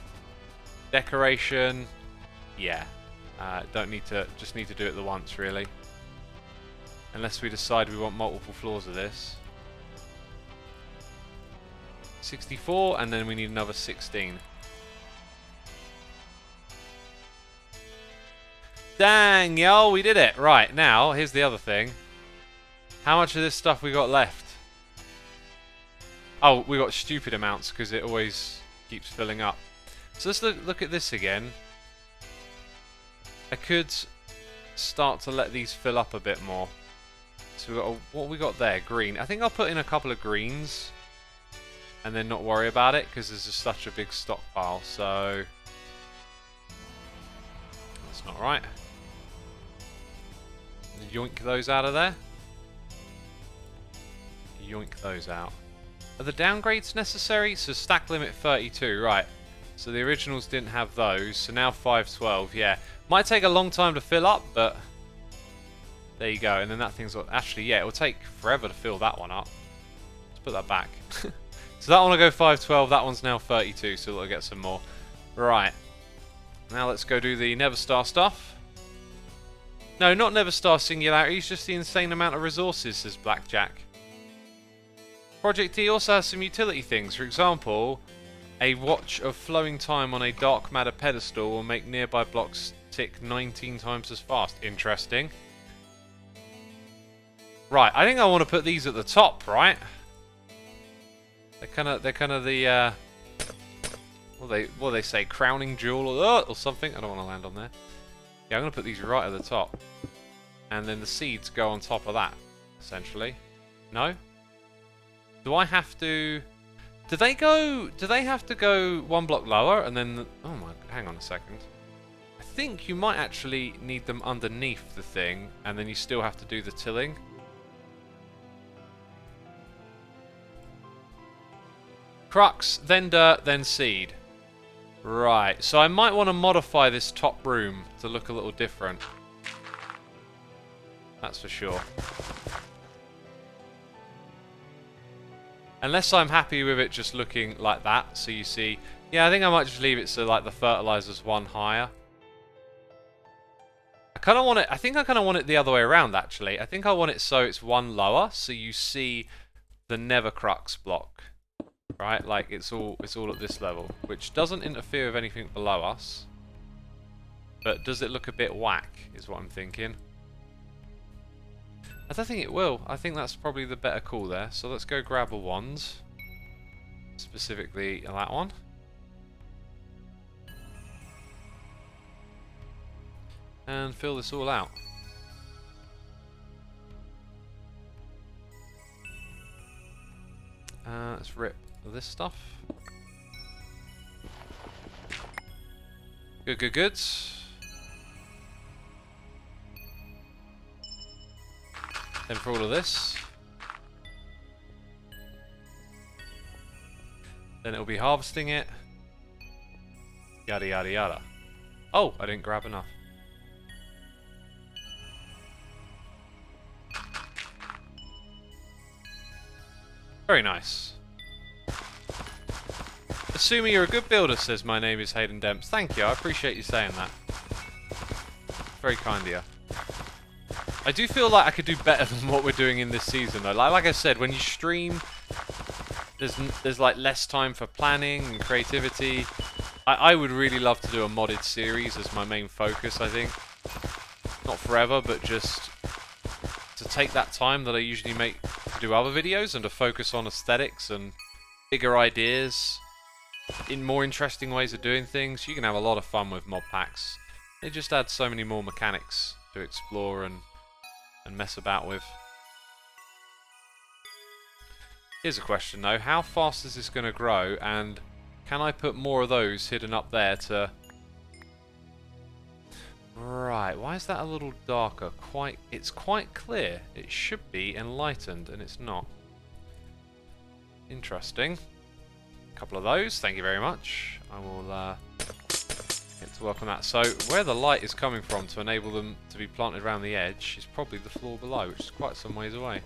Decoration. Yeah. Don't need to, just need to do it the once, really. Unless we decide we want multiple floors of this. 64, and then we need another 16. Dang, yo, we did it. Right, now, here's the other thing. How much of this stuff we got left? Oh, we got stupid amounts because it always keeps filling up. So let's look at this again. I could start to let these fill up a bit more. So we got what we got there, green. I think I'll put in a couple of greens and then not worry about it because there's just such a big stockpile. So that's not right. Yoink those out of there. Yoink those out. Are the downgrades necessary? So stack limit 32, right. So the originals didn't have those, so now 512, yeah. Might take a long time to fill up, but there you go. And then that thing's... Actually, yeah, it will take forever to fill that one up. Let's put that back. So that one will go 512, that one's now 32, so we'll get some more. Right. Now let's go do the Neverstar stuff. No, not Neverstar Singularity, it's just the insane amount of resources, says Blackjack. Project D also has some utility things. For example, a watch of flowing time on a dark matter pedestal will make nearby blocks tick 19 times as fast. Interesting. Right, I think I want to put these at the top, right? They're kind of the what they say, crowning jewel or something. I don't want to land on there. Yeah, I'm gonna put these right at the top, and then the seeds go on top of that, essentially. No? Do I have to? Do they have to go one block lower and then? Oh my! Hang on a second. I think you might actually need them underneath the thing, and then you still have to do the tilling. Crux, then dirt, then seed. Right, so I might want to modify this top room to look a little different. That's for sure. Unless I'm happy with it just looking like that, so you see... Yeah, I think I might just leave it so like the fertilizer's one higher. I kind of want it... I think I kind of want it the other way around, actually. I think I want it so it's one lower, so you see the Never Crux block. Right, like it's all at this level, which doesn't interfere with anything below us. But does it look a bit whack, is what I'm thinking. I don't think it will. I think that's probably the better call there. So let's go grab a wand. Specifically that one. And fill this all out. Let's rip this stuff. Good. Then for all of this. Then it'll be harvesting it. Yada yada yada. Oh, I didn't grab enough. Very nice. Assuming you're a good builder, says my name is Hayden Demps. Thank you, I appreciate you saying that. Very kind of you. I do feel like I could do better than what we're doing in this season though. Like I said, when you stream, there's like less time for planning and creativity. I would really love to do a modded series as my main focus, I think. Not forever, but just to take that time that I usually make to do other videos and to focus on aesthetics and bigger ideas in more interesting ways of doing things. You can have a lot of fun with mod packs. They just add so many more mechanics to explore and mess about with. Here's a question though, how fast is this going to grow, and can I put more of those hidden up there to... Right, why is that a little darker? It's quite clear. It should be enlightened, and it's not. Interesting. A couple of those, thank you very much. I will get to work on that. So, where the light is coming from to enable them to be planted around the edge is probably the floor below, which is quite some ways away.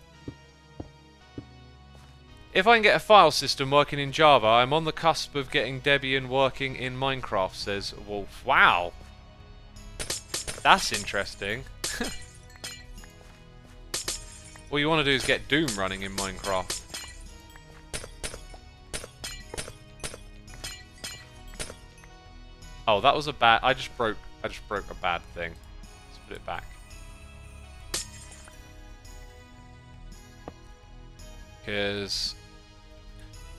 If I can get a file system working in Java, I'm on the cusp of getting Debian working in Minecraft, says Wolf. Wow! That's interesting. What you want to do is get Doom running in Minecraft. Oh, that was a bad... I just broke a bad thing. Let's put it back. Because...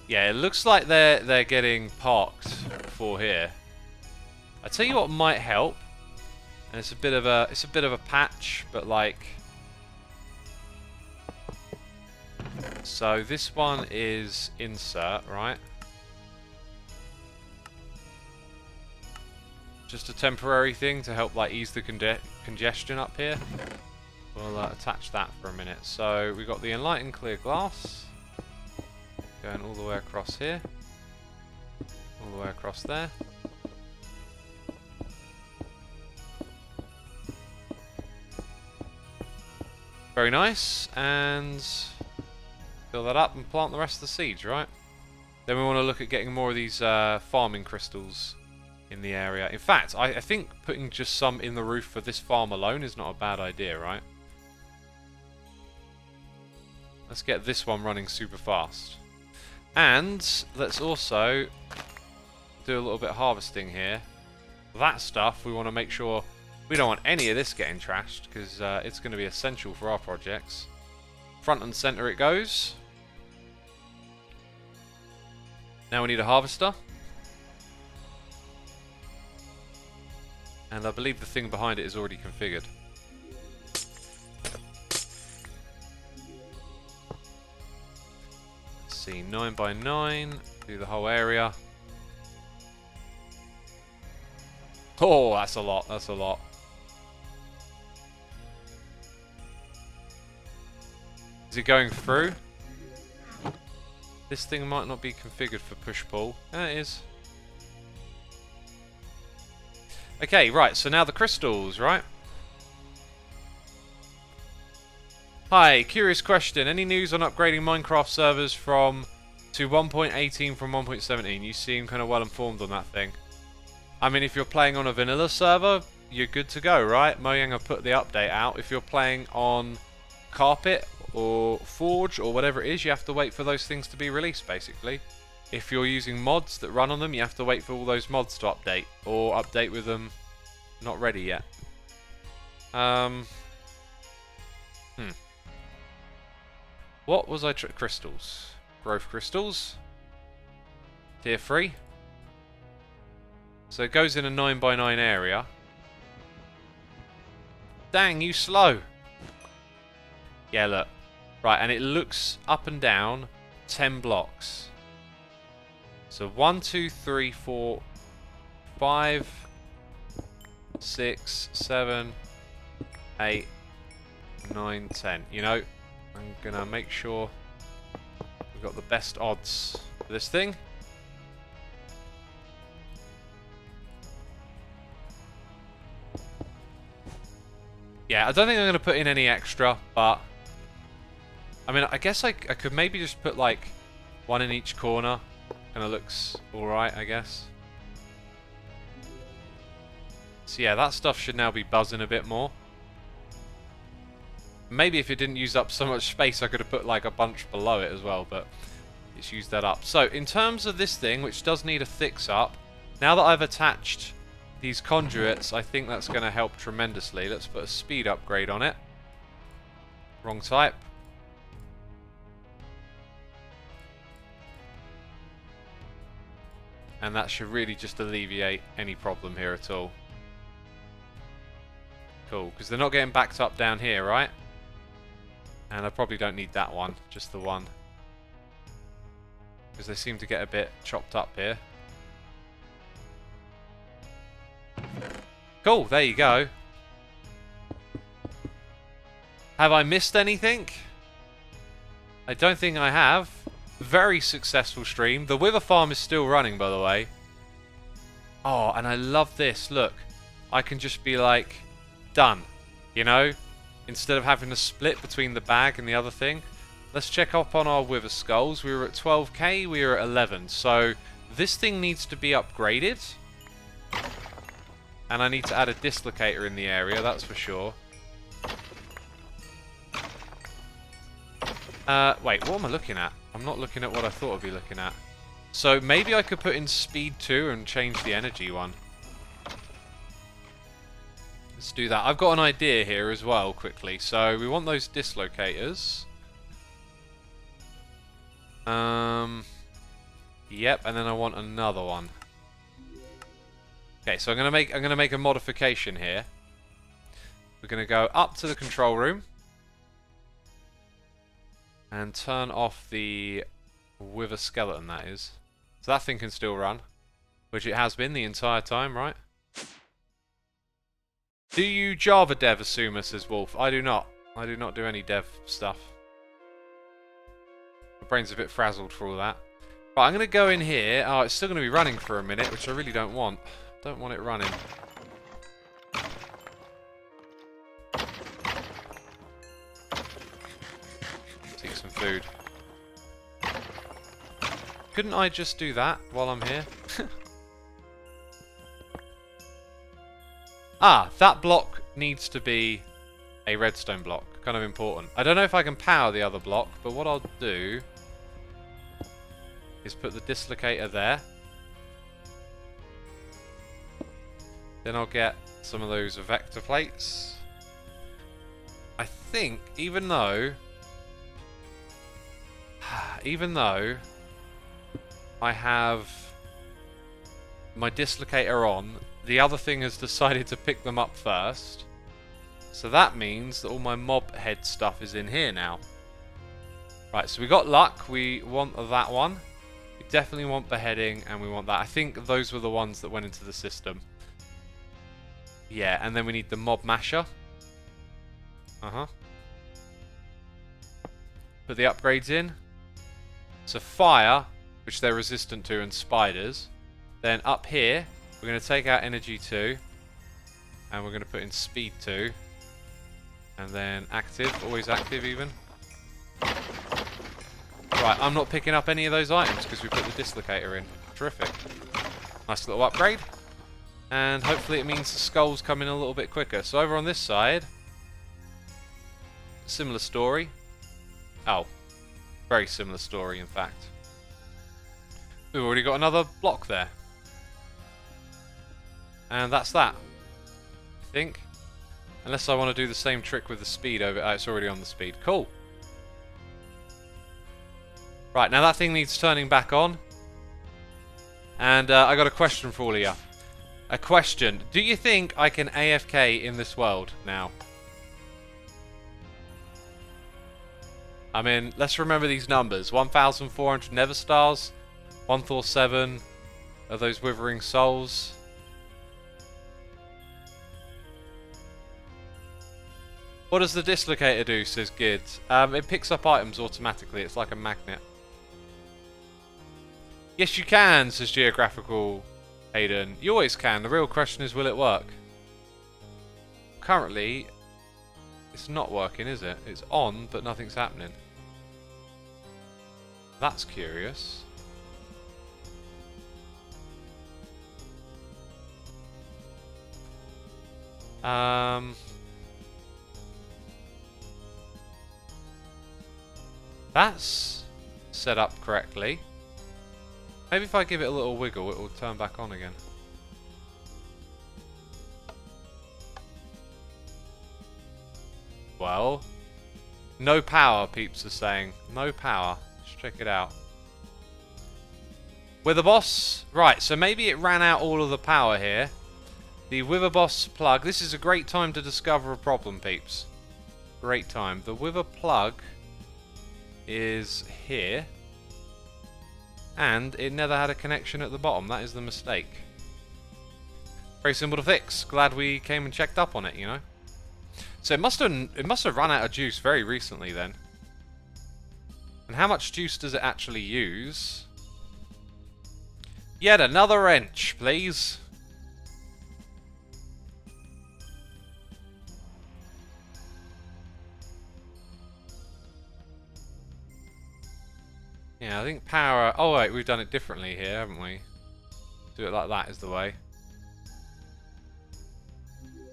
yeah, it looks like they're getting parked for here. I tell you what might help, and it's a bit of a patch, but like, so this one is insert, right? Just a temporary thing to help like ease the congestion up here. We'll attach that for a minute. So we've got the enlightened clear glass. Going all the way across here. All the way across there. Very nice. And fill that up and plant the rest of the seeds, right? Then we want to look at getting more of these farming crystals in the area. In fact, I think putting just some in the roof for this farm alone is not a bad idea, right? Let's get this one running super fast. And let's also do a little bit of harvesting here. That stuff, we want to make sure we don't want any of this getting trashed, because it's going to be essential for our projects. Front and center it goes. Now we need a harvester. And I believe the thing behind it is already configured. Let's see, 9 by 9, do the whole area. Oh, that's a lot, that's a lot. Is it going through? This thing might not be configured for push-pull. Yeah, it is. Okay, right, so now the crystals, right? Hi, curious question. Any news on upgrading Minecraft servers to 1.18 from 1.17? You seem kind of well informed on that thing. I mean, if you're playing on a vanilla server, you're good to go, right? Mojang have put the update out. If you're playing on Carpet or Forge or whatever it is, you have to wait for those things to be released, basically. If you're using mods that run on them, you have to wait for all those mods to update, or update with them not ready yet. What was I crystals? Growth crystals. Tier 3. So it goes in a 9 by 9 area. Dang, you slow. Yeah, look. Right, and it looks up and down 10 blocks. So 1, 2, 3, 4, 5, 6, 7, 8, 9, 10. You know, I'm going to make sure we've got the best odds for this thing. Yeah, I don't think I'm going to put in any extra, but I mean, I guess I could maybe just put like one in each corner. Kind of looks alright, I guess. So yeah, that stuff should now be buzzing a bit more. Maybe if it didn't use up so much space, I could have put like a bunch below it as well, but it's used that up. So in terms of this thing, which does need a fix up, now that I've attached these conduits, I think that's going to help tremendously. Let's put a speed upgrade on it. Wrong type. And that should really just alleviate any problem here at all. Cool, because they're not getting backed up down here, right? And I probably don't need that one, just the one. Because they seem to get a bit chopped up here. Cool, there you go. Have I missed anything? I don't think I have. Very successful stream. The Wither farm is still running, by the way. Oh, and I love this. Look, I can just be like, done. You know? Instead of having to split between the bag and the other thing. Let's check up on our Wither skulls. We were at 12k, we were at 11. So, this thing needs to be upgraded. And I need to add a dislocator in the area, that's for sure. Wait, what am I looking at? I'm not looking at what I thought I'd be looking at. So maybe I could put in speed 2 and change the energy one. Let's do that. I've got an idea here as well, quickly. So we want those dislocators. Yep, and then I want another one. Okay, so I'm gonna make a modification here. We're gonna go up to the control room and turn off the Wither skeleton, that is. So that thing can still run, which it has been the entire time, right? Do you Java dev, Xisuma, says Wolf? I do not. I do not do any dev stuff. My brain's a bit frazzled for all that. Right, I'm going to go in here. Oh, it's still going to be running for a minute, which I really don't want. Don't want it running. Take some food. Couldn't I just do that while I'm here? Ah, that block needs to be a redstone block. Kind of important. I don't know if I can power the other block, but what I'll do is put the dislocator there. Then I'll get some of those vector plates. I think, even though I have my dislocator on, the other thing has decided to pick them up first. So that means that all my mob head stuff is in here now. Right, so we got luck. We want that one. We definitely want beheading, and we want that. I think those were the ones that went into the system. Yeah, and then we need the mob masher. Put the upgrades in. So fire, which they're resistant to, and spiders. Then up here, we're going to take out energy 2. And we're going to put in speed 2. And then active, always active even. Right, I'm not picking up any of those items because we put the dislocator in. Terrific. Nice little upgrade. And hopefully it means the skulls come in a little bit quicker. So over on this side, similar story. Oh, very similar story in fact. We've already got another block there. And that's that, I think. Unless I want to do the same trick with the speed over... Oh, it's already on the speed. Cool. Right, now that thing needs turning back on. And I got a question for all of you. A question. Do you think I can AFK in this world now? I mean, let's remember these numbers. 1,400 Nether Stars. 147 of those Withering Souls. What does the dislocator do, says Gid? It picks up items automatically. It's like a magnet. Yes, you can, says Geographical Hayden. You always can. The real question is, will it work? Currently, it's not working, is it? It's on, but nothing's happening. That's curious. That's set up correctly. Maybe if I give it a little wiggle, it will turn back on again. Well, no power, peeps are saying. No power. Let's check it out. Wither Boss. Right, so maybe it ran out all of the power here. The Wither Boss plug. This is a great time to discover a problem, peeps. Great time. The Wither plug is here. And it never had a connection at the bottom. That is the mistake. Very simple to fix. Glad we came and checked up on it, you know. So it must have run out of juice very recently then. And how much juice does it actually use? Yet another wrench, please. Yeah, I think power... Oh wait, we've done it differently here, haven't we? Do it like that is the way.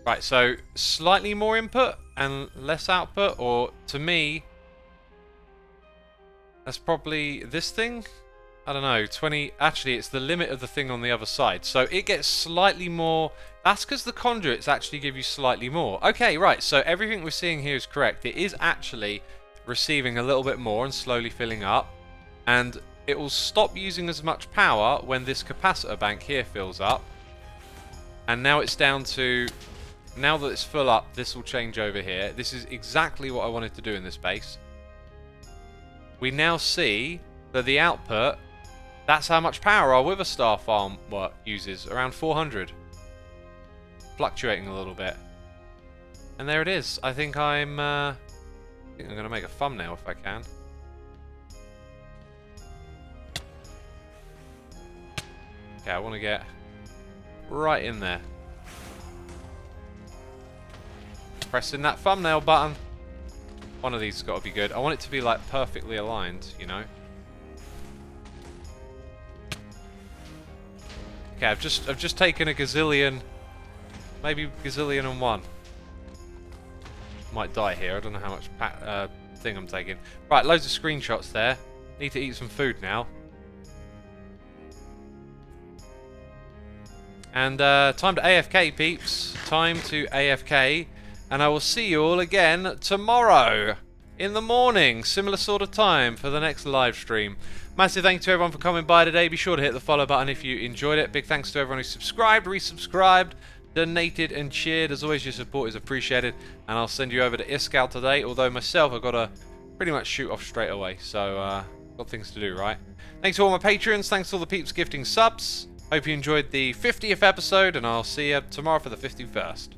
Right, so slightly more input and less output, or to me, that's probably this thing? I don't know, 20... Actually, it's the limit of the thing on the other side. So it gets slightly more... That's because the conduits actually give you slightly more. Okay, right, so everything we're seeing here is correct. It is actually receiving a little bit more and slowly filling up. And it will stop using as much power when this capacitor bank here fills up. And now it's down to... Now that it's full up, this will change over here. This is exactly what I wanted to do in this base. We now see that the output, that's how much power our Wither Star farm uses. Around 400. Fluctuating a little bit. And there it is. I think I'm going to make a thumbnail if I can. Okay, I want to get right in there. Pressing that thumbnail button. One of these has got to be good. I want it to be like perfectly aligned, you know. Okay, I've just taken a gazillion, maybe gazillion and one. Might die here. I don't know how much thing I'm taking. Right, loads of screenshots there. Need to eat some food now. And time to AFK, peeps. Time to AFK. And I will see you all again tomorrow in the morning. Similar sort of time for the next live stream. Massive thank you to everyone for coming by today. Be sure to hit the follow button if you enjoyed it. Big thanks to everyone who subscribed, resubscribed, donated and cheered. As always, your support is appreciated. And I'll send you over to Iskal today. Although myself, I've got to pretty much shoot off straight away. So, got things to do, right? Thanks to all my patrons. Thanks to all the peeps gifting subs. Hope you enjoyed the 50th episode. And I'll see you tomorrow for the 51st.